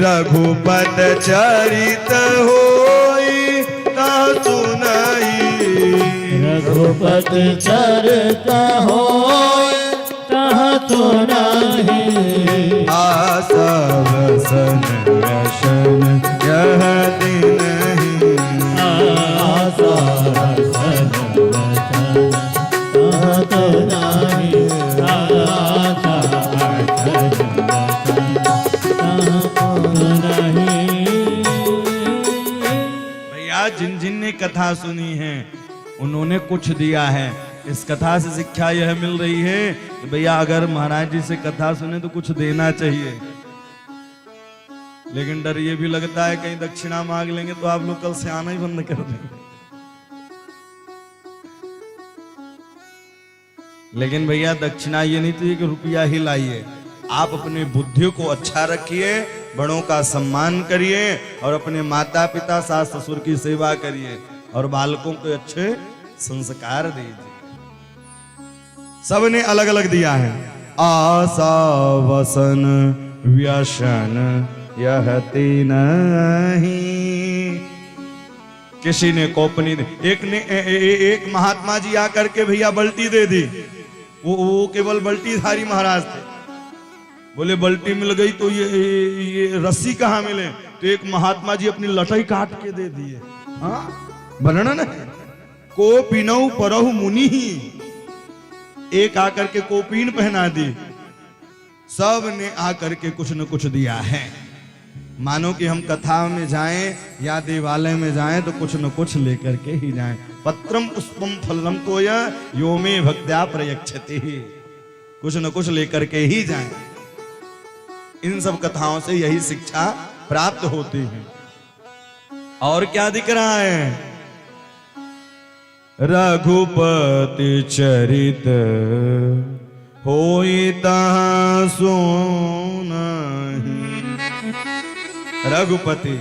रघुपति चरित होई सुनहि, रघुपति चरित होई सुनहि। आशा वसन व्यसन यह दे नहीं, आशा वसन कथा सुनी है उन्होंने कुछ दिया है। इस कथा से शिक्षा यह मिल रही है कि भैया अगर महाराज जी से कथा सुने तो कुछ देना चाहिए, लेकिन डर ये भी लगता है कहीं दक्षिणा मांग लेंगे तो आप लोग कल से आना ही बंद कर देंगे। लेकिन भैया दक्षिणा ये नहीं चाहिए कि रुपया ही लाइए, आप अपने बुद्धि को अच्छा रखिए, बड़ों का सम्मान करिए और अपने माता पिता सास ससुर की सेवा करिए और बालकों को अच्छे संस्कार दीजिए। सबने अलग अलग दिया है। आशा वसन व्यसन यह तीन नहीं। किसी ने कोपनी दे, एक महात्मा जी आकर के भैया बल्टी दे दी। वो केवल बल्टी धारी महाराज थे। बोले बल्टी मिल गई तो ये रस्सी कहाँ मिले? तो एक महात्मा जी अपनी लटाई काट के दे दिए। हाँ वर्णन है। को पीनऊ परहु मुनि ही, एक आकर के कोपीन पहना दी। सब ने आकर के कुछ न कुछ दिया है। मानो कि हम कथा में जाएं या देवालय में जाएं तो कुछ न कुछ लेकर के ही जाएं। पत्रम पुष्पम फलम तो यो में भक्त्या प्रयच्छति, कुछ न कुछ लेकर के ही जाएं। इन सब कथाओं से यही शिक्षा प्राप्त होती है। और क्या दिख रहा है? रघुपति चरित होई तहाँ सोनाहि। रघुपति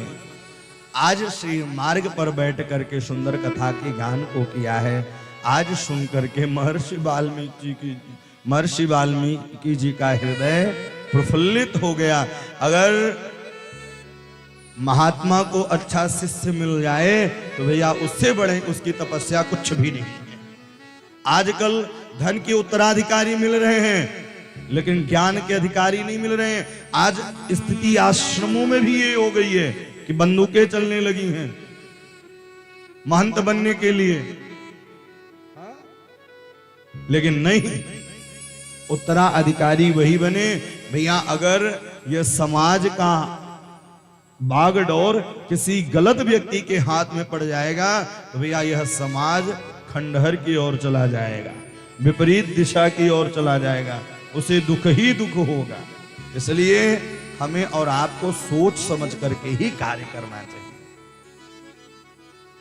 आज श्री मार्ग पर बैठ करके सुंदर कथा के गान को किया है। आज सुन करके महर्षि वाल्मीकि जी का हृदय प्रफुल्लित हो गया। अगर महात्मा को अच्छा शिष्य मिल जाए तो भैया उससे बड़े उसकी तपस्या कुछ भी नहीं है। आजकल धन के उत्तराधिकारी मिल रहे हैं लेकिन ज्ञान के अधिकारी नहीं मिल रहे हैं। आज स्थिति आश्रमों में भी ये हो गई है कि बंदूकें चलने लगी हैं महंत बनने के लिए, लेकिन नहीं, उत्तराधिकारी वही बने भैया। अगर यह समाज का बागडोर किसी गलत व्यक्ति के हाथ में पड़ जाएगा तो भैया यह समाज खंडहर की ओर चला जाएगा, विपरीत दिशा की ओर चला जाएगा, उसे दुख ही दुख होगा। इसलिए हमें और आपको सोच समझ करके ही कार्य करना चाहिए,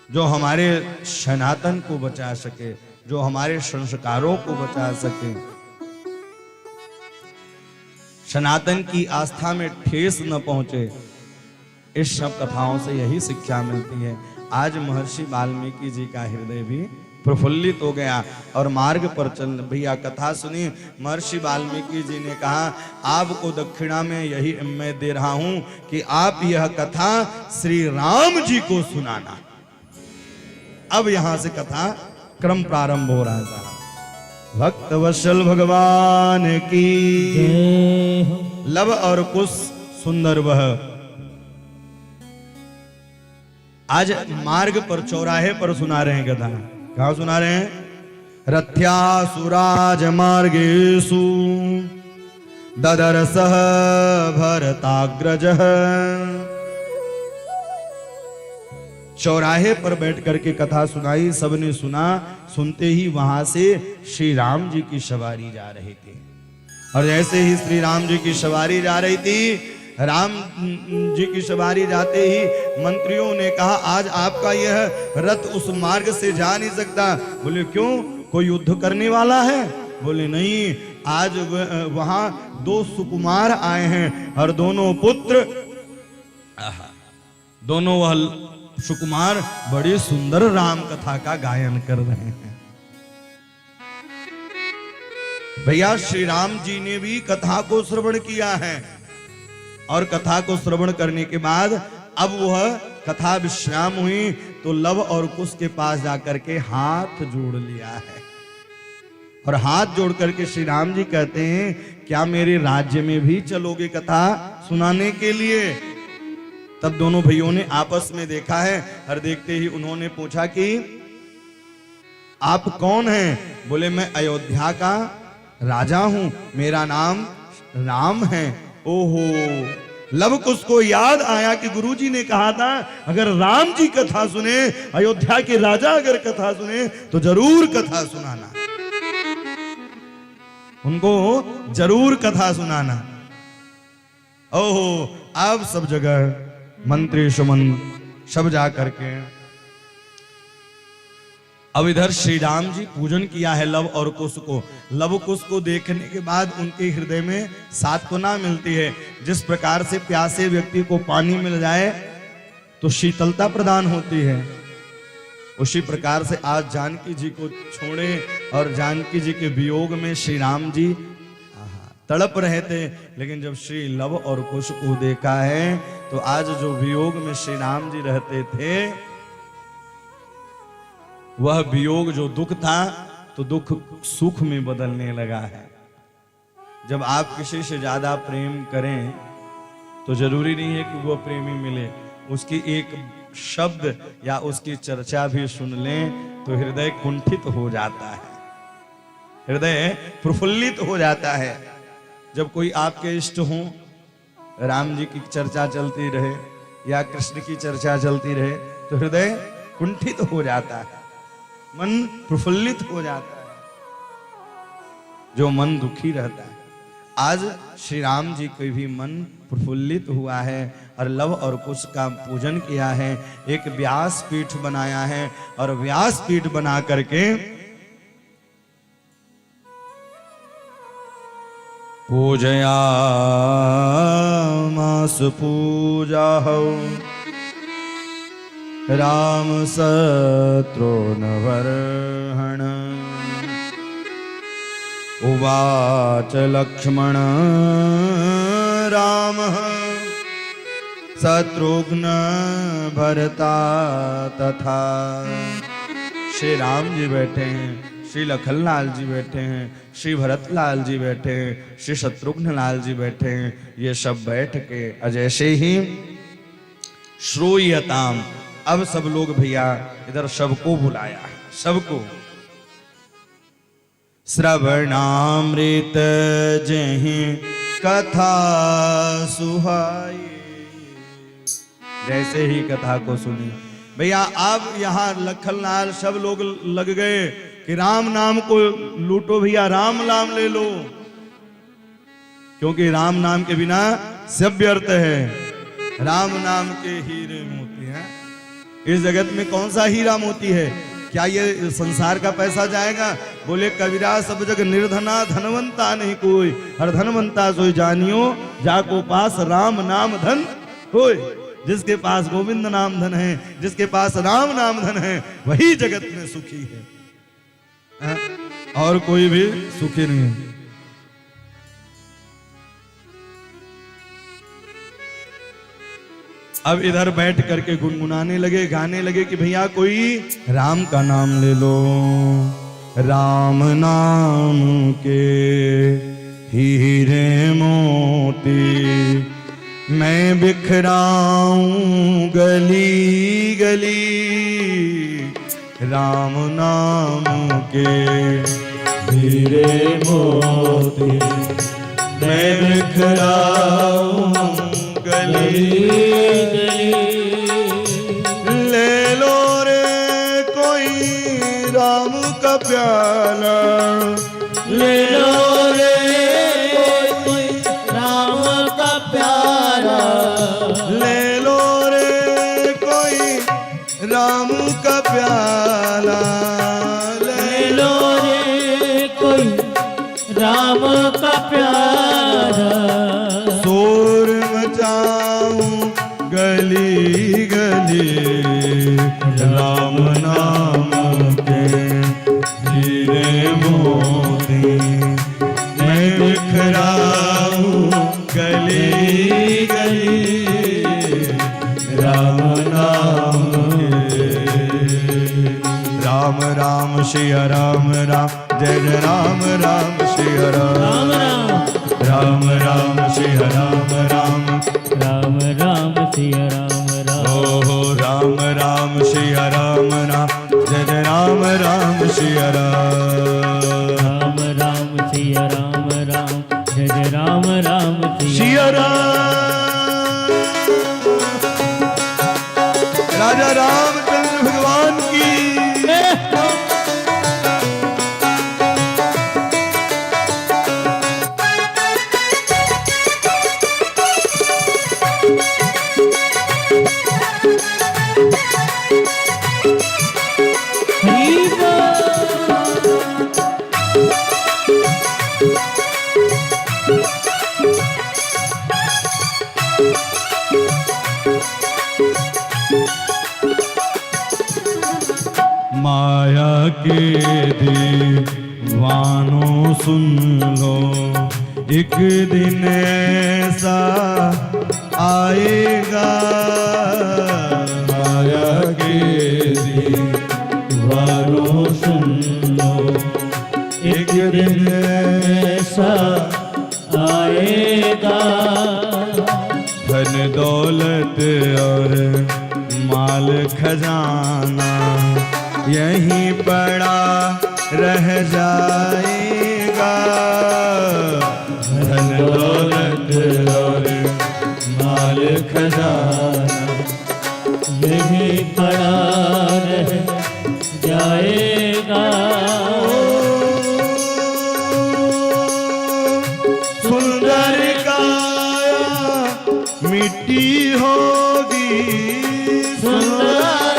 जो हमारे सनातन को बचा सके, जो हमारे संस्कारों को बचा सके। सनातन की आस्था में ठेस न पहुंचे, इस सब कथाओं से यही शिक्षा मिलती है। आज महर्षि वाल्मीकि जी का हृदय भी प्रफुल्लित हो गया और मार्ग पर चल भैया कथा सुनी। महर्षि वाल्मीकि जी ने कहा आपको दक्षिणा में यही मैं दे रहा हूं कि आप यह कथा श्री राम जी को सुनाना। अब यहां से कथा क्रम प्रारंभ हो रहा है साहब। भक्त वत्सल भगवान की लव और कुश सुंदर वह। आज मार्ग पर चौराहे पर सुना रहे हैं कथा। कहा सुना रहे हैं? रथ्या सुराज मार्गेषु ददर्शः भरताग्रजः। चौराहे पर बैठ करके कथा सुनाई, सबने सुना। सुनते ही वहां से श्री राम जी की सवारी जा रही थी और जैसे ही श्री राम जी की सवारी जा रही थी, राम जी की सवारी जाते ही मंत्रियों ने कहा आज आपका यह रथ उस मार्ग से जा नहीं सकता। बोले क्यों, कोई युद्ध करने वाला है? बोले नहीं, आज वहां दो सुकुमार आए हैं और दोनों पुत्र, दोनों वह सुकुमार बड़ी सुंदर राम कथा का गायन कर रहे हैं। भैया श्री राम जी ने भी कथा को श्रवण किया है और कथा को श्रवण करने के बाद अब वह कथा विश्राम हुई तो लव और कुश के पास जाकर के हाथ जोड़ लिया है और हाथ जोड़ करके श्री राम जी कहते हैं क्या मेरे राज्य में भी चलोगे कथा सुनाने के लिए? तब दोनों भाइयों ने आपस में देखा है और देखते ही उन्होंने पूछा कि आप कौन हैं? बोले मैं अयोध्या का राजा हूं, मेरा नाम राम है। ओहो, लव कुश को याद आया कि गुरुजी ने कहा था अगर राम जी कथा सुने, अयोध्या के राजा अगर कथा सुने तो जरूर कथा सुनाना, उनको जरूर कथा सुनाना। ओहो, अब सब जगह मंत्री सुमंत सब जा करके अब इधर श्री राम जी पूजन किया है लव और कुश को। लव कुश को देखने के बाद उनके हृदय में सांत्वना मिलती है। जिस प्रकार से प्यासे व्यक्ति को पानी मिल जाए तो शीतलता प्रदान होती है, उसी प्रकार से आज जानकी जी को छोड़े और जानकी जी के वियोग में श्री राम जी तड़प रहे थे, लेकिन जब श्री लव और कुश को देखा है तो आज जो वियोग में श्री राम जी रहते थे वह वियोग जो दुख था तो दुख सुख में बदलने लगा है। जब आप किसी से ज्यादा प्रेम करें तो जरूरी नहीं है कि वो प्रेमी मिले, उसकी एक शब्द या उसकी चर्चा भी सुन लें तो हृदय कुंठित हो जाता है, हृदय प्रफुल्लित हो जाता है। जब कोई आपके इष्ट हो, राम जी की चर्चा चलती रहे या कृष्ण की चर्चा चलती रहे तो हृदय कुंठित हो जाता है, मन प्रफुल्लित हो जाता है, जो मन दुखी रहता है। आज श्री राम जी का भी मन प्रफुल्लित हुआ है और लव और कुश का पूजन किया है, एक व्यास पीठ बनाया है और व्यास पीठ बना करके पूजया मास पूजा हो राम शत्रुघ्नवर्हण उवाच लक्ष्मण राम शत्रुघ्न भरता तथा। श्री राम जी बैठे हैं, श्री लखनलाल जी बैठे हैं, श्री भरतलाल जी बैठे हैं, श्री शत्रुघ्न लाल जी बैठे हैं। ये सब बैठ के जैसे ही श्रूयताम, अब सब लोग भैया इधर सबको बुलाया है, सबको। श्रवणामृत जहि कथा सुहाई, जैसे ही कथा को सुनी भैया अब यहाँ लखनलाल सब लोग लग गए कि राम नाम को लूटो भैया, राम नाम ले लो, क्योंकि राम नाम के बिना सब व्यर्थ है। राम नाम के हीरे मोती हैं। इस जगत में कौन सा हीरा मोती है? क्या ये संसार का पैसा जाएगा? बोले कबीरा सब जग निर्धना धनवंता नहीं कोई, हर धनवंता सोई जानियो जाको पास राम नाम धन होय। जिसके पास गोविंद नाम धन है, जिसके पास राम नाम धन है, वही जगत में सुखी है, और कोई भी सुखी नहीं है। अब इधर बैठ करके गुनगुनाने लगे, गाने लगे कि भैया कोई राम का नाम ले लो, राम नाम के हीरे मोती मैं बिखराऊं गली गली, राम नाम के हीरे मोती मैं बिखराऊं गली गली। ले लो रे कोई राम का प्याला, ले लो रे कोई राम का प्याला, ले लो रे कोई राम का प्याला, ले लो रे कोई राम का प्याला। शोर मचाऊं गली गली, राम नाम के हीरे मोती मैं बिखराऊं गली गली, राम नाम के। राम राम सिया राम राम, जय जय राम राम सिया राम राम राम राम सिया राम राम, राम राम सिया राम राम। हो राम राम सिया राम राम, जय जय राम राम सिया राम, राम राम सिया राम राम, जय जय राम राम सिया राम के दीवानों सुन लो, एक दिन ऐसा आएगा, माया के दीवानों सुन लो, एक दिन ऐसा आएगा। धन दौलत और माल खजाना यहीं पड़ा रह जाएगा, धन दौलत और माल खजाना यही पड़ा रह जाएगा। सुंदर काया मिट्टी होगी, सुंदर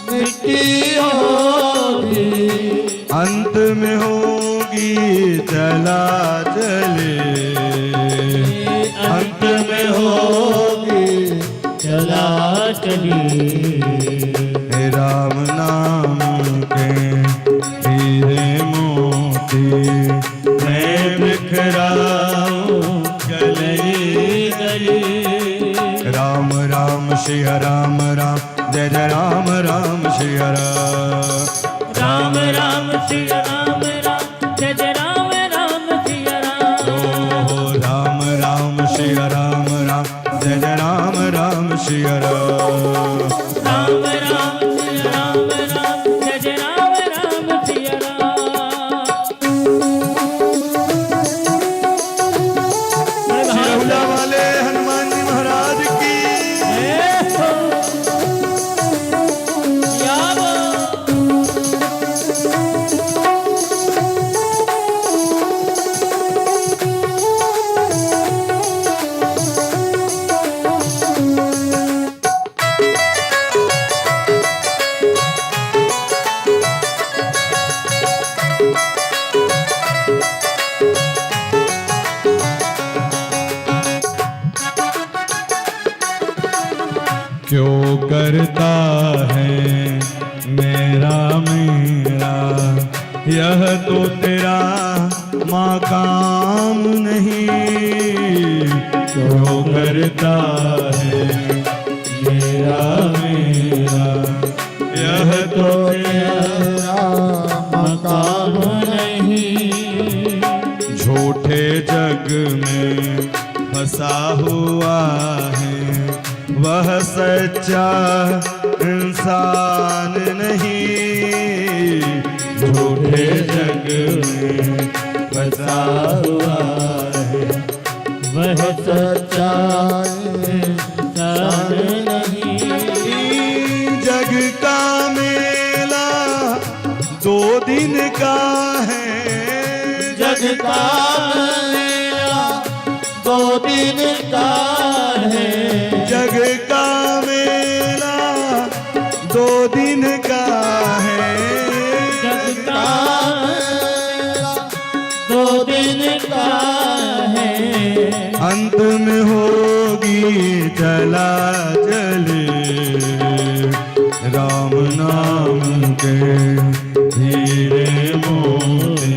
मिट्टी होगी, अंत में होगी चला चले, अंत में होगी चला चली। राम नाम के हीरे मोती मैं बिखराऊं गली गली। राम राम सिया राम राम जय जय राम राम सिया राम, राम राम सिया राम राम जय जय राम राम सिया राम। ओ राम राम सिया राम राम जय जय राम राम सिया राम, राम राम सिया राम राम जय जय राम राम सिया राम। सिरहुला वाले हनुमान जी महाराज की। क्यों करता है मेरा मेरा यह तो तेरा मकाम नहीं, क्यों करता है मेरा मेरा यह तो तेरा मकाम नहीं। झूठे जग में फंसा हुआ है, वह सच्चा इंसान नहीं, झूठे जग में फंसा हुआ है, वह सच्चा इंसान नहीं। जग का मेला 2 दिन का है, जग का मेला 2 दिन का है। जग का मेला 2 दिन का है, जग का मेला 2 दिन का है। अंत में होगी चला चले, राम नाम के हीरे मोती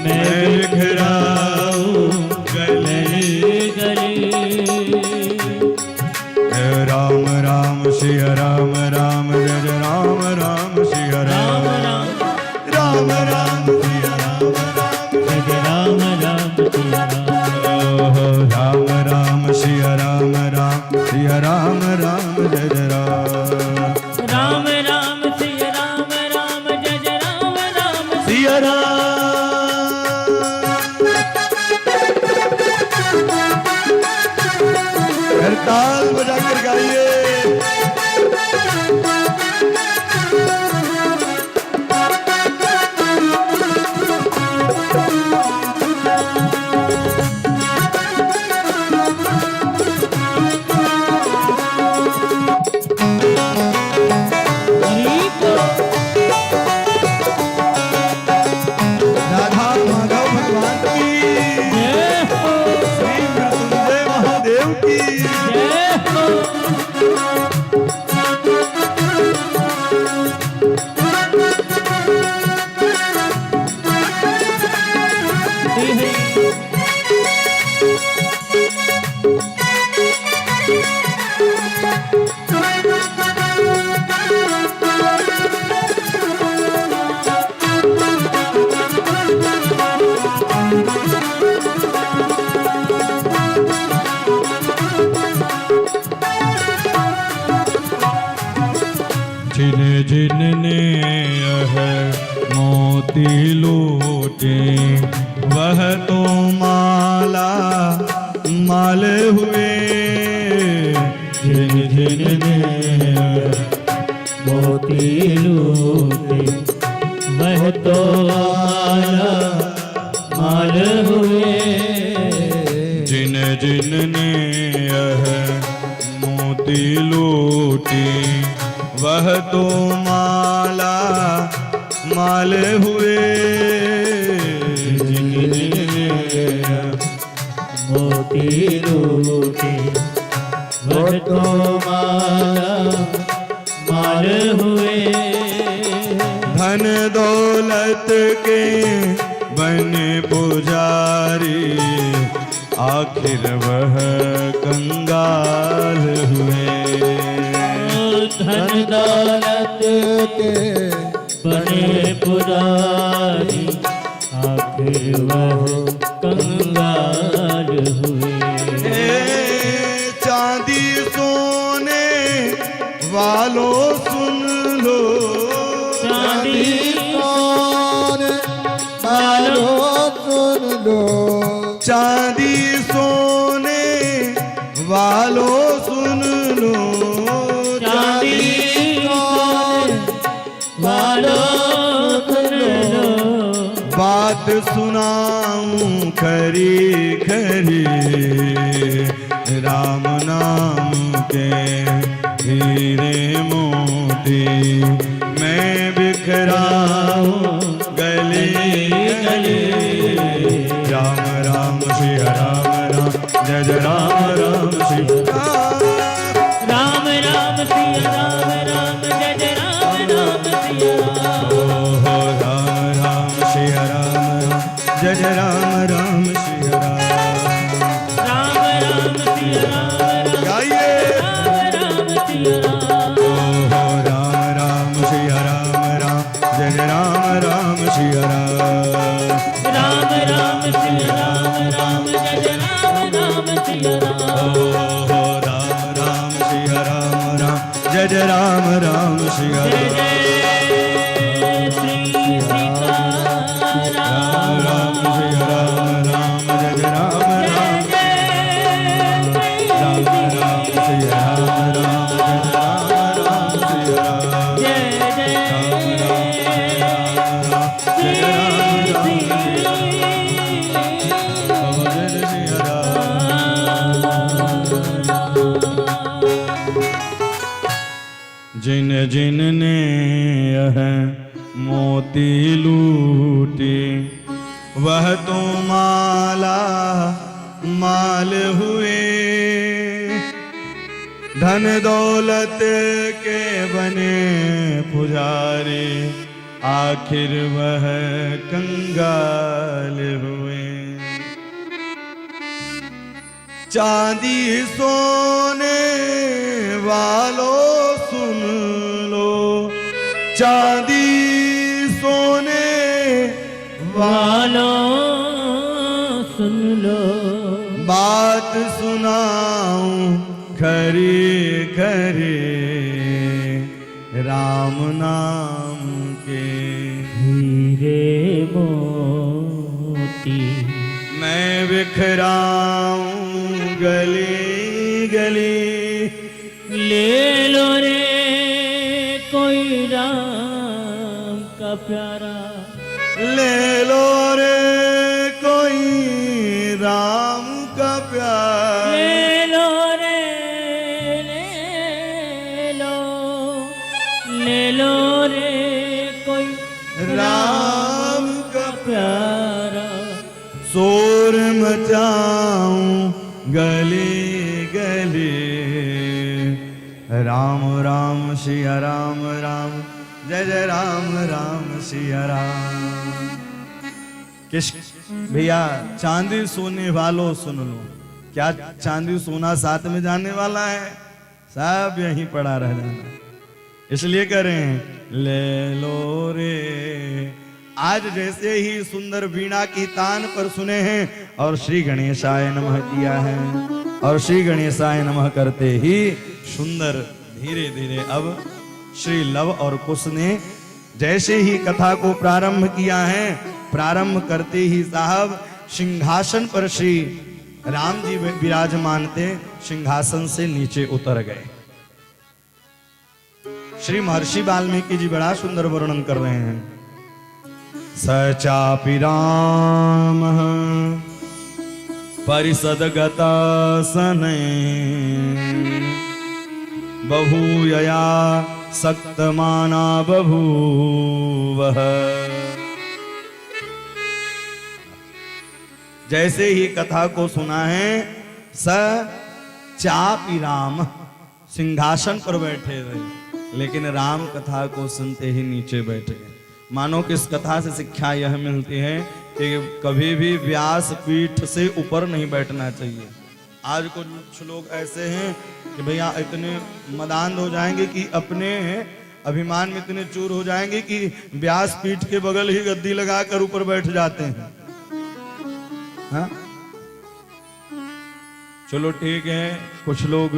मैं बिखराऊं गली गली। राम राम सिया राम राम जय जय राम राम सिया राम, राम राम सिया राम राम जय जय राम राम सिया राम। राम राम सिया राम राम सिया राम राम जय जय राम, राम राम सिया राम राम जय जय राम राम सिया राम। हरि हरि। जिन जिन ने यह मोती लूटे वह तो माला माल हुए। जिन जिन ने मोती लूटे वह तो माला माल हुए। जिन जिन ने यह मोती लूटी वह तो माला माल हुए। जिन जिन ने मोती लूटे वह तो माला माल हुए। धन दौलत के बने पुजारी आखिर वह कंगाल हुए। धन दौलत के बने पुजारी आखिर वह कंगाल हुए। चांदी सोने वालों सुन लो। चांदी सोने वालों सुन लो। चांदी सोने वालों सुन लो। चांदी वालों सुन लो। बात सुनाऊं खरी खरी राम नाम के हीरे मोती मैं बिखराऊं गली गली। राम राम श्री राम राम जय जय राम राम श्री राम। राम राम सिया राम राम जय जय राम राम सिया राम। हो राम राम श्री राम राम जय जय राम राम श्री राम। राम राम सिया राम राम गाइए। राम सिया राम। हो राम राम श्री राम राम जय जय राम राम श्री राम। राम राम सिया राम राम जय जय राम राम सिया राम। हो राम राम श्री राम राम जय जय राम राम श्री जय राम। जय श्री सीता राम राम श्री राम राम जय जय राम राम। राम राम श्री राम राम जय जय राम राम श्री राम। जिन जिन ने यह मोती लूटे वह तो माला माल हुए। धन दौलत के बने पुजारी आखिर वह कंगाल हुए। चांदी सोने वालों सुन लो। चांदी सोने वालों सुन लो। बात सुनाऊं खरी खरी राम नाम के हीरे मोती मैं बिखराऊं गली गली। ले लो रे कोई राम का प्यारा। ले लो रे कोई राम का प्यार। ले लो रे ले लो। ले लो रे कोई राम का प्यारा। शोर मचाऊं गली गली। राम राम सिया राम राम जय जय राम राम सिया राम। किस भैया चांदी सोने वालों सुन लो, क्या चांदी सोना साथ में जाने वाला है? सब यहीं पड़ा रह जाना। इसलिए कह रहे हैं ले लो रे। आज जैसे ही सुंदर वीणा की तान पर सुने हैं और श्री गणेशाय नमः किया है, और श्री गणेशाय नमः करते ही सुंदर धीरे धीरे अब श्री लव और कुश ने जैसे ही कथा को प्रारंभ किया है, प्रारंभ करते ही साहब सिंहासन पर श्री राम जी विराजमान थे, सिंहासन से नीचे उतर गए। श्री महर्षि वाल्मीकि जी बड़ा सुंदर वर्णन कर रहे हैं। सचापि राम परिषदगता सने बभूयया सक्तमाना बभूवः। जैसे ही कथा को सुना है, स चापि राम सिंहासन पर बैठे रहे, लेकिन राम कथा को सुनते ही नीचे बैठ गए। मानो कि इस कथा से शिक्षा यह मिलती है कि कभी भी व्यास पीठ से ऊपर नहीं बैठना चाहिए। आज कुछ लोग ऐसे हैं कि भैया इतने मदान हो जाएंगे कि अपने अभिमान में इतने चूर हो जाएंगे कि व्यास पीठ के बगल ही गद्दी लगाकर ऊपर बैठ जाते हैं। हाँ? चलो ठीक है, कुछ लोग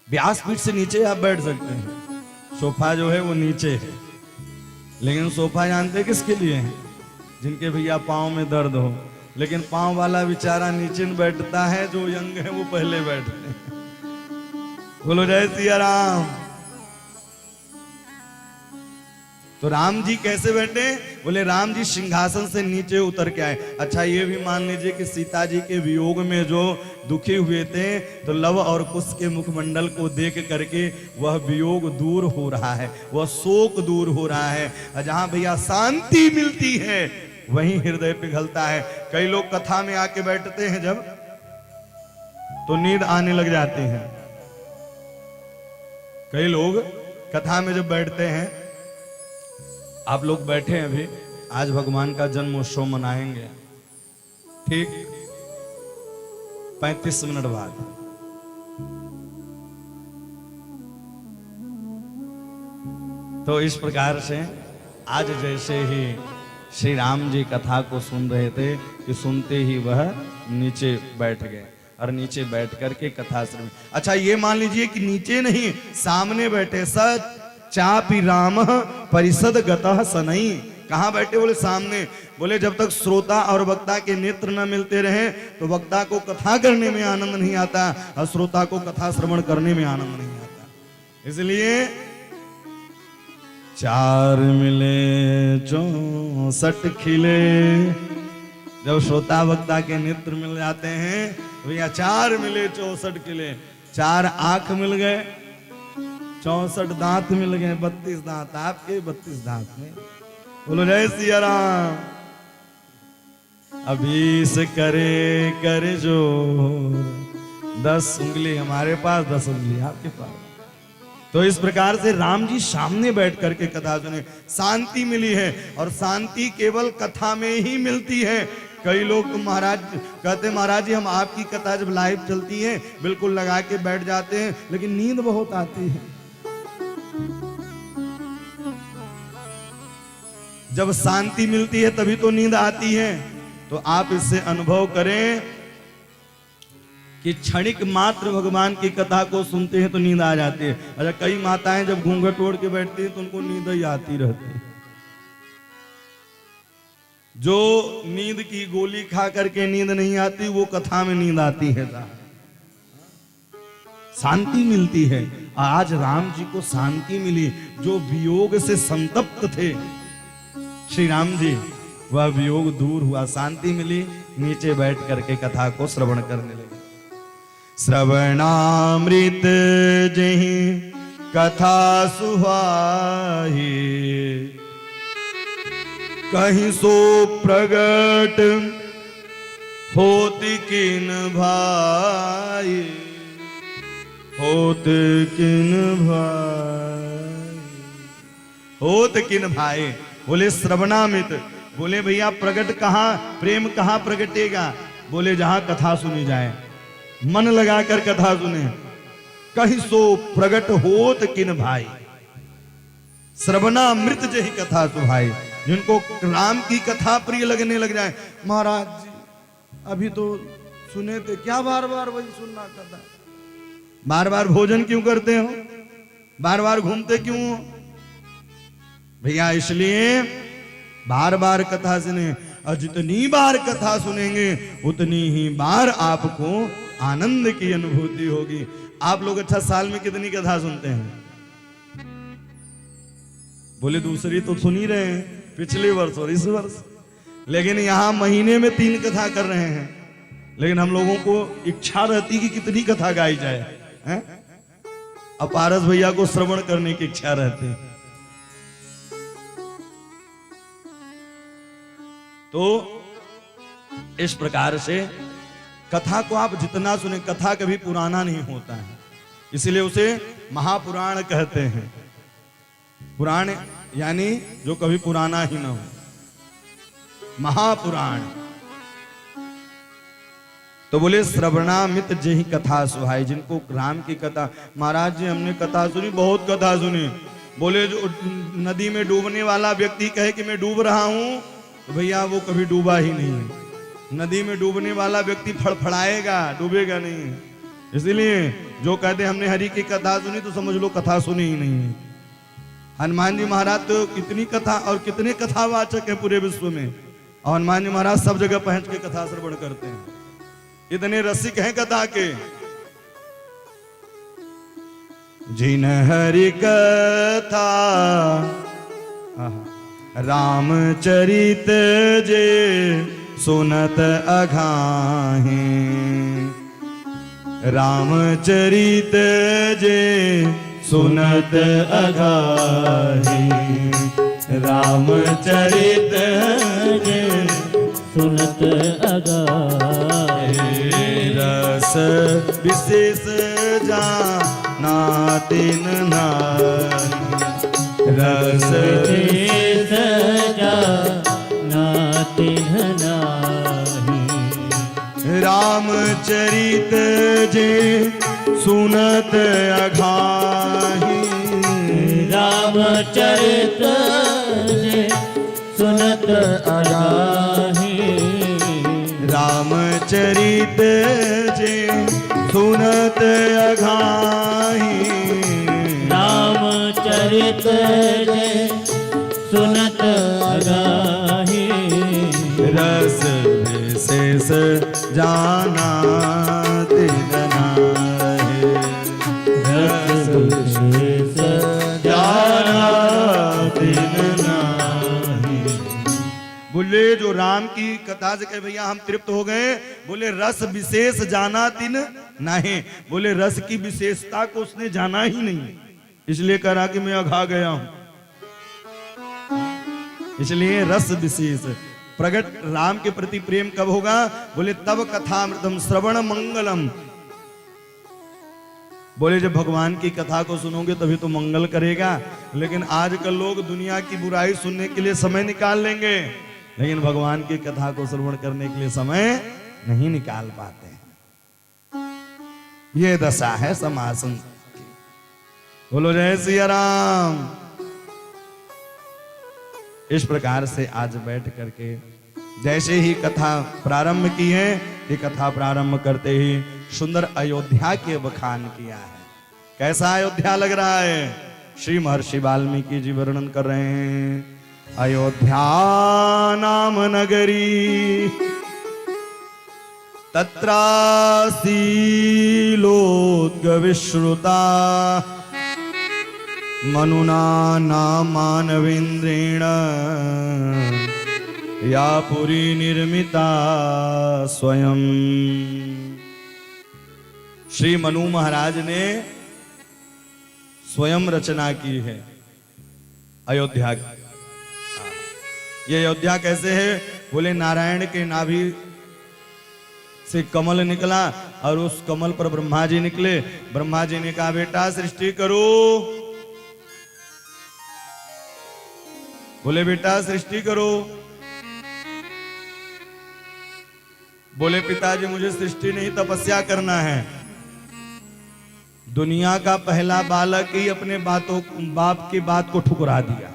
व्यास पीठ से नीचे आप बैठ सकते हैं, सोफा जो है वो नीचे है, लेकिन सोफा जानते किसके लिए है? जिनके भैया पाँव में दर्द हो। लेकिन पाँव वाला बेचारा नीचे बैठता है, जो यंग है वो पहले बैठते हैं। बोलो जय सिया राम। तो राम जी कैसे बैठे? बोले राम जी सिंहासन से नीचे उतर के आए। अच्छा ये भी मान लीजिए कि सीता जी के वियोग में जो दुखी हुए थे, तो लव और कुश के मुखमंडल को देख करके वह वियोग दूर हो रहा है, वह शोक दूर हो रहा है। जहां भैया शांति मिलती है वहीं हृदय पिघलता है। कई लोग कथा में आके बैठते हैं जब, तो नींद आने लग जाती है। कई लोग कथा में जब बैठते हैं, आप लोग बैठे हैं अभी, आज भगवान का जन्मोत्सव मनाएंगे, ठीक 35 मिनट बाद। तो इस प्रकार से आज जैसे ही श्री राम जी कथा को सुन रहे थे कि सुनते ही वह नीचे बैठ गए, और नीचे बैठ करके कथा श्रवण। अच्छा ये मान लीजिए कि नीचे नहीं, सामने बैठे। सच चापि राम परिषद गतः सनई। कहां बैठे? बोले सामने। बोले जब तक श्रोता और वक्ता के नेत्र न मिलते रहे तो वक्ता को कथा करने में आनंद नहीं आता, और श्रोता को कथा श्रवण करने में आनंद नहीं आता। इसलिए 4 मिले 64 खिले। जब श्रोता वक्ता के नेत्र मिल जाते हैं भैया, 4 मिले 64 खिले। 4 आंख मिल गए, 64 दांत मिल गए, 32 दांत आपके, 32 दांत में। बोलो जय सिया राम। अभी से करे करे जो 10 उंगली हमारे पास, 10 उंगली आपके पास। तो इस प्रकार से राम जी सामने बैठ करके कथा सुने, शांति मिली है। और शांति केवल कथा में ही मिलती है। कई लोग तो महाराज कहते, महाराज जी हम आपकी कथा जब लाइव चलती है बिल्कुल लगा के बैठ जाते हैं, लेकिन नींद बहुत आती है। जब शांति मिलती है तभी तो नींद आती है। तो आप इससे अनुभव करें कि क्षणिक मात्र भगवान की कथा को सुनते हैं तो नींद आ जाती है। अच्छा कई माताएं जब घूंघट ओढ़ के बैठती हैं तो उनको नींद ही आती रहती है। जो नींद की गोली खा करके नींद नहीं आती, वो कथा में नींद आती है, शांति मिलती है। आज राम जी को शांति मिली। जो वियोग से संतप्त थे श्री राम जी, वह वियोग दूर हुआ, शांति मिली। नीचे बैठ करके कथा को श्रवण करने लगे। श्रवणामृत जहि कथा सुहाई, कहीं सो प्रगट होती किन भाई, होत किन भाई, होत किन भाई। बोले श्रवणामृत, बोले भैया प्रगट कहाँ, प्रेम कहाँ प्रगटेगा? बोले जहां कथा सुनी जाए, मन लगाकर कथा सुने। कहीं सो प्रगट होत किन भाई, श्रवणा मृत जही कथा सुभाई। जिनको राम की कथा प्रिय लगने लग जाए, महाराज जी अभी तो सुने थे, क्या बार बार वही सुनना कथा? बार बार भोजन क्यों करते हो? बार बार घूमते क्यों हो? भैया इसलिए बार बार कथा सुने, और जितनी बार कथा सुनेंगे उतनी ही बार आपको आनंद की अनुभूति होगी। आप लोग अच्छा साल में कितनी कथा सुनते हैं? बोले दूसरी तो सुन ही रहे हैं, पिछले वर्ष और इस वर्ष, लेकिन यहां महीने में 3 कथा कर रहे हैं। लेकिन हम लोगों को इच्छा रहती कि कितनी कथा गाई जाए, हैं? अब पारस भैया को श्रवण करने की इच्छा रहती। तो इस प्रकार से कथा को आप जितना सुने, कथा कभी पुराना नहीं होता है, इसलिए उसे महापुराण कहते हैं। पुराण यानी जो कभी पुराना ही ना हो, महापुराण। तो बोले श्रवणामित जही कथा सुहाई, जिनको राम की कथा, महाराज जी हमने कथा सुनी, बहुत कथा सुनी। बोले जो नदी में डूबने वाला व्यक्ति कहे कि मैं डूब रहा हूं, तो भैया वो कभी डूबा ही नहीं है। नदी में डूबने वाला व्यक्ति फड़फड़ाएगा, डूबेगा नहीं। इसलिए जो कहते हमने हरि की कथा सुनी, तो समझ लो कथा सुनी ही नहीं है। हनुमान जी महाराज तो कितनी कथा और कितने कथावाचक है पूरे विश्व में, और हनुमान जी महाराज सब जगह पहुंच के कथा श्रवण करते हैं, इतने रसिक हैं कथा के। जिन हरि कथा रामचरित जे सुनत अघाहे, रामचरित जे सुनत अघाहे, रामचरित जे सुनत अघाहे। रस विशेष जाना तिन नाहि, रस विशेष जाना तिन नाहि। रामचरित जे सुनत अघाहि, रामचरित जे सुनत अघाहि। रामचरित जे सुनत अघाहि, रामचरित जे सुनत अघाहि। रस विशेष जाना तिन नाहि, रस विशेष जाना तिन नाहि। बोले जो राम की कथा से कहे भैया हम तृप्त हो गए, बोले रस विशेष जाना तिन नहीं, बोले रस की विशेषता को उसने जाना ही नहीं, इसलिए कहा कि मैं अघा गया हूं। इसलिए रस विशेष प्रगट राम के प्रति प्रेम कब होगा? बोले तब कथामृतम श्रवण मंगलम। बोले जब भगवान की कथा को सुनोगे तभी तो मंगल करेगा। लेकिन आजकल लोग दुनिया की बुराई सुनने के लिए समय निकाल लेंगे, लेकिन भगवान की कथा को श्रवण करने के लिए समय नहीं निकाल पाते। ये दशा है समासन की। बोलो जय सिया राम। इस प्रकार से आज बैठ करके जैसे ही कथा प्रारंभ की है, ये कथा प्रारंभ करते ही सुंदर अयोध्या के बखान किया है। कैसा अयोध्या लग रहा है? श्री महर्षि वाल्मीकि जी वर्णन कर रहे हैं। अयोध्या नाम नगरी तत्रासी लोद्गविश्रुता मनुना नाम मानवेन्द्रेण या पुरी निर्मिता स्वयं। श्री मनु महाराज ने स्वयं रचना की है अयोध्या की। ये अयोध्या कैसे है? बोले नारायण के नाभि से कमल निकला और उस कमल पर ब्रह्मा जी निकले। ब्रह्मा जी ने कहा बेटा सृष्टि करो। बोले बेटा सृष्टि करो। बोले पिताजी मुझे सृष्टि नहीं तपस्या करना है। दुनिया का पहला बालक ही अपने बाप की बात को ठुकरा दिया।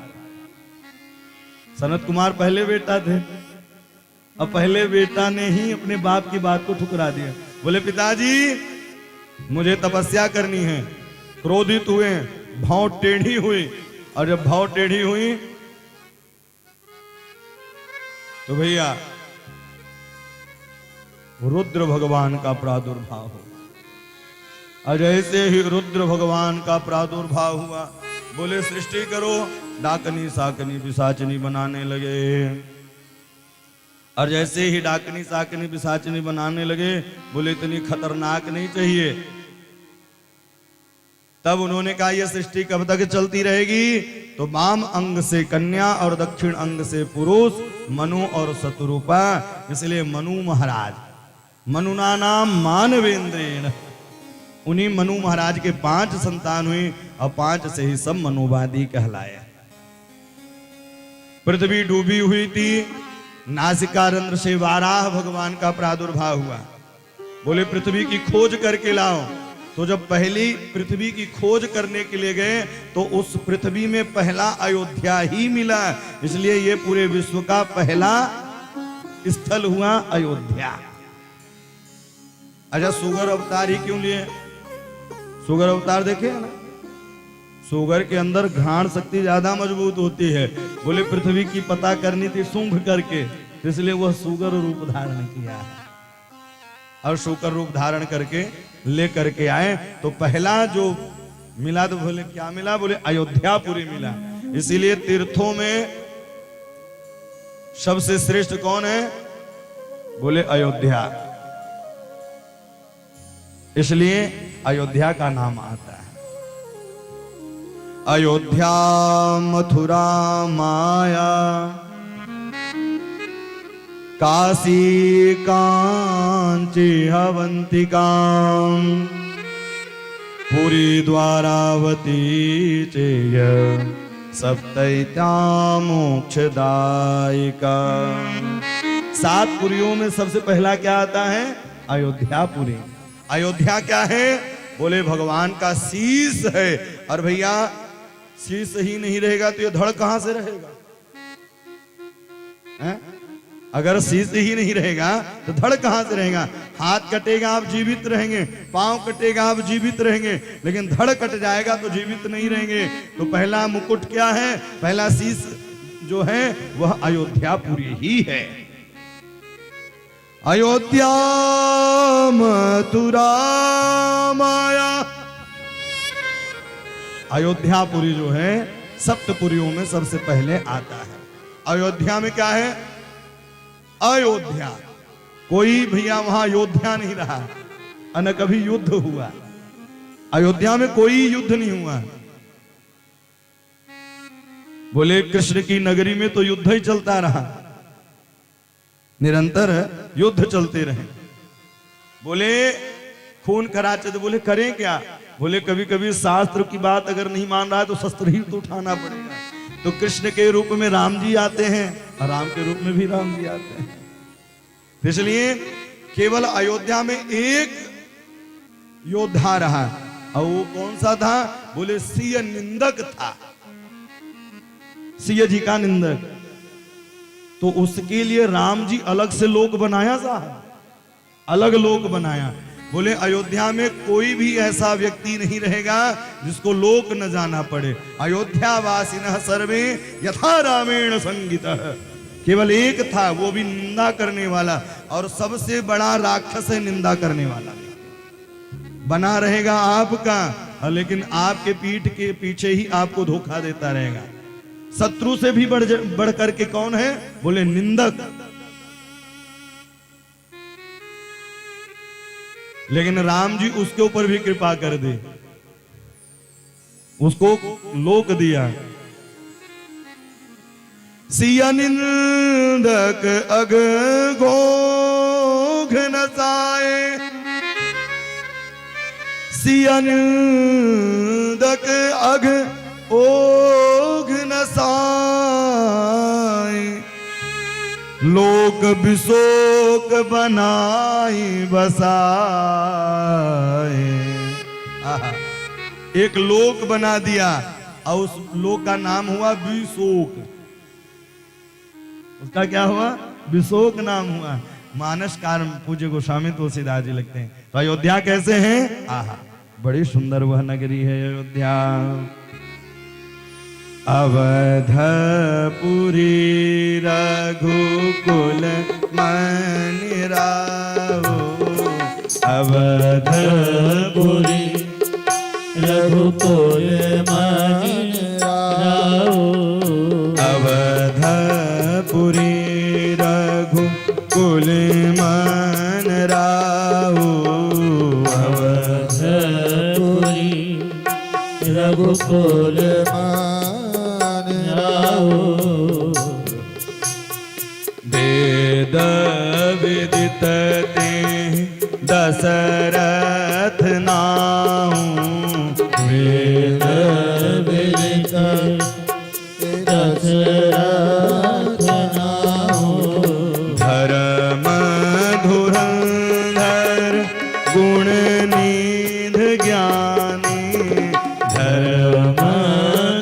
सनत कुमार पहले बेटा थे, अब पहले बेटा ने ही अपने बाप की बात को ठुकरा दिया। बोले पिताजी मुझे तपस्या करनी है। क्रोधित हुए, भौं टेढ़ी हुई, और जब भौं टेढ़ी हुई तो भैया रुद्र भगवान का प्रादुर्भाव हो। और जैसे ही रुद्र भगवान का प्रादुर्भाव हुआ, बोले सृष्टि करो। डाकनी साकनी पिशाचनी बनाने लगे। और जैसे ही डाकनी साकनी पिशाचनी बनाने लगे, बोले इतनी खतरनाक नहीं चाहिए। तब उन्होंने कहा यह सृष्टि कब तक चलती रहेगी? तो वाम अंग से कन्या और दक्षिण अंग से पुरुष, मनु और शतरूपा। इसलिए मनु महाराज, मनुना नाम मानवेंद्रेण, उन्हीं मनु महाराज के 5 संतान हुई और 5 से ही सब मनुवादी कहलाए। पृथ्वी डूबी हुई थी, नासिकारंध्र से वाराह भगवान का प्रादुर्भाव हुआ। बोले पृथ्वी की खोज करके लाओ। तो जब पहली पृथ्वी की खोज करने के लिए गए तो उस पृथ्वी में पहला अयोध्या ही मिला। इसलिए ये पूरे विश्व का पहला स्थल हुआ अयोध्या। अच्छा, सुगर अवतार ही क्यों लिए? सुगर अवतार देखे ना, सुगर के अंदर घ्राण शक्ति ज्यादा मजबूत होती है। बोले पृथ्वी की पता करनी थी सूंघ करके, इसलिए वह सुगर रूप धारण किया है। और शुकर रूप धारण करके ले करके आए। तो पहला जो मिला तो बोले क्या मिला? बोले अयोध्यापुरी मिला। इसीलिए तीर्थों में सबसे श्रेष्ठ कौन है? बोले अयोध्या। इसलिए अयोध्या का नाम आता है। अयोध्या मथुरा माया, काशी कांची अवंतिका, पुरी द्वारावती चेय, सप्तैत्या मोक्षदायिका। 7 पुरियों में सबसे पहला क्या आता है? अयोध्यापुरी। अयोध्या क्या है? बोले भगवान का शीश है। और भैया शीश ही नहीं रहेगा तो ये धड़ कहां से रहेगा? है? अगर शीश ही नहीं रहेगा तो धड़ कहां से रहेगा? हाथ कटेगा आप जीवित रहेंगे, पांव कटेगा आप जीवित रहेंगे, लेकिन धड़ कट जाएगा तो जीवित नहीं रहेंगे। तो पहला मुकुट क्या है? पहला शीश जो है वह अयोध्यापुरी ही है। अयोध्या मथुरा माया। अयोध्यापुरी जो है सप्तपुरियों में सबसे पहले आता है। अयोध्या में क्या है? अयोध्या। कोई भैया वहां योद्धा नहीं रहा, न कभी युद्ध हुआ। अयोध्या में कोई युद्ध नहीं हुआ। बोले कृष्ण की नगरी में तो युद्ध ही चलता रहा, निरंतर युद्ध चलते रहे। बोले खून खराचे तो बोले करें क्या? बोले कभी कभी शास्त्र की बात अगर नहीं मान रहा है तो शस्त्र ही तो उठाना पड़ेगा। तो कृष्ण के रूप में राम जी आते हैं और राम के रूप में भी राम जी आते हैं। इसलिए केवल अयोध्या में एक योद्धा रहा, और वो कौन सा था? बोले सिय निंदक था, सिय जी का निंदक। तो उसके लिए राम जी अलग से लोक बनाया साहब, अलग लोक बनाया। बोले अयोध्या में कोई भी ऐसा व्यक्ति नहीं रहेगा जिसको लोक न जाना पड़े। अयोध्या वासिनः सर्वे यथा रामेण संगीतः। केवल एक था, वो भी निंदा करने वाला, और सबसे बड़ा राक्षस है निंदा करने वाला। बना रहेगा आपका, लेकिन आपके पीठ के पीछे ही आपको धोखा देता रहेगा। शत्रु से भी बढ़ करके कौन है? बोले निंदक। लेकिन राम जी उसके ऊपर भी कृपा कर दे, उसको लोक दिया। सिया निंदक अग घोघ नसाए, सिया निंदक अग ओघ नसाए, लोक विशोक बनाई बसाए। आहा, एक लोक बना दिया और उस लोक का नाम हुआ विशोक। उसका क्या हुआ? विशोक नाम हुआ। मानसकार पूज्य गोस्वामी तुलसीदास जी लिखते हैं। तो अयोध्या कैसे हैं? आहा, बड़ी सुंदर वह नगरी है अयोध्या। अवधपुरी रघुकुल मनि राहो, अवधपुरी रघुकुल मनि राहो, अवधपुरी रघुकुल मन राहो, अवधपुरी रघुकुल मान राहो। वेद विदित ते दशरथ नाहु, वेद विदित दशरथ नाहु, धर्म धुरंधर गुण निध ज्ञानी, धर्म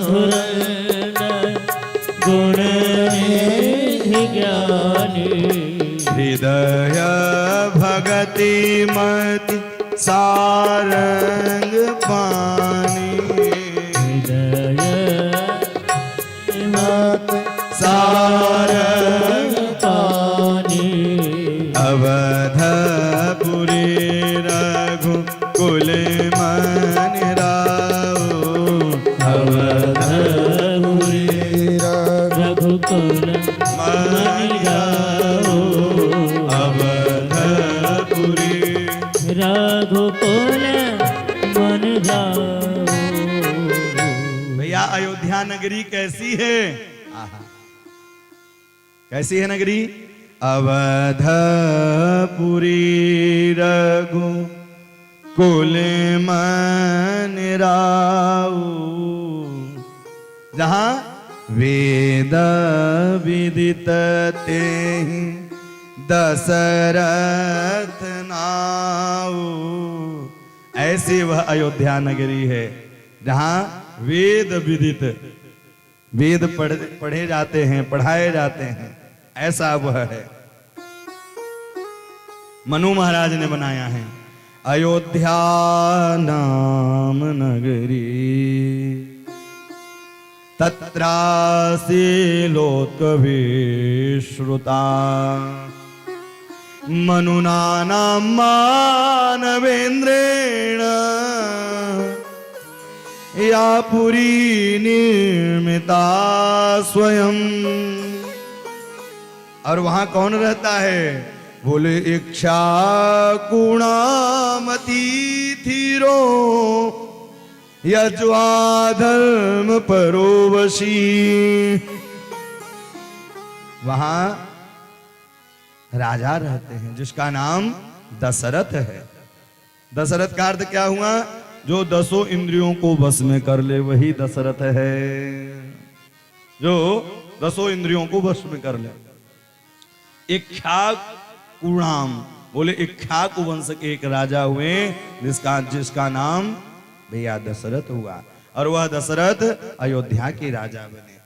धुरंधर गुण निधि ज्ञानी, हृदय भगति मति सारंग पानी, हृदय मत सारंग पानी, अवधपुरी रघुकुल मन राहो, अवधपुरी रघुकुल मनि राहो, अवधपुरी रघुकुल मनि राहो। भैया अयोध्या नगरी कैसी है? आहा, कैसी है नगरी? अवधपुरी रघुकुल मन राहो, जहां वेद विदित तेहि दशरथ नाऊ। ऐसी वह अयोध्या नगरी है जहां वेद विदित, वेद पढ़े जाते हैं, पढ़ाए जाते हैं, ऐसा वह है। मनु महाराज ने बनाया है। अयोध्या नाम नगरी तत्रासि लोकविश्रुता, मनुना मानवेन्द्रेण या पुरी निर्मिता स्वयं। और वहां कौन रहता है? बोले इक्षाकुणामती थीरो यज्वा धर्म परोवशी। वहां राजा रहते हैं जिसका नाम दशरथ है। दशरथ का अर्थ क्या हुआ? जो 10 इंद्रियों को बस में कर ले वही दशरथ है। जो 10 इंद्रियों को बस में कर ले। इक्ष्वाकुणाम, बोले इक्ष्वाकु वंश के एक राजा हुए जिसका नाम भैया दशरथ हुआ। और वह दशरथ अयोध्या के राजा बने।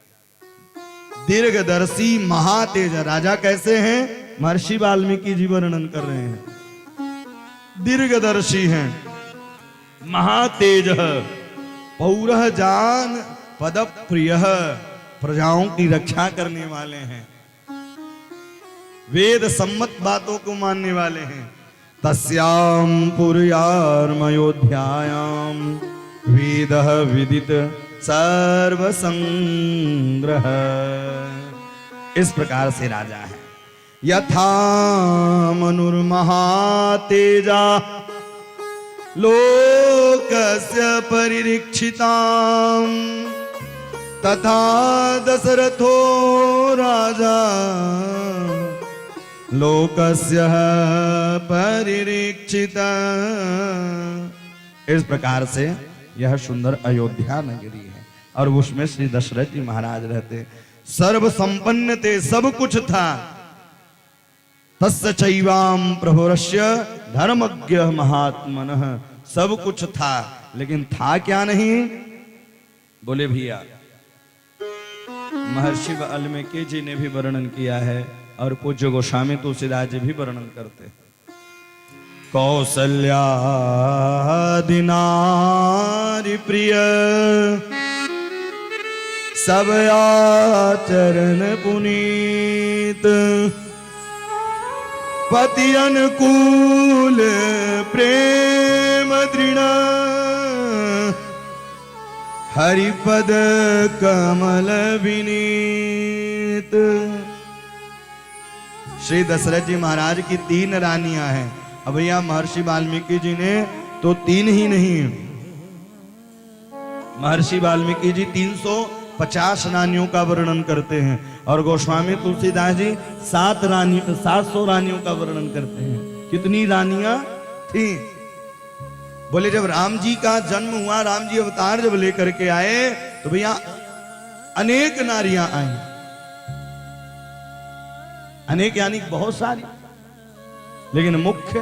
दीर्घदर्शी महातेज राजा कैसे हैं? महर्षि वाल्मीकि जी वर्णन कर रहे हैं। दीर्घदर्शी हैं, महातेज, पौरह जान पद प्रिय, प्रजाओं की रक्षा करने वाले हैं, वेद सम्मत बातों को मानने वाले हैं। तस्याम पुर्यार्मयोध्यायाम वेदः विदित सर्व संग्रह। इस प्रकार से राजा है। यथा मनुर्महातेजा लोकस्य परिरीक्षिताम् तथा दशरथो राजा लोकस्य परिरीक्षिता। इस प्रकार से यह सुंदर अयोध्या नगरी है और उसमें श्री दशरथ जी महाराज रहते। सर्व संपन्न थे, सब कुछ था, तस्य चैवाम प्रभुरस्य धर्मज्ञ महात्मनः। सब कुछ था, लेकिन था क्या नहीं? बोले भैया, महर्षि वाल्मीकि जी ने भी वर्णन किया है और पूज्य गोस्वामी तुलसीदास जी भी वर्णन करते हैं। कौसल्यादि नारी प्रिय सब आचरण पुनीत, पति अनुकूल प्रेम दृढ़, हरिपद कमल विनीत। श्री दशरथ जी महाराज की 3 रानियां हैं। अब भैया महर्षि वाल्मीकि जी ने तो 3 ही नहीं, महर्षि वाल्मीकि जी 350 रानियों का वर्णन करते हैं और गोस्वामी तुलसीदास जी 700 रानियों का वर्णन करते हैं। कितनी रानियां थी? बोले जब राम जी का जन्म हुआ, राम जी अवतार जब लेकर के आए तो भैया अनेक नारियां आई, अनेक यानी बहुत सारी, लेकिन मुख्य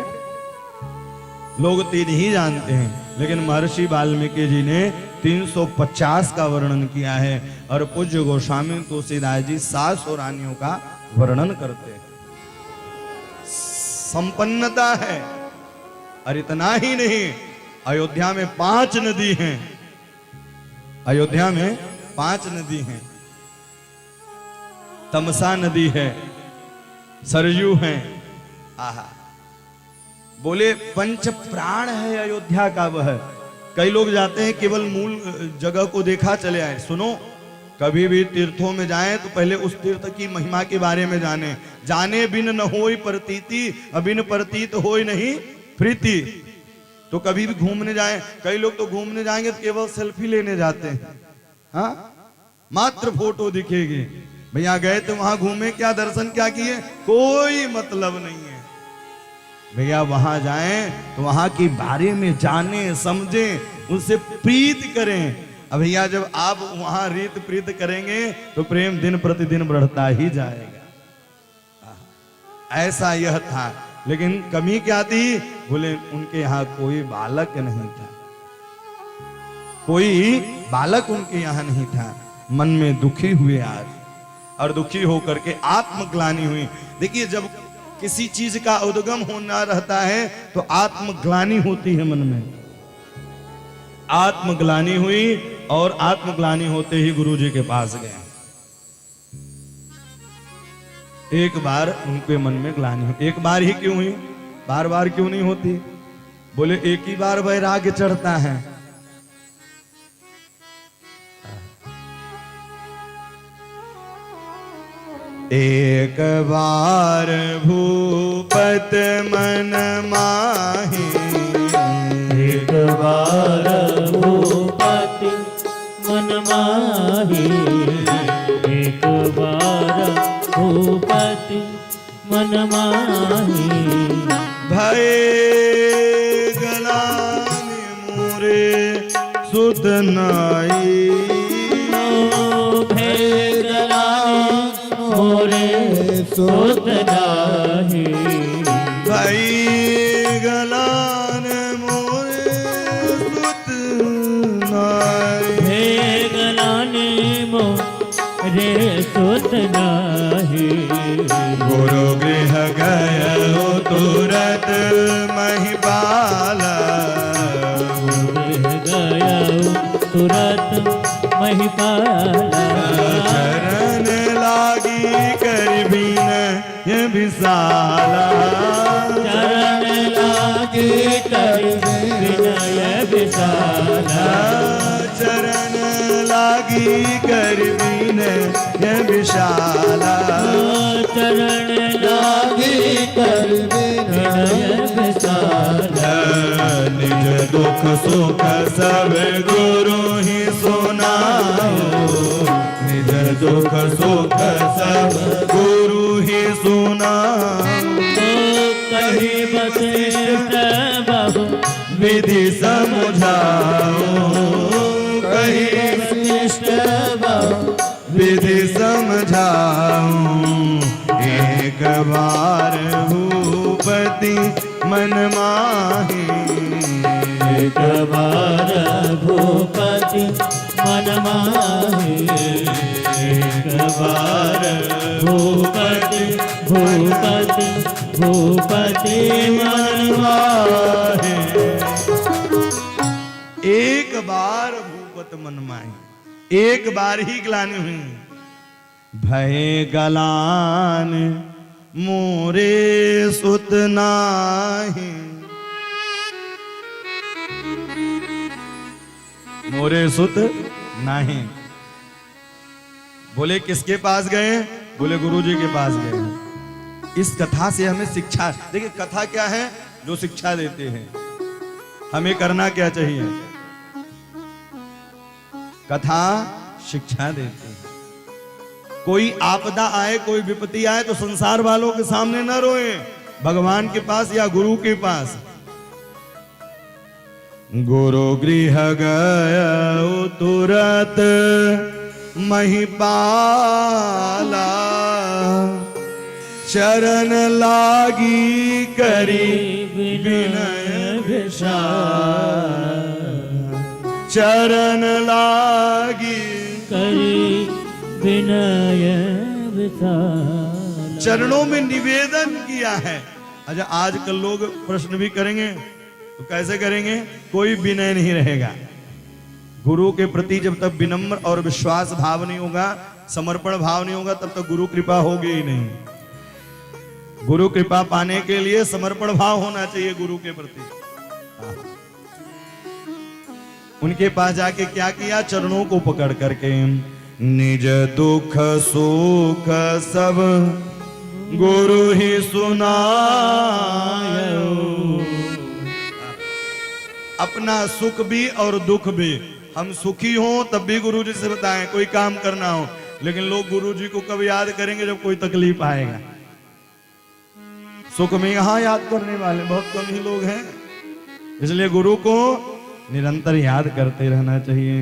लोग 3 ही जानते हैं। लेकिन महर्षि वाल्मीकि जी ने 350 का वर्णन किया है और पूज्य गोस्वामी तुलसीदास जी 700 रानियों का वर्णन करते हैं। संपन्नता है। और इतना ही नहीं, अयोध्या में 5 नदी हैं, अयोध्या में 5 नदी हैं। तमसा नदी है, सरयू है, आहा। बोले पंच प्राण है अयोध्या का वह। कई लोग जाते हैं केवल मूल जगह को देखा चले आए। सुनो, कभी भी तीर्थों में जाएं तो पहले उस तीर्थ की महिमा के बारे में जाने। जाने बिन न होई प्रतीति, अबिन प्रतीत होई नहीं प्रीति। तो कभी भी घूमने जाएं, कई लोग तो घूमने जाएंगे तो केवल सेल्फी लेने जाते हैं, हाँ, मात्र फोटो दिखेगी। भैया गए तो वहां घूमे क्या, दर्शन क्या किए, कोई मतलब नहीं है। भैया वहां जाएं तो वहां के बारे में जाने समझें, उससे प्रीत करें। अब भैया जब आप वहां रीत प्रीत करेंगे तो प्रेम दिन प्रतिदिन बढ़ता ही जाएगा। ऐसा यह था। लेकिन कमी क्या थी? बोले उनके यहाँ कोई बालक नहीं था, कोई बालक उनके यहाँ नहीं था। मन में दुखी हुए आज, और दुखी होकर के आत्मग्लानि हुई। देखिए जब किसी चीज का उद्गम होना रहता है तो आत्मग्लानि होती है मन में। आत्मग्लानि हुई और आत्मग्लानि होते ही गुरु जी के पास गए। एक बार उनके मन में ग्लानि हुई। एक बार ही क्यों हुई, बार बार क्यों नहीं होती? बोले एक ही बार वैराग्य चढ़ता है। एक बार भूपत मन माही, एक बार भूपति मन माही, एक बार भूपति मन माही। भय गलानि मोरे सुत नाई, भय गलानि मोरे सुत नाई। भय गलान मोरे सुत नाई, भय गलानि मोरे सुत नाई। गुरु गृह गयो तुरत महिपाला, गयो तुरत महिपाला। चरण लागी कर बिनय विशाला, चरण लागी कर विनय विशाला। चरण लागी कर विनय विशाला, चरण लागी कर विनय विशाला। निज दुख सुख सब गुरु ही सुनाओ, निज दुख सुख सब गुरु ही सुनाओ। कहीं वशिष्ठ बहु विधि समझाओ, कहीं वशिष्ठ बहु विधि समझाओ। एक बार भूपति मन माहे, एक बार भूपति मन माहे, एक बार भूपति भूपति भूपति मन माहे। एक बार भूपत मन माहे, एक बार ही ग्लानि हुई। भय गलान मोरे सुत नाहि, मोरे सुत नाही। बोले किसके पास गए? बोले गुरुजी के पास गए। इस कथा से हमें शिक्षा, देखिए कथा क्या है? जो शिक्षा देते हैं। हमें करना क्या चाहिए? कथा शिक्षा देती है। कोई आपदा आए, कोई विपत्ति आए तो संसार वालों के सामने न रोए, भगवान के पास या गुरु के पास। गुरु गृह गए तुरत महिपाला, चरण लागी करी विनय विशाल, चरण लागी करी विनय विशाल। चरणों में निवेदन किया है। अच्छा, आजकल लोग प्रश्न भी करेंगे तो कैसे करेंगे? कोई विनय नहीं रहेगा। गुरु के प्रति जब तक विनम्र और विश्वास भाव नहीं होगा, समर्पण भाव नहीं होगा, तब तक गुरु कृपा होगी ही नहीं। गुरु कृपा पाने के लिए समर्पण भाव होना चाहिए गुरु के प्रति। उनके पास जाके क्या किया? चरणों को पकड़ करके निज दुख सुख सब गुरु ही सुनायो। अपना सुख भी और दुख भी, हम सुखी हों तब भी गुरु जी से बताएं, कोई काम करना हो। लेकिन लोग गुरु जी को कब याद करेंगे? जब कोई तकलीफ आएगा। सुख में यहां याद करने वाले बहुत कम ही लोग हैं। इसलिए गुरु को निरंतर याद करते रहना चाहिए।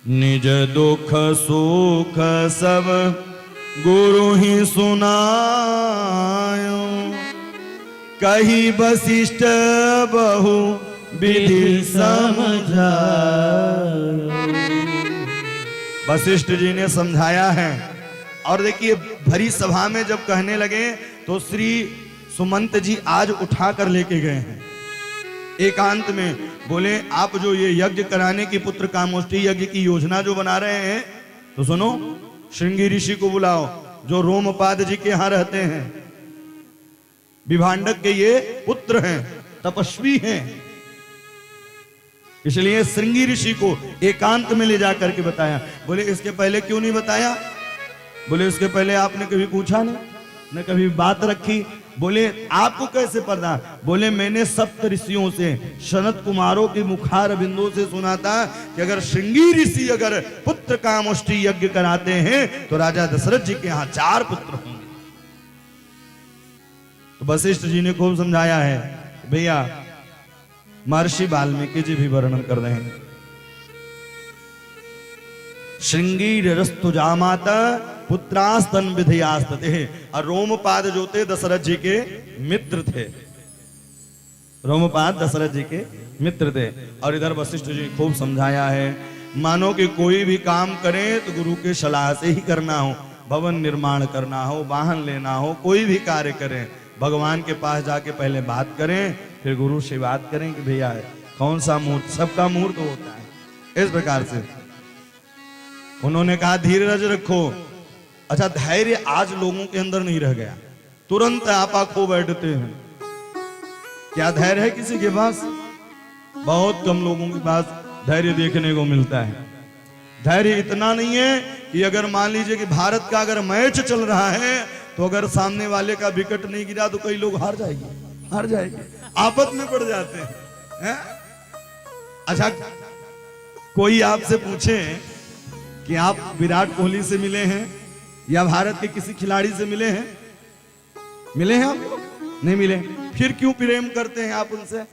निज दुख सुख सब गुरु ही सुनायो, कही वशिष्ठ बहु विधि समझायो। वशिष्ठ जी ने समझाया है। और देखिए भरी सभा में जब कहने लगे तो श्री सुमंत जी आज उठा कर लेके गए हैं एकांत में। बोले आप जो ये यज्ञ कराने की पुत्र कामोष्ठी यज्ञ की योजना जो बना रहे हैं, तो सुनो, श्रृंगी ऋषि को बुलाओ जो रोमपाद जी के यहां रहते हैं। विभांडक के ये पुत्र हैं, तपस्वी हैं। इसलिए श्रृंगी ऋषि को एकांत में ले जाकर के बताया। बोले इसके पहले क्यों नहीं बताया? बोले इसके पहले आपने कभी पूछा नहीं, न कभी बात रखी। बोले आपको कैसे पता? बोले मैंने सप्त ऋषियों से, सनत कुमारों के मुखार बिंदु से सुना था कि अगर श्रृंगी ऋषि अगर पुत्र कामोष्ठी यज्ञ कराते हैं तो राजा दशरथ जी के यहाँ 4 पुत्र होंगे। तो वशिष्ठ जी ने खूब समझाया है। भैया महर्षि वाल्मीकि जी भी वर्णन कर रहे हैं। श्रृंगी रस्तु जामाता पुत्रास्तन विधयास्तते। और रोमपाद जो थे दशरथ जी के मित्र थे। रोमपाद दशरथ जी के मित्र थे। और इधर वशिष्ठ जी खूब समझाया है। मानो कि कोई भी काम करें तो गुरु के सलाह से ही करना हो। भवन निर्माण करना हो, वाहन लेना हो, कोई भी कार्य करें, भगवान के पास जाके पहले बात करें, फिर गुरु से बात करें कि भैया कौन सा मुहूर्त, सबका मुहूर्त होता है। इस प्रकार से उन्होंने कहा धीरज रखो। अच्छा, धैर्य आज लोगों के अंदर नहीं रह गया, तुरंत आपा खो बैठते हैं। क्या धैर्य है किसी के पास? बहुत कम लोगों के पास धैर्य देखने को मिलता है। धैर्य इतना नहीं है कि अगर मान लीजिए कि भारत का अगर मैच चल रहा है तो अगर सामने वाले का विकेट नहीं गिरा तो कई लोग हार जाएंगे, आफत में पड़ जाते हैं। अच्छा, कोई आपसे पूछे कि आप विराट कोहली से मिले हैं या भारत के किसी खिलाड़ी से मिले हैं? मिले हैं आप? नहीं मिले। फिर क्यों प्रेम करते हैं आप उनसे?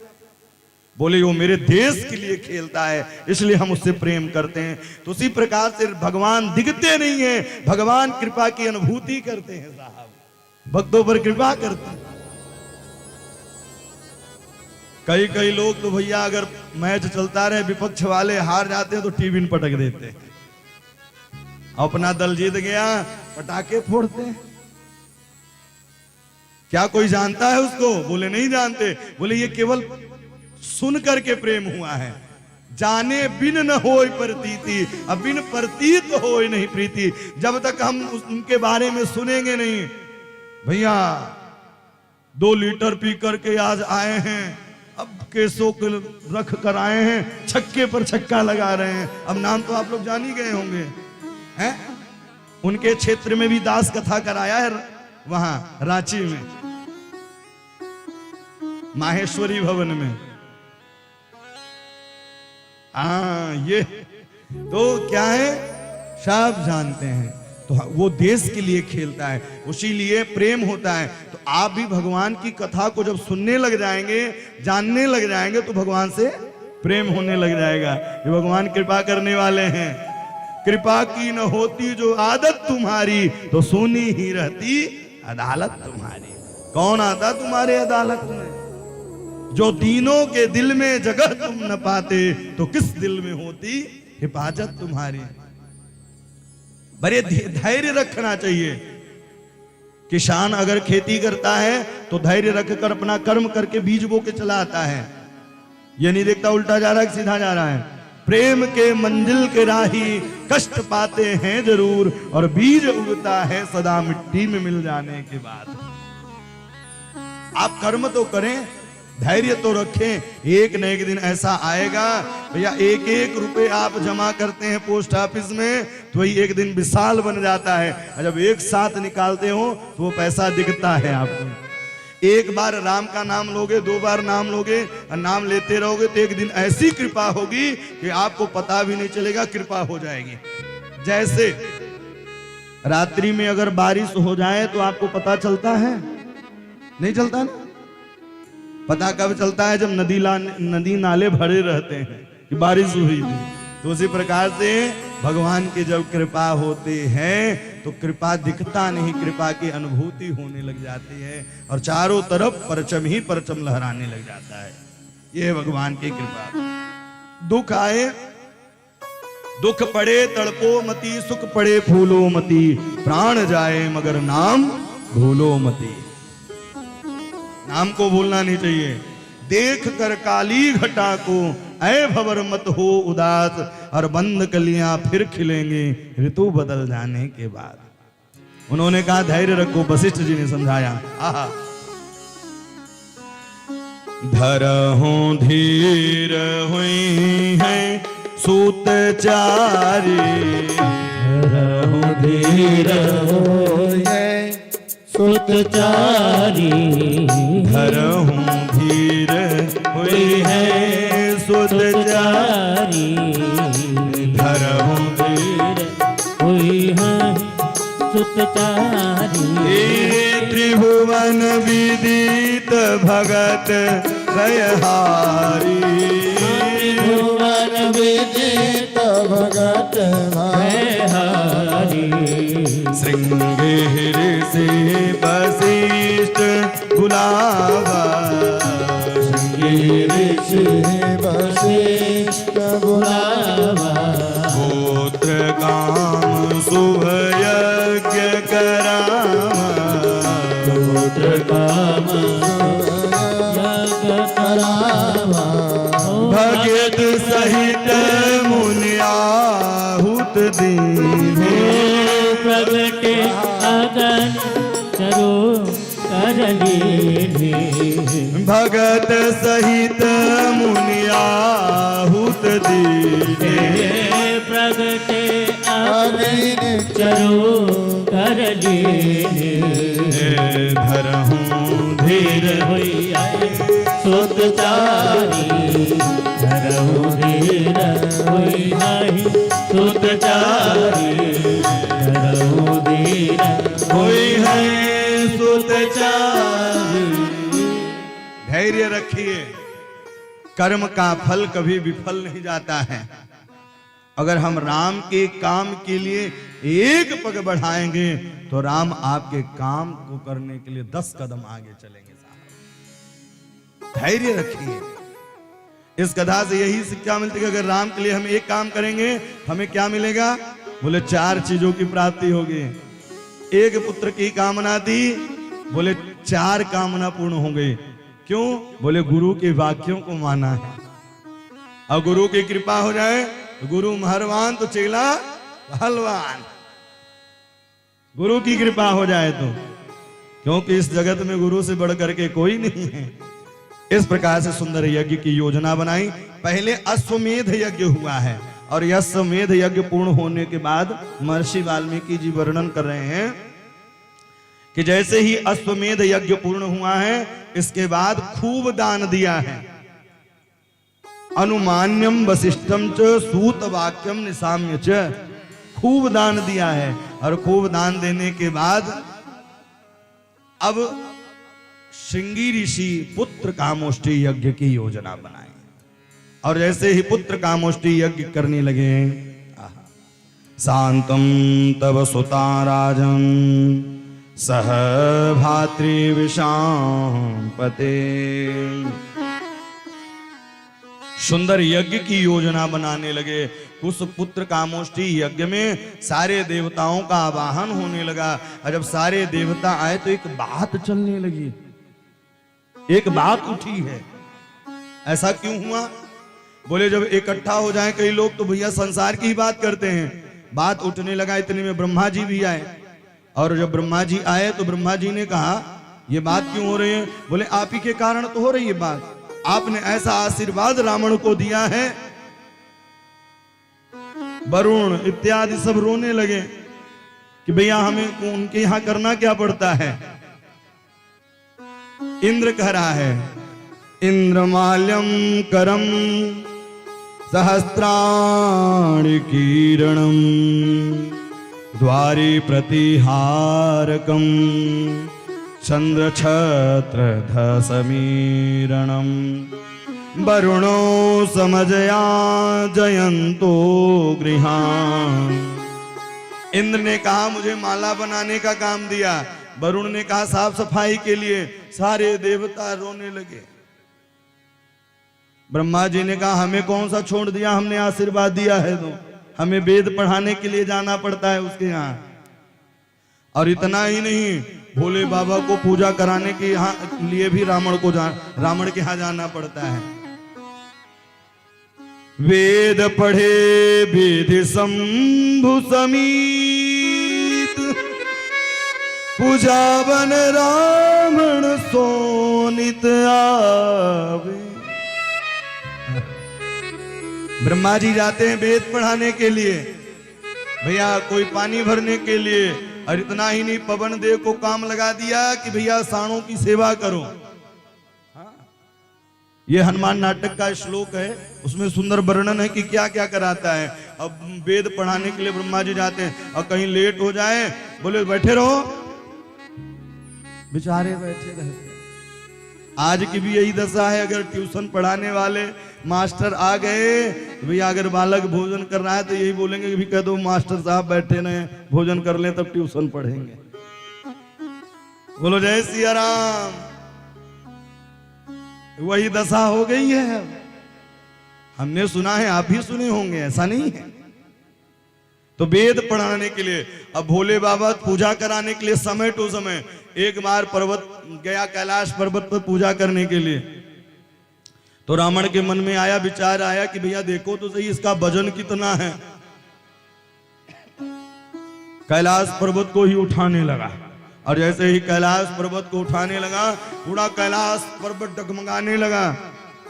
बोले वो मेरे देश के लिए खेलता है इसलिए हम उससे प्रेम करते हैं। तो उसी प्रकार से भगवान दिखते नहीं है, भगवान कृपा की अनुभूति करते हैं साहब। भक्तों पर कृपा करता है। कई कई लोग तो भैया अगर मैच चलता रहे विपक्ष वाले हार जाते हैं तो टीवी में पटक देते हैं, अपना दल जीत गया पटाखे फोड़ते हैं। क्या कोई जानता है उसको? बोले नहीं जानते। बोले ये केवल सुन करके प्रेम हुआ है, जाने बिन न होय प्रतीति, अब बिन प्रतीत होय नहीं प्रीति। जब तक हम उनके बारे में सुनेंगे नहीं, भैया 2 लीटर पी करके आज आए हैं, अब केसों को रख कर आए हैं, छक्के पर छक्का लगा रहे हैं। अब नाम तो आप लोग जान ही गए होंगे हैं? उनके क्षेत्र में भी दास कथा कराया है, वहां रांची में माहेश्वरी भवन में। ये तो क्या है, सब जानते हैं। तो वो देश के लिए खेलता है, उसी लिए प्रेम होता है। तो आप भी भगवान की कथा को जब सुनने लग जाएंगे, जानने लग जाएंगे, तो भगवान से प्रेम होने लग जाएगा। ये भगवान कृपा करने वाले हैं। कृपा की न होती जो आदत तुम्हारी, तो सुनी ही रहती अदालत तुम्हारी। कौन आता तुम्हारे अदालत में? जो दीनों के दिल में जगह तुम न पाते, तो किस दिल में होती हिफाजत तुम्हारी। बड़े धैर्य रखना चाहिए। किसान अगर खेती करता है तो धैर्य रखकर अपना कर्म करके बीज बो के चला आता है। ये नहीं देखता उल्टा जा रहा है कि सीधा जा रहा है। प्रेम के मंजिल के राही कष्ट पाते हैं जरूर, और बीज उगता है सदा मिट्टी में मिल जाने के बाद। आप कर्म तो करें, धैर्य तो रखें। एक न एक दिन ऐसा आएगा भैया, 1-1 रुपए आप जमा करते हैं पोस्ट ऑफिस में, तो वही एक दिन विशाल बन जाता है। और जब एक साथ निकालते हो तो वो पैसा दिखता है आपको। एक बार राम का नाम लोगे, 2 बार नाम लोगे, और नाम लेते रहोगे, तो एक दिन ऐसी कृपा होगी कि आपको पता भी नहीं चलेगा, कृपा हो जाएगी। जैसे रात्रि में अगर बारिश हो जाए तो आपको पता चलता है? नहीं चलता ना। पता कब चलता है? जब नदी नाले भरे रहते हैं कि बारिश हुई थी। तो उसी प्रकार से भगवान की जब कृपा होती है तो कृपा दिखता नहीं, कृपा की अनुभूति होने लग जाती है, और चारों तरफ परचम ही परचम लहराने लग जाता है। यह है भगवान की कृपा। दुख आए, दुख पड़े तड़पो मती, सुख पड़े फूलो मती, प्राण जाए मगर नाम भूलो मती। नाम को भूलना नहीं चाहिए। देख कर काली घटा को ऐ भवर मत हो उदास, और बंद कलियां फिर खिलेंगे ऋतु बदल जाने के बाद। उन्होंने कहा धैर्य रखो, वशिष्ठ जी ने समझाया। आहा, धरहु धीर हुई है सूत चारी, धरहु धीर होई है सुत चारी, धरहु धीर हुई है सुत चारी, धरहु धीर हुई है सुत चारी। त्रिभुवन विदित भगत भयहारी, त्रिभुवन विदित भगत भयहारी, श्रृंगेर से वशिष्ठ बुलावा, श्रृंगेर से वशिष्ठ बुलावा, पुत्र काम शुभ यज्ञ करावा, पुत्र काम यज्ञ करावा, भगत सहित मुनियाहुत दीने, प्रगटे अगन चरो करलीने, भगत सहित मुनियाहुत दीने, प्रगटे अगन चरो करलीने, धरहु धीर हुई है सुत चारी, धरहु धीर हुई है सुत चारी, धरहु धीर हुई है सुत चारी। धैर्य रखिए, कर्म का फल कभी विफल नहीं जाता है। अगर हम राम के काम के लिए एक पग बढ़ाएंगे तो राम आपके काम को करने के लिए 10 कदम आगे चलेंगे। साहब धैर्य रखिए। इस कथा से यही शिक्षा मिलती है कि अगर राम के लिए हम एक काम करेंगे हमें क्या मिलेगा? बोले 4 चीजों की प्राप्ति होगी। एक पुत्र की कामना थी, बोले 4 कामना पूर्ण हो गई। क्यों? बोले गुरु के वाक्यों को माना है। और गुरु की कृपा हो जाए तो गुरु मेहरबान तो चेला पहलवान। गुरु की कृपा हो जाए तो, क्योंकि इस जगत में गुरु से बढ़ करके कोई नहीं है। इस प्रकार से सुंदर यज्ञ की योजना बनाई। पहले अश्वमेध यज्ञ हुआ है और यह अश्वमेध यज्ञ पूर्ण होने के बाद महर्षि वाल्मीकि जी वर्णन कर रहे हैं कि जैसे ही अश्वमेध यज्ञ पूर्ण हुआ है इसके बाद खूब दान दिया है। अनुमान्यम वशिष्ठम च सूत वाक्यम निसाम्य च, खूब दान दिया है। और खूब दान देने के बाद अब श्रृंगी ऋषि पुत्र कामोष्ठी यज्ञ की योजना बनाई। और जैसे ही पुत्र कामोष्ठी यज्ञ करने लगे, शांतम तव सुता राजन सह भातृविषाम पते, सुंदर यज्ञ की योजना बनाने लगे। उस पुत्र कामोष्ठी यज्ञ में सारे देवताओं का आवाहन होने लगा। और जब सारे देवता आए तो एक बात चलने लगी, एक बात उठी है। ऐसा क्यों हुआ? बोले जब इकट्ठा हो जाए कई लोग तो भैया संसार की ही बात करते हैं। बात उठने लगा, इतने में ब्रह्मा जी भी आए। और जब ब्रह्मा जी आए तो ब्रह्मा जी ने कहा ये बात क्यों हो रही है? बोले आप ही के कारण तो हो रही है बात। आपने ऐसा आशीर्वाद रावण को दिया है। वरुण इत्यादि सब रोने लगे कि भैया हमें उनके यहां करना क्या पड़ता है। इंद्र कह रहा है इंद्रमाल्यम करम सहस्त्राणि किरणम द्वारि प्रतिहारकम चंद्र छत्र धसमीरणम वरुणो समजया जयंतो गृहान। इंद्र ने कहा मुझे माला बनाने का काम दिया। वरुण ने कहा साफ सफाई के लिए। सारे देवता रोने लगे। ब्रह्मा जी ने कहा हमें कौन सा छोड़ दिया, हमने आशीर्वाद दिया है तो हमें वेद पढ़ाने के लिए जाना पड़ता है उसके यहाँ। और इतना ही नहीं, भोले बाबा को पूजा कराने के लिए भी रावण के यहाँ जाना पड़ता है। वेद पढ़े विधि शंभु समीत पूजा बन रावण सोनित आवे। ब्रह्मा जी जाते हैं वेद पढ़ाने के लिए, भैया कोई पानी भरने के लिए। और इतना ही नहीं, पवन देव को काम लगा दिया कि भैया साणों की सेवा करो। ये हनुमान नाटक का श्लोक है, उसमें सुंदर वर्णन है कि क्या क्या कराता है। अब वेद पढ़ाने के लिए ब्रह्मा जी जाते हैं और कहीं लेट हो जाए, बोले बैठे रहो, बेचारे बैठे रहते। आज की भी यही दशा है। अगर ट्यूशन पढ़ाने वाले मास्टर आ गए तो भैया अगर बालक भोजन कर रहा है तो यही बोलेंगे कि भी कह दो मास्टर साहब बैठे रहे, भोजन कर लें तब ट्यूशन पढ़ेंगे। बोलो जय सिया राम। वही दशा हो गई है। हमने सुना है, आप भी सुने होंगे, ऐसा नहीं है। तो वेद पढ़ाने के लिए, अब भोले बाबा पूजा कराने के लिए समय टू समय एक बार पर्वत गया, कैलाश पर्वत पर पूजा करने के लिए। तो रावण के मन में आया, विचार आया कि भैया देखो तो सही इसका वजन कितना है। कैलाश पर्वत को ही उठाने लगा। और जैसे ही कैलाश पर्वत को उठाने लगा, पूरा कैलाश पर्वत डगमगाने लगा।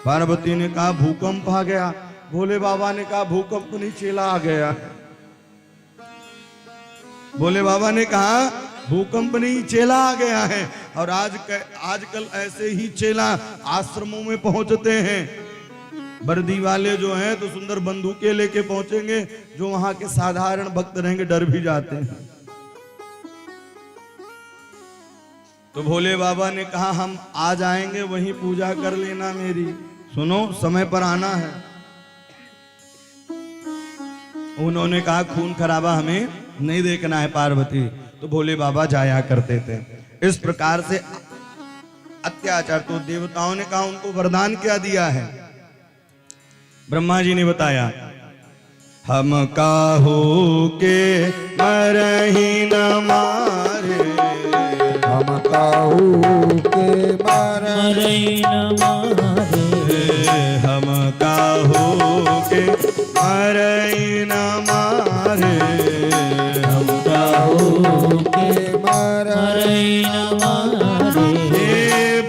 पार्वती ने कहा भूकंप आ गया। भोले बाबा ने कहा भूकंप नहीं, चेला आ गया। भोले बाबा ने कहा भूकंप नहीं, चेला आ गया है। और आजकल ऐसे ही चेला आश्रमों में पहुंचते हैं। वर्दी वाले जो हैं तो सुंदर बंदूकें लेके पहुंचेंगे, जो वहां के साधारण भक्त रहेंगे डर भी जाते हैं। तो भोले बाबा ने कहा हम आ जाएंगे, वहीं पूजा कर लेना मेरी। सुनो, समय पर आना है। उन्होंने कहा खून खराबा हमें नहीं देखना है पार्वती, तो भोले बाबा जाया करते थे। इस प्रकार से अत्याचार, तो देवताओं ने कहा उनको वरदान क्या दिया है? ब्रह्मा जी ने बताया, हम काहू के मरही न मारे, हम काहू के मारे मरई न मारे, हम काहू के मरही न मारे, हम काहू के मारे मरई न मारे, हे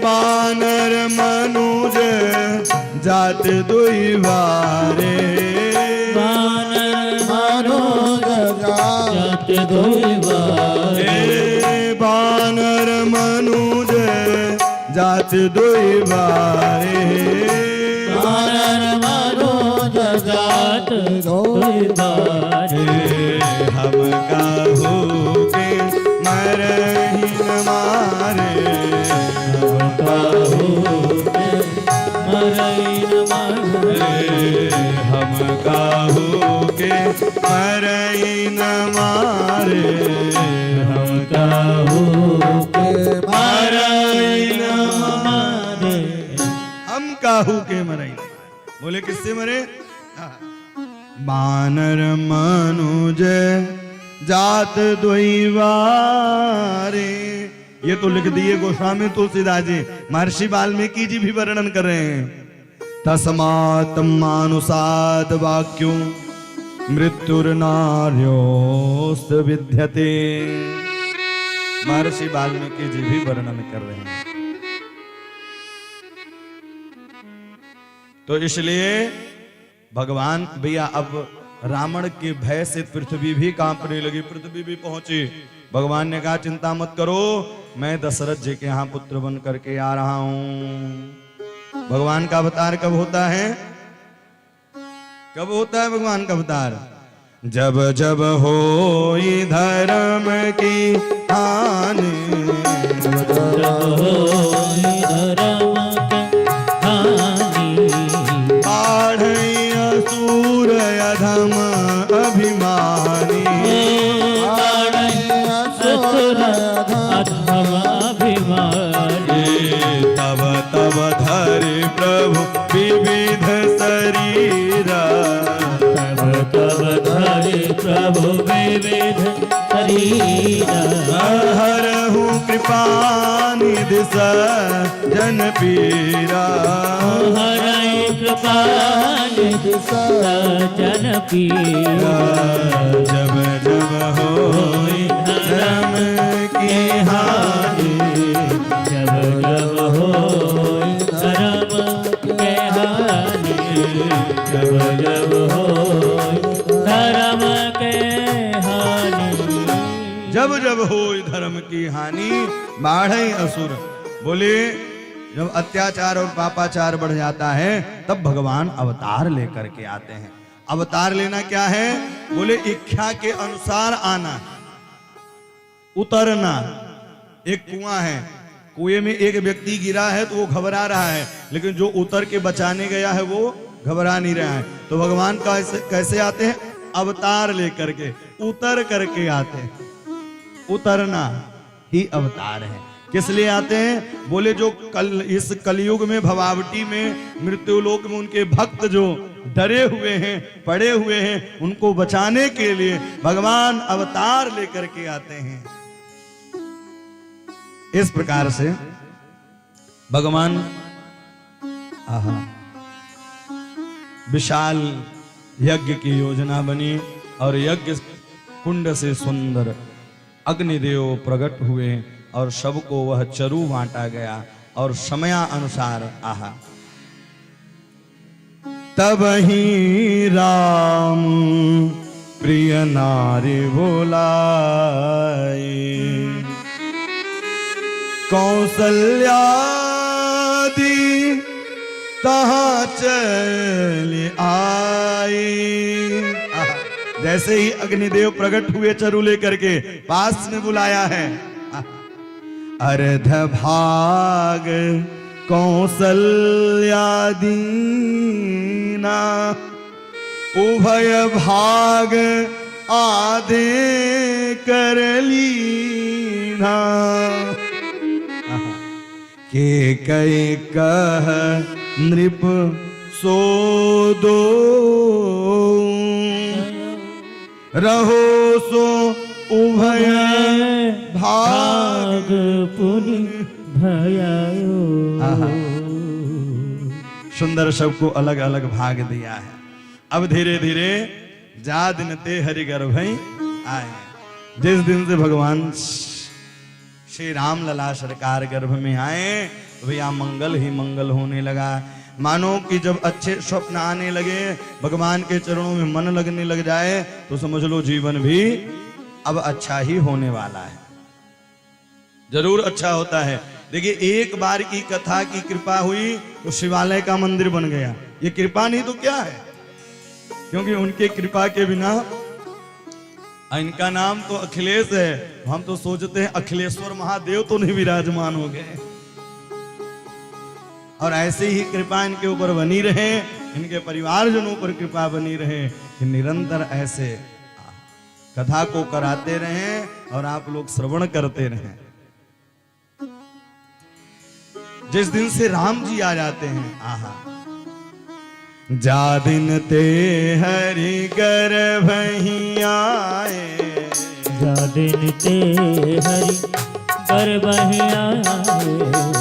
बानर मनुज जात दुई बारे, बानर मानो जात दुई बारे, हे बानर मनुज जात दुई बारे, बानर मारो जात दुई बारे, हम काहू के मरही न मारे, हम काहू मरई न मारे, हम काहू के मरही न मारे, हम काहू के मरही न मारे, हम काहू के मरही। बोले किससे मरे? बानर मनुज जात द्वैवारे। ये तो लिख दिए गोस्वामी तुलसीदास जी, महर्षि वाल्मीकि जी भी वर्णन कर रहे हैं। तस्मात् मानुषात् वाक्यो मृत्युर्नार्योस्त विद्यते। महर्षि वाल्मीकि जी भी वर्णन कर रहे हैं। तो इसलिए भगवान भैया अब रावण के भय से पृथ्वी भी कांपने लगी, पृथ्वी भी पहुंची। भगवान ने कहा चिंता मत करो, मैं दशरथ जी के यहाँ पुत्र बन करके आ रहा हूं। भगवान का अवतार कब होता है? कब होता है भगवान का अवतार? जब जब हो धर्म की हानि, असुर अधम अभिमानी, तब तब धरि प्रभु विविध शरीरा, प्रभु विविध शरीरा, हरहु कृपा निधि जन पीरा, हरई कृपा निधि जन पीरा। जब जब होई धर्म की हानि, जब जब होई धर्म के हानि, जब जब होई धर्म के हानि, जब जब होई धर्म की हानि बाढ़ई असुर। बोले जब अत्याचार और पापाचार बढ़ जाता है तब भगवान अवतार लेकर के आते हैं। अवतार लेना क्या है? बोले इच्छा के अनुसार आना, उतरना। एक कुआं है, कुएं में एक व्यक्ति गिरा है तो वो घबरा रहा है, लेकिन जो उतर के बचाने गया है वो घबरा नहीं रहा है। तो भगवान का कैसे आते हैं? अवतार लेकर के, उतर करके आते हैं। उतरना ही अवतार है। किस लिए आते हैं? बोले जो इस कलयुग में भवावटी में मृत्युलोक में उनके भक्त जो डरे हुए हैं, पड़े हुए हैं, उनको बचाने के लिए भगवान अवतार लेकर के आते हैं। इस प्रकार से भगवान विशाल यज्ञ की योजना बनी और यज्ञ कुंड से सुंदर अग्निदेव प्रकट हुए और सबको वह चरु बांटा गया और समयानुसार आहा। तब ही राम प्रिय नारी बोलाई, कौशल्या दी तहाँ चले आई। जैसे ही अग्निदेव प्रकट हुए चरु लेकर के, पास में बुलाया है। अर्ध भाग कौशल्या दीना उभय भाग आधे कर लीना के कई कह नृप सो दो रहो सो उभय भाग पुनि भयायो। सुंदर सबको अलग अलग भाग दिया है। अब धीरे धीरे जा दिन ते हरि गर्भ आए। जिस दिन से भगवान श्री राम लला सरकार गर्भ में आए भैया मंगल ही मंगल होने लगा। मानो कि जब अच्छे स्वप्न आने लगे, भगवान के चरणों में मन लगने लग जाए तो समझ लो जीवन भी अब अच्छा ही होने वाला है। जरूर अच्छा होता है। देखिए एक बार की कथा की कृपा हुई तो शिवालय का मंदिर बन गया। ये कृपा नहीं तो क्या है, क्योंकि उनके कृपा के बिना, इनका नाम तो अखिलेश है, हम तो सोचते हैं अखिलेश्वर महादेव तो नहीं विराजमान हो गए। और ऐसे ही कृपा इनके ऊपर बनी रहे, इनके परिवारजनों पर कृपा बनी रहे कि निरंतर ऐसे कथा को कराते रहें और आप लोग श्रवण करते रहें। जिस दिन से राम जी आ जाते हैं, आहा, जा दिन ते हरि गर्भ ही आए, जा दिन ते हरि गर्भ ही आए,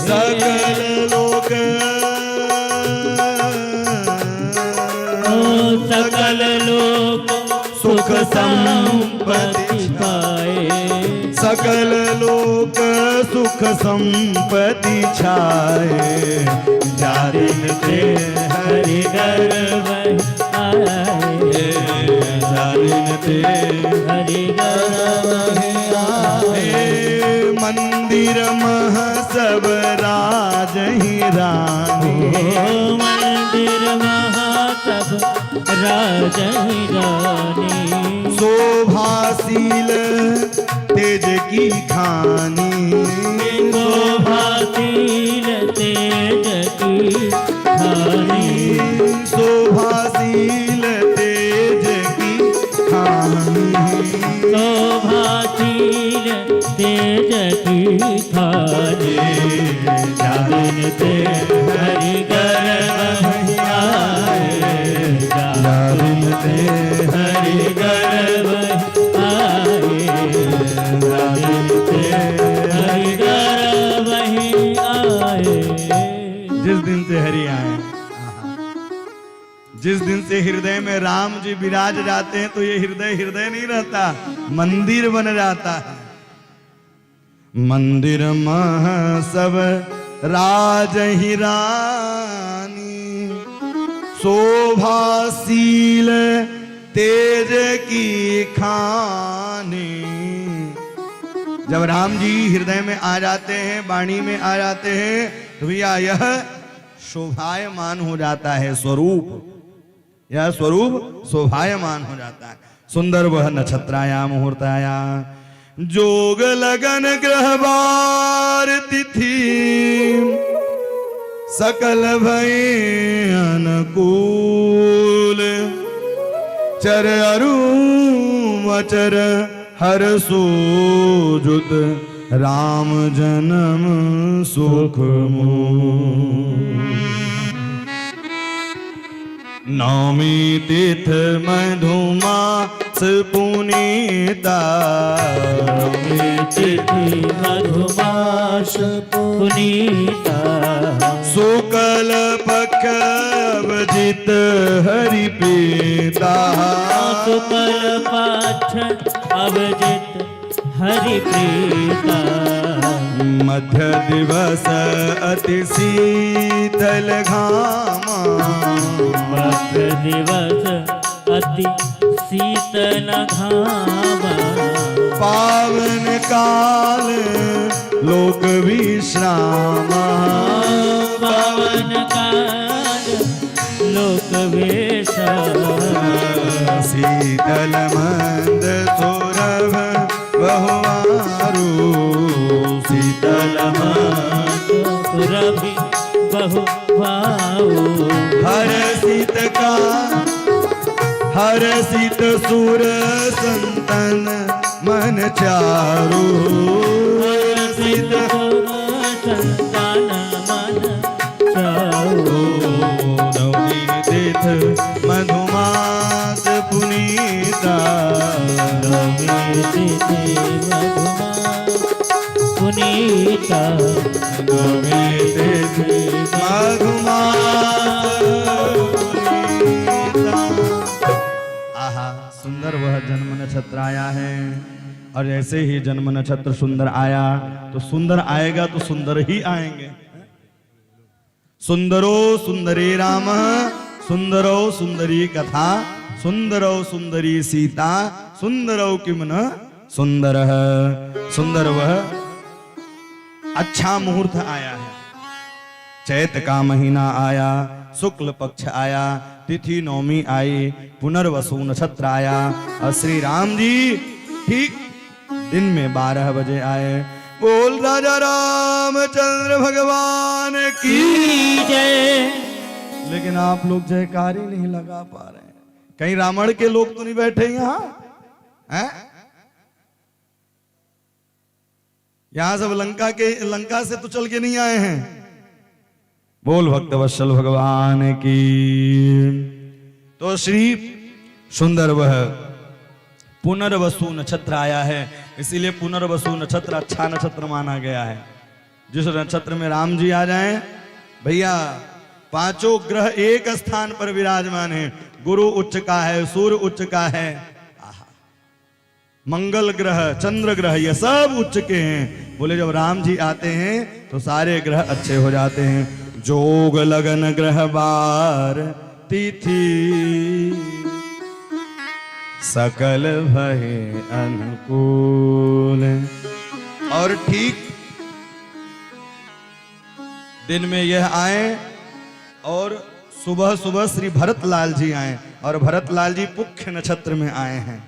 सकल लोक सकल लोक सुख संपत्ति पाए, सकल लोक सुख संपत्ति छाए, जा दिन ते हरि गर्भ आए, जा दिन ते हरि गर्भ आए। मंदिर मह सब राज ही रानी, मंदिर महासभ राज ही रानी, शोभाशील तेज की खानी, शोभाशील तेज की खानी, शोभाशील तेज की खानी, शोभाशील तेज की खानी, जान ते हरि गर्भ आए, जान ते हरि गर्भ आए, जान ते हरि गर्भ आए। जिस दिन से हरि आए, जिस दिन से हृदय में राम जी विराज जाते हैं तो ये हृदय हृदय नहीं रहता, मंदिर बन जाता है। मंदिर मह सब राज ही रानी, शोभाशील तेज की खानी। जब राम जी हृदय में आ जाते हैं, वाणी में आ जाते हैं तो भैया यह शोभायमान हो जाता है स्वरूप, यह स्वरूप शोभायमान हो जाता है। सुंदर वह नक्षत्राया मुहूर्ताया, जोग लगन ग्रहवार तिथि, सकल भय अनुकूल, चर अरुम अचर हर सोजुत, राम जन्म सुख मूल। नौमी तिथ मधुमास पुनीता, नौमी तिथि मधुमास पुनीता, शुक्ल पक्ष अवजित हरि प्रीता, शुक्ल पक्ष अवजित हरि प्रीता, मध्य दिवस अति शीतल घामा, मध्य दिवस अति शीतल घामा, पावन काल लोक विश्रामा, पावन काल लोक विश्रामा, शीतल मंद सौरभ बहुआरू, शीतल रवि बहु भाऊ, हर शीत का हर्षित सुर संतन मन चारु हर्षित संतान मन चारो नवनीत तीर्थ मधुमास पुनीता पुनीता नवनीत तीर्थ मधुमास पुनीता। आहा, सुंदर वह जन्म नक्षत्र आया है। और ऐसे ही जन्म नक्षत्र सुंदर आया तो सुंदर आएगा तो सुंदर ही आएंगे। सुंदरो सुंदरी राम सुंदरो सुंदरी कथा सुंदरो सुंदरी सीता सुंदरो किम न सुंदर। सुंदर वह अच्छा मुहूर्त आया है। चैत का महीना आया, शुक्ल पक्ष आया, तिथि नौमी आई, पुनर्वसु नक्षत्र आया और श्री राम जी ठीक दिन में 12 बजे आए। बोल राजा रामचंद्र भगवान की जय। लेकिन आप लोग जयकार ही नहीं लगा पा रहे हैं। कहीं रावण के लोग तो नहीं बैठे यहाँ हैं? यहां सब लंका से तो चल के नहीं आए हैं। बोल भक्तवत्सल भगवान की। तो श्री सुंदर वह पुनर्वसु नक्षत्र आया है, इसीलिए पुनर्वसु नक्षत्र अच्छा नक्षत्र माना गया है। जिस नक्षत्र में राम जी आ जाएं, भैया पांचों ग्रह एक स्थान पर विराजमान है। गुरु उच्च का है, सूर्य उच्च का है, मंगल ग्रह, चंद्र ग्रह, ये सब उच्च के हैं। बोले जब राम जी आते हैं तो सारे ग्रह अच्छे हो जाते हैं। जोग लगन ग्रह बार तिथि सकल भये अनुकूल। और ठीक दिन में यह आए और सुबह सुबह श्री भरतलाल जी आए और भरतलाल जी पुख्य नक्षत्र में आए हैं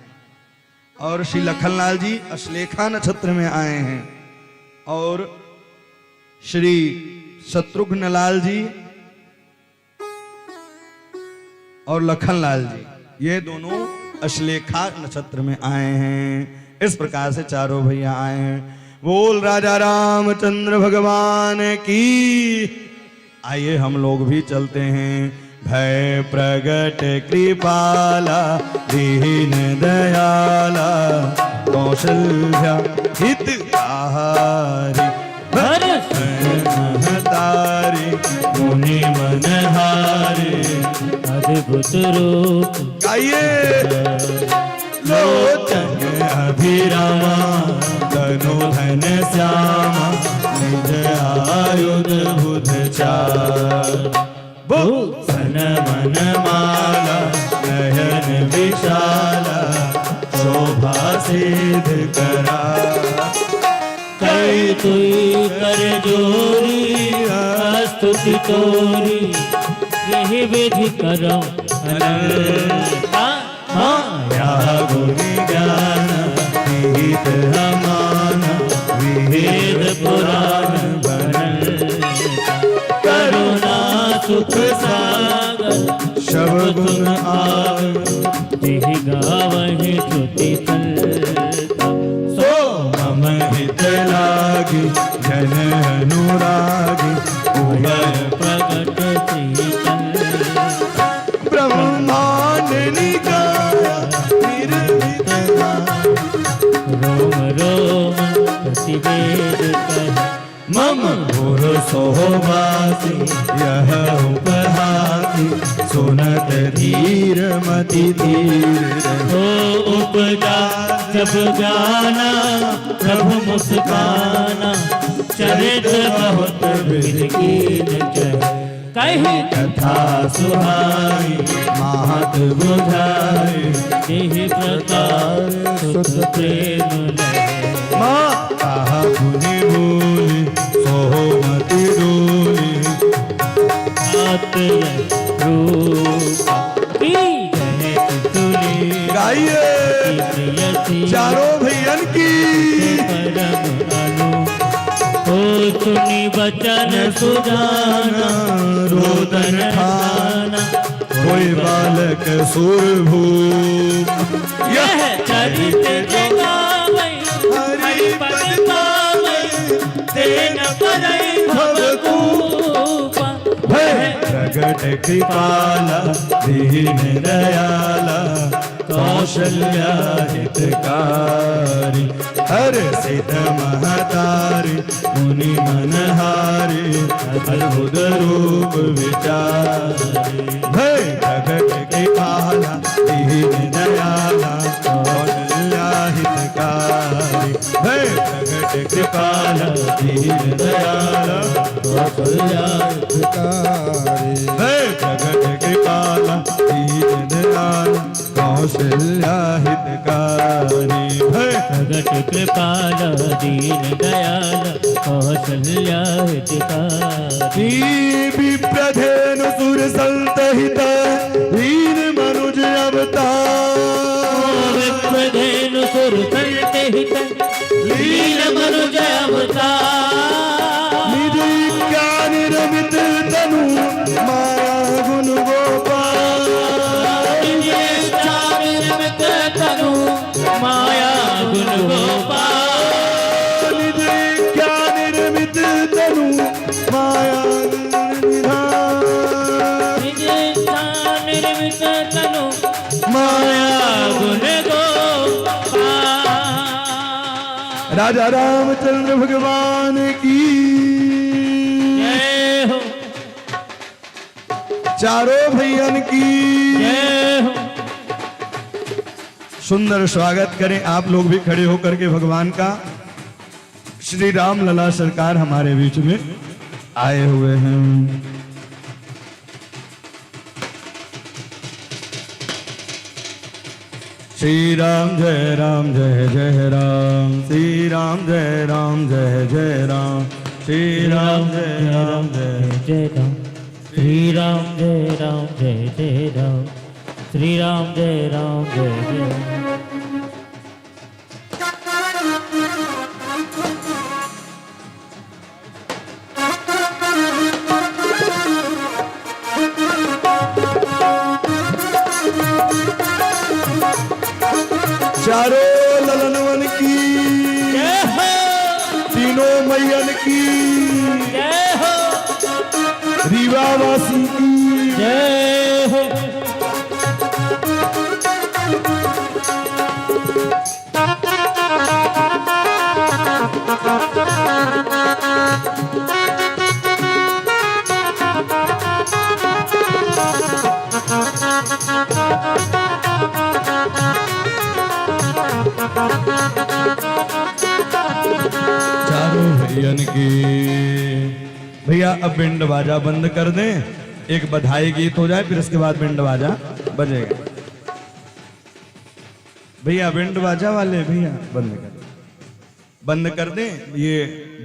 और श्री लखनलाल जी अश्लेखा नक्षत्र में आए हैं और श्री शत्रुघ्न लाल जी और लखनलाल जी ये दोनों अश्लेखा नक्षत्र में आए हैं। इस प्रकार से चारों भैया आए हैं। बोल राजा रामचंद्र भगवान की। आइए हम लोग भी चलते हैं। भय प्रगट कृपाला दीन दयाला कौशल्या हितकारी महतारी मुनि मनहारी अद्भुत रूप गाइए। लोचन अभिरामा तनु धन श्यामा निज आयुध बुध चार। भूषण मन माला नयन विशाला शोभा सिद्ध करा। कई तुई कर जोरी स्तुति तोरी यही विधि करो माया गुणी ज्ञान विहित हमाना विहित पुराण बनल। करुणा सुख सागर शब गुण आग तिहि गावहि श्रुति सो मम हित लागी जन अनुरागी उभय प्रगट ब्रह्मांड निकाया निर्मित रोम रोम प्रतिवेद कह मम गुरु सोवासी यह उपहासी सुनत धीर मति धीर हो उपजा जब गाना प्रभु मुस्काना चरित बहुत विध कीन कही कथा सुहाई महत बुझाई यही प्रकार सुख प्रेम लहे माँ कहा भूली भूली सोमति डोली आत्म रूप की जय तुली गाइए प्रियसी चारों भैयन की। परम अनु हो सुनी बचन सुजाना रोदन ठाना कोई बालक सुरभूप। यह चरित जगावै हरि पद पावै तेन परई भवकूपा। प्रगट कृपाला दीन दयाला कौशल्या हितकारी। हर्षित महतारी मुनि मनहारी अद्भुत रूप विचारी। प्रगट कृपाला दीन दयाला कौशल्या हितकारी। प्रगट कृपाला दीन दयाला कौशल्या प्रगट कृपाला दीन दयाला कौशल्या हितकारी। प्रगट कृपाल दीन दयाल कौशल्या हितकारी। विप्रधेनु सुर संतहित हीन मनुज अवतार। विप्रधेनु सुर संतहित लीन मनुज अवतार। निज ज्ञान रमित तनु माया गुण गोपाल। निज ज्ञान रमित तनु माया गुण गोपाल। निज ज्ञान रमित तनु माया निज ज्ञान रमित तनु माया गुण गोपाल। राजा रामचंद्र भगवान की जय हो चारों भैयन की जय हो। सुंदर स्वागत करें आप लोग भी खड़े होकर के भगवान का। श्री राम लला सरकार हमारे बीच में आए हुए हैं। श्री राम जय राम जय जय राम। श्री राम जय राम जय जय राम। श्री राम जय राम जय जय राम। श्री राम जय राम जय जय राम। श्री राम जय राम जय जय राम। चारों ललनवन की जय हो तीनों मैयन की जय हो रीवावासी की जय हो। चारों भैयन की। भैया अब बिंड बाजा बंद कर दें, एक बधाई गीत हो जाए, फिर उसके बाद बिंड बाजा बजेगा। भैया बिंड बाजा वाले भैया बंद कर दें, ये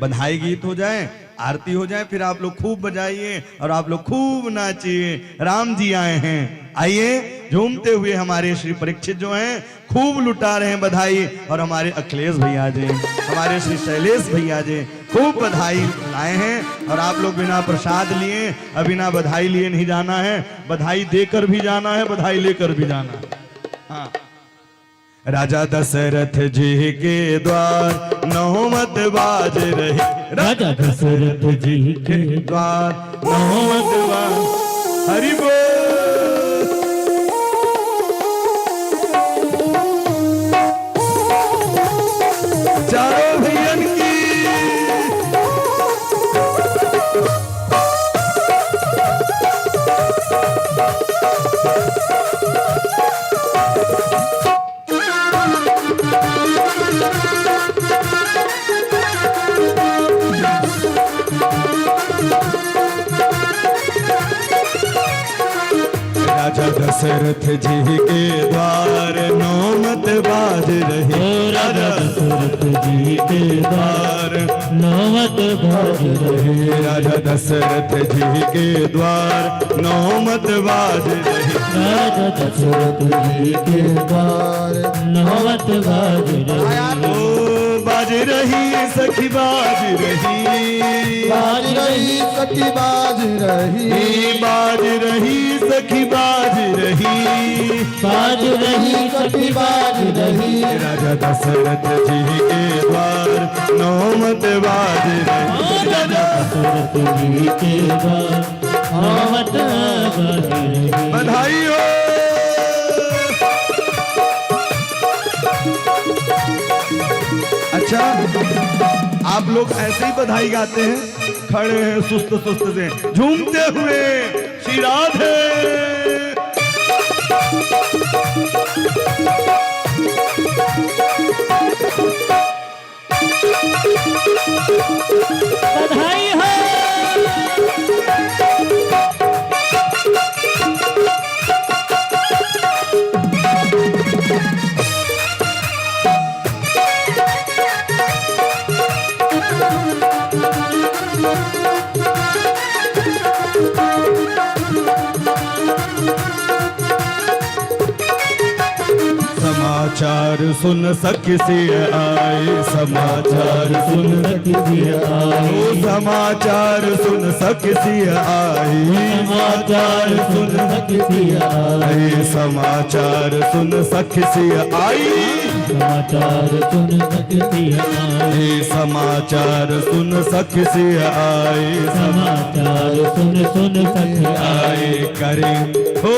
बधाई गीत हो जाए, आरती हो जाए, फिर आप लोग खूब बजाइए और आप लोग खूब नाचिए। राम जी आए हैं, आइए झूमते हुए। हमारे श्री परीक्षित जो हैं खूब लुटा रहे हैं बधाई, और हमारे अखिलेश भैया जी, हमारे श्री शैलेश भैया जी खूब बधाई लाए हैं। और आप लोग बिना प्रसाद लिए, अब बिना बधाई लिए नहीं जाना है, बधाई देकर भी जाना है, बधाई लेकर भी जाना है। हाँ। राजा दशरथ जी के द्वार नौमत बाज रहे। राजा दशरथ जी के द्वार नौमत बाज। हरि बोल। चारों भैयन की। राजा दशरथ जी के द्वार नौमत बाज रहे। राजा दशरथ जी के द्वार नौमत बाज रहे। राजा दशरथ जी के द्वार नौमत बाज रहे। राजा दशरथ जी के द्वार नौमत बाज रहे। ओ बाज रही सखी बाज रही, बाज रही सखी बाज रही, बाज रही सखी बाज रही, बाज रही सखी बाज रही। राजा दशरथ जी के द्वार नौमत बाज रही, राजा दशरथ जी के द्वार नौमत बाज रही। बधाई हो। अच्छा, आप लोग ऐसे ही बधाई गाते हैं, खड़े हैं सुस्त सुस्त से झूमते हुए श्री राधे। बधाई हो। समाचार सुन सखी सिय आए, समाचार सुन सखी सिय आए, ओ समाचार सुन सखी सिय आए, समाचार सुन सखी सिय आए, समाचार सुन सखी सिय आई, समाचार सुन सखी सिय आए, समाचार सुन सखी सिय आए, समाचार सुन सखी आए। आए करें हो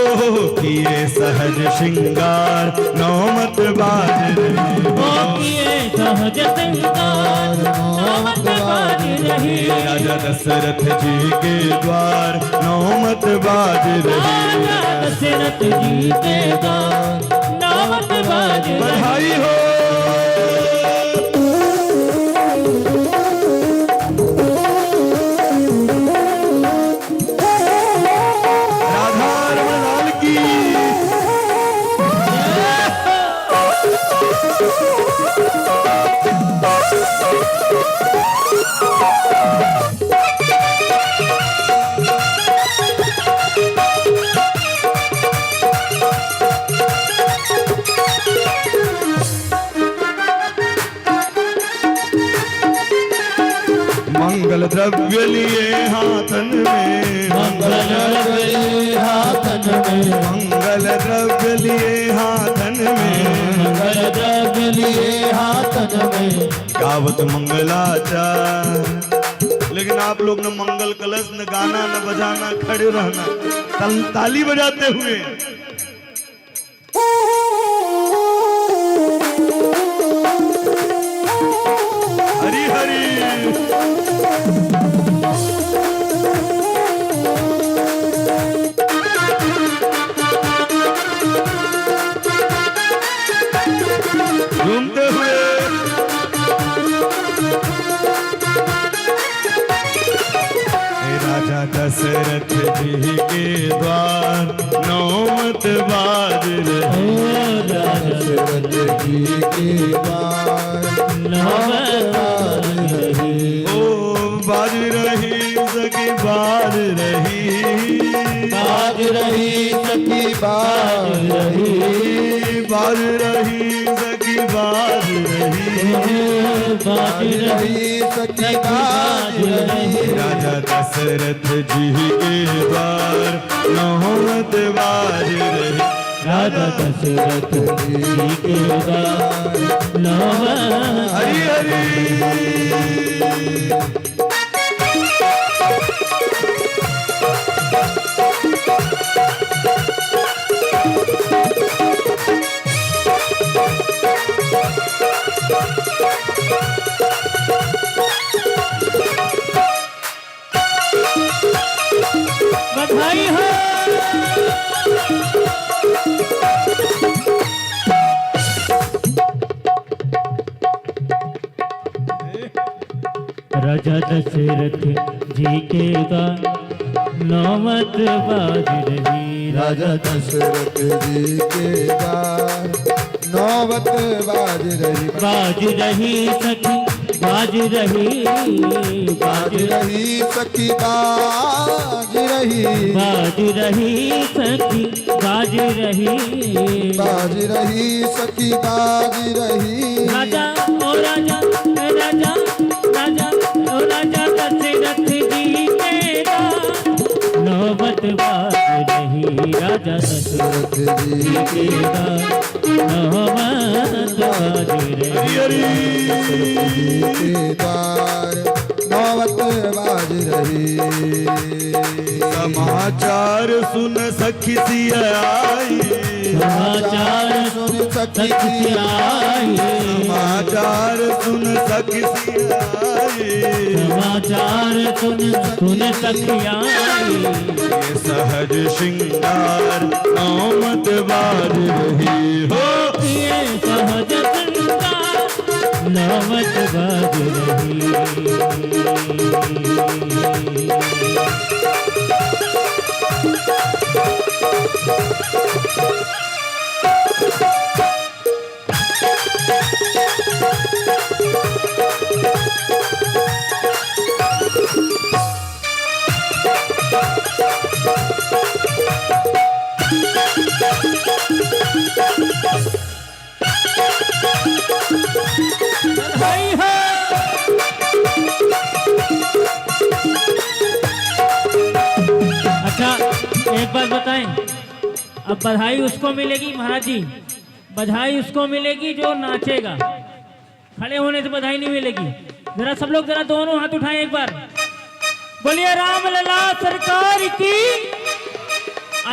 किए सहज श्रृंगार नौमत बाज रही, ओ किए सहज श्रृंगार नौमत बाज रही। राजा दशरथ जी के द्वार नौमत बाज रही, राजा दशरथ जी के द्वार नौमत बाज रही। बधाई हो। राधा रमण लाल की। मंगल द्रव्य लिए हाथन में, मंगल द्रव्य हाथन में, मंगल द्रव्य लिए हाथन में, मंगल द्रव्य लिए हाथन में। गावत मंगलाचार। लेकिन आप लोग न मंगल कलश, न गाना, न बजाना, खड़े रहना, ताली बजाते हुए। हरी हरी। घूमते हुए राजा दशरथ जी के द्वार नौमत बाज रही, दशरथ जी के द्वार नौमत बाज रही। ओ बाज रही सखी बाज रही, बाज रही सखी बाज रही, बाज रही सखी बाज रही, बाज रही सखी बाज रही। राजा दशरथ जी के द्वार नौमत बाज रही, राजा दशरथ जी के द्वार नौमत। हरी हरी। बधाई हो। राजा दशरथ जी के द्वार नौमत बाज रही, राजा दशरथ जी के द्वार नौबत बाज रही। बाज रही सखी बाज रही, बाज रही सखी बाज रही, बाज रही सखी बाज रही, बाज रही सखी बाज रही। राजा ओ राजा राजा राजा ओ राजा दशरथ जी के दार नौबत बाज रही राजा दशरथ जी के दार नौबत बाज रही के द्वार नौबत बाज रही। समाचार सुन सखी सिया आई, समाचार सुन सखी सखी आई, समाचार सुन सखी सिया आई, समाचार सुन सखी आई। ये सहज श्रृंगार नौमत बाज रही हो, ये सहज श्रृंगार नौबत बाज रही। बधाई हो। अच्छा एक बात बताएं, अब बधाई उसको मिलेगी महाराज जी, बधाई उसको मिलेगी जो नाचेगा, खड़े होने से बधाई नहीं मिलेगी। जरा सब लोग जरा दोनों हाथ उठाएं एक बार, बोलिए राम लला सरकार की।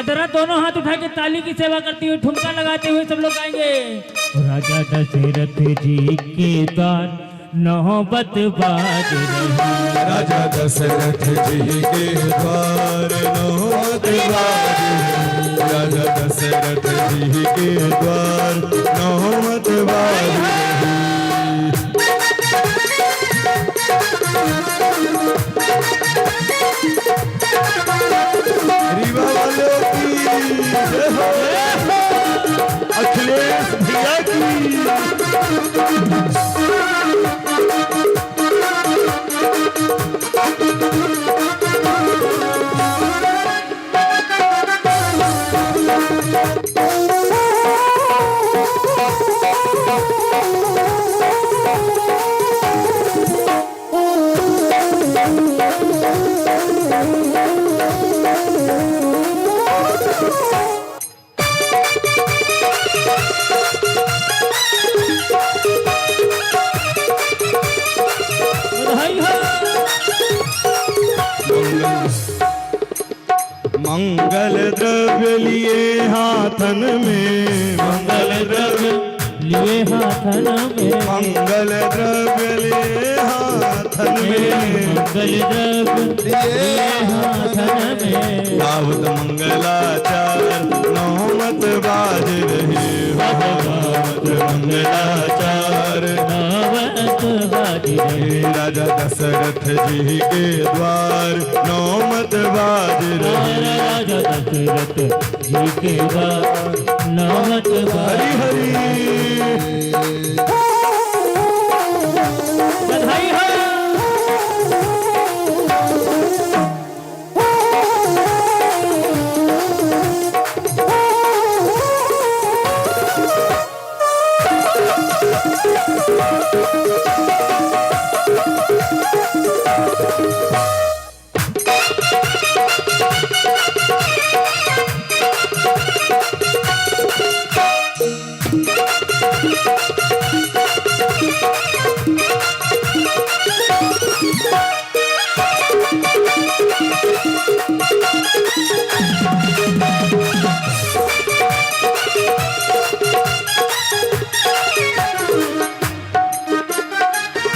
जरा दोनों हाथ उठा के ताली की सेवा करते हुए ठुमका लगाते हुए सब लोग गाएंगे। राजा दशरथ जी के द्वार नौबत बाज रही, राजा दशरथ जी के द्वार नौबत बाज रही, राजा दशरथ जी के द्वार नौबत बाज रही। रीवा वालों की जय हो, अखिलेश भैया की। बधाई हो। मंगल द्रव्य लिए हाथन में, मंगल द्रव्य लिए हाथन में, मंगल द्रव्य लिए हाथन में, मंगल द्रव्य लिए हाथन में। दाऊद मंगलाचार नौमत बाज रही, दाऊद मंगलाचार नौबत बाज रही, राजा दशरथ जी के द्वार नौमत बाज रही। राजा दशरथ जी के द्वार नौबत बाज हरि हरि बधाई हो।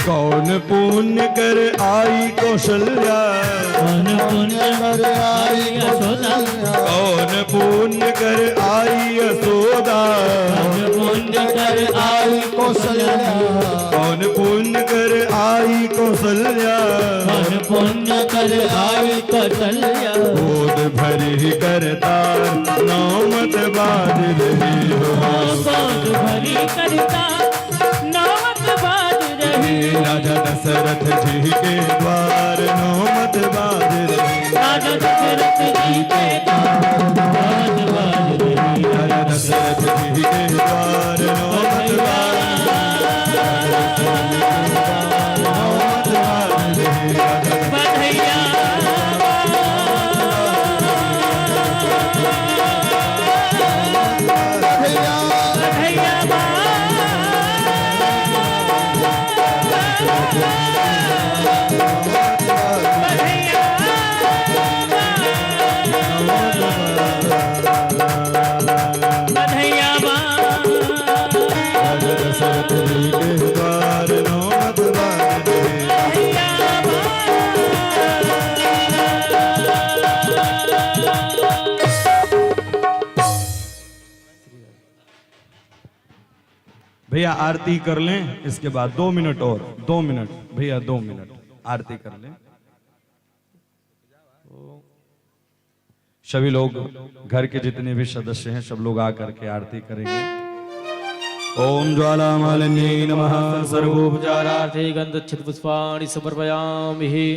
कौन पुण्य कर आई कौशल्या, कौन पुण्य कर आई यशोदा, कौन पुण्य कर आई यशोदा, कौन पुण्य कर आई कौशल्या, कौन पुण्य कर आई कौशल्या, कौन पुण्य कर आई कौशल्या। गोद भरी करतार नौमत बाज रही हो, गोद भरी करता नौबत बाज रही, राजा दशरथ जी के द्वार नौमत बाज रही, राजा दशरथ जी के द्वार नौबत बाज रही, राजा दशरथ जी के द्वार नौमत बाज रही। भैया आरती कर लें, इसके बाद 2 मिनट और 2 मिनट भैया 2 मिनट आरती कर लें। सभी लोग घर के जितने भी सदस्य हैं सब लोग आकर के आरती करेंगे। ओम ज्वाला मालिन्यै नमः। सर्वोपचारार्थे गन्धच्छित पुष्पाणि समर्पयामि।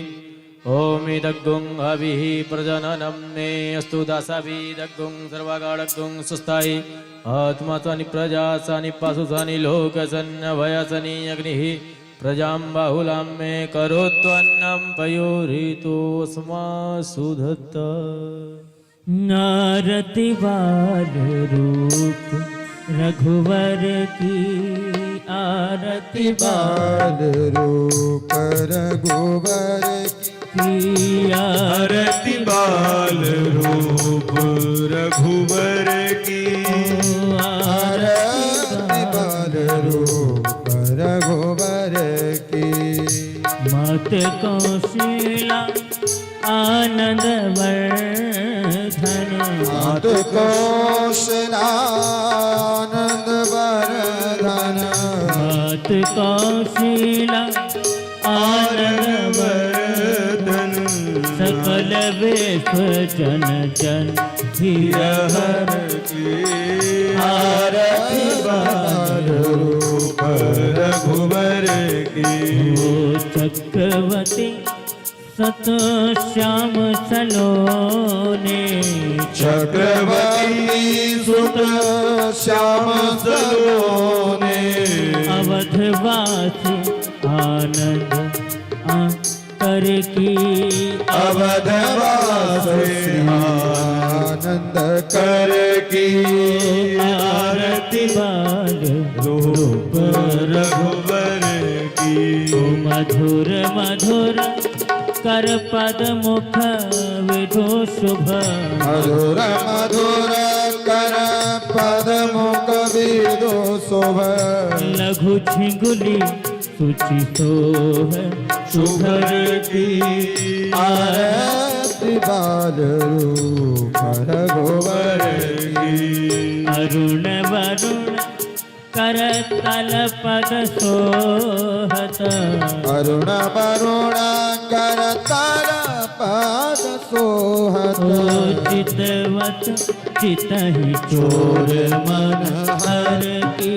ओम इदग्गुं हविः प्रजननं मे अस्तु दासाभिदग्गुं सर्वगाढग्गुं सुस्थायि आत्मात्वानि प्रजासानि पशुसानि लोकसन्नभयासनि अग्निः प्रजां बाहुलां मे करोत्वन्नं पयोरितोऽस्मासुधत्त। आरती बाल रूप रघुवर की, आरती बाल रूप रघुवर की, आरती बाल रूप रघुवर की, आरती बाल रूप रघुवर की। मत कौशिला आनंद वर्धन, मात कौशलानंद वर्धन, मत कौशिला आनंद वर्धन, सकल वेश जन जन हिरहर की। आरती बाल रूप रघुवर की। ओ चक्रवती सत श्याम सलोने, चक्रवर्ती सुत श्याम सलोने, अवधवासी आनंद कर की, अवधवासी आनंद कर की। आरती बाल रूप रघुवर की। ओ मधुर मधुर कर पद मुख विधो शुभ, मधुर मधुर कर पद मुख विदो शोभ, लघु छिंगुली सुचि सोह शुभर की। आरती बाल रूप रघुवर की। अरुण वरुण कर तल पद सोहत, अरुण वरुण कर तल पद सोहत, ओ चितवत चितहि चोर मन हर की।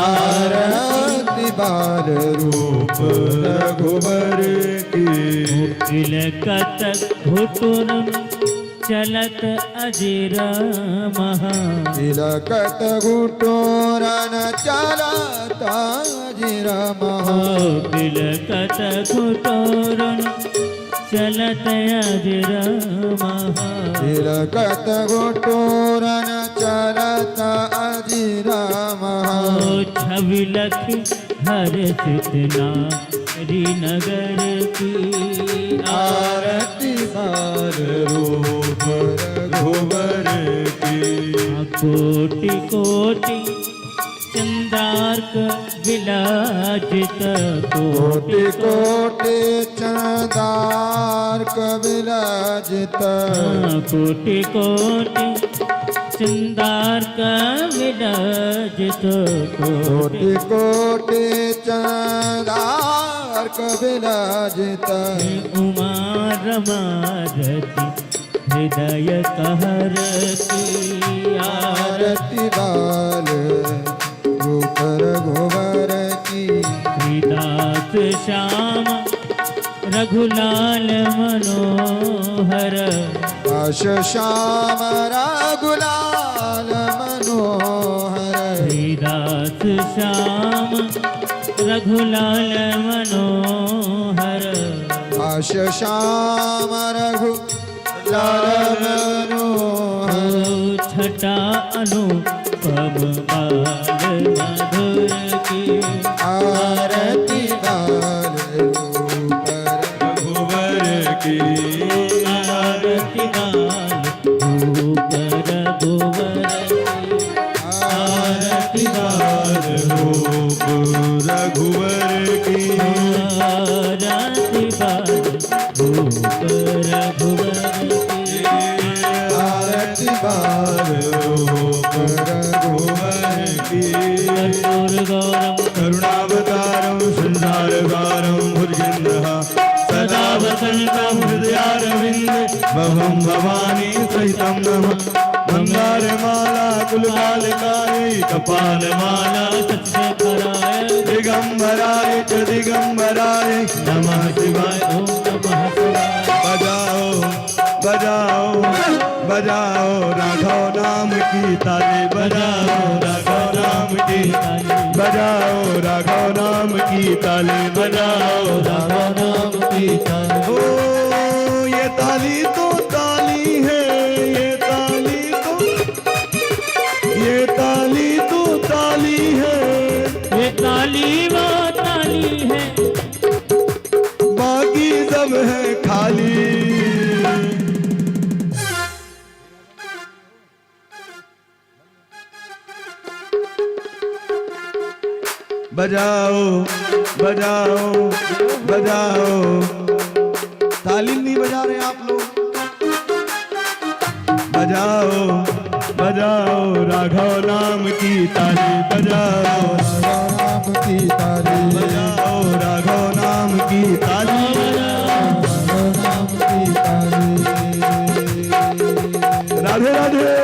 आरती बाल रूप रघुवर की। तिलकत घुटुर चलत अजिर महा, तिलकत घुटोरन चलत अजिर महा, तिलकत घुटुर चलत अजिर महा, तिलकत घुटोरन चलत अजिर महा। छवि लखी हर सितना नगर की। आरती बाल रूप रघुवर की। कोटि कोटि चंद्रार्क विलाजित, कोटि कोटि चंदार्क विराजित, कोटि कोटि चंदार्क विराजित, कोटि कोटि चंदार्क विराजित। उमा रमारती हृदय कहर की। आरती बाल रूप रघुवर की। श्रीदास श्याम रघुलाल मनोहर, आश श्याम रघुलाल मनोहर, श्रीदास श्याम रघुलाल मनोहर, आश श्याम रघुलाल मनोहर। छटा अनुपम बाल मधुर की। आरती बाल रूप रघुवर की। आरती बाल रूप रघुवर की। आरती बाल रूप रघुवर की। आरती बाल रूप रघुवर की। आरती बाल रूप रघुवर की। कठोर सहितं हृदयारविन्दे भवं भवानी सहितं नमः मंगारमाला कुलकालिकायै कपालमाला सत्यधराय दिगंबराय च दिगंबराय नमः शिवाय ओम नमः शिवाय बजाओ बजाओ बजाओ राघव नाम की ताली बजाओ राघव नाम की बजाओ राघव नाम की ताली बजाओ राघव नाम की ताली ओ ये ताली तो ताली है ये ताली तो ताली है ये ताली वो ताली है बाकी सब है खाली बजाओ बजाओ बजाओ ताली नहीं बजा रहे आप लोग बजाओ बजाओ राघव नाम की ताली बजाओ राम की ताली बजाओ राघव नाम की ताली राम की ताली राधे राधे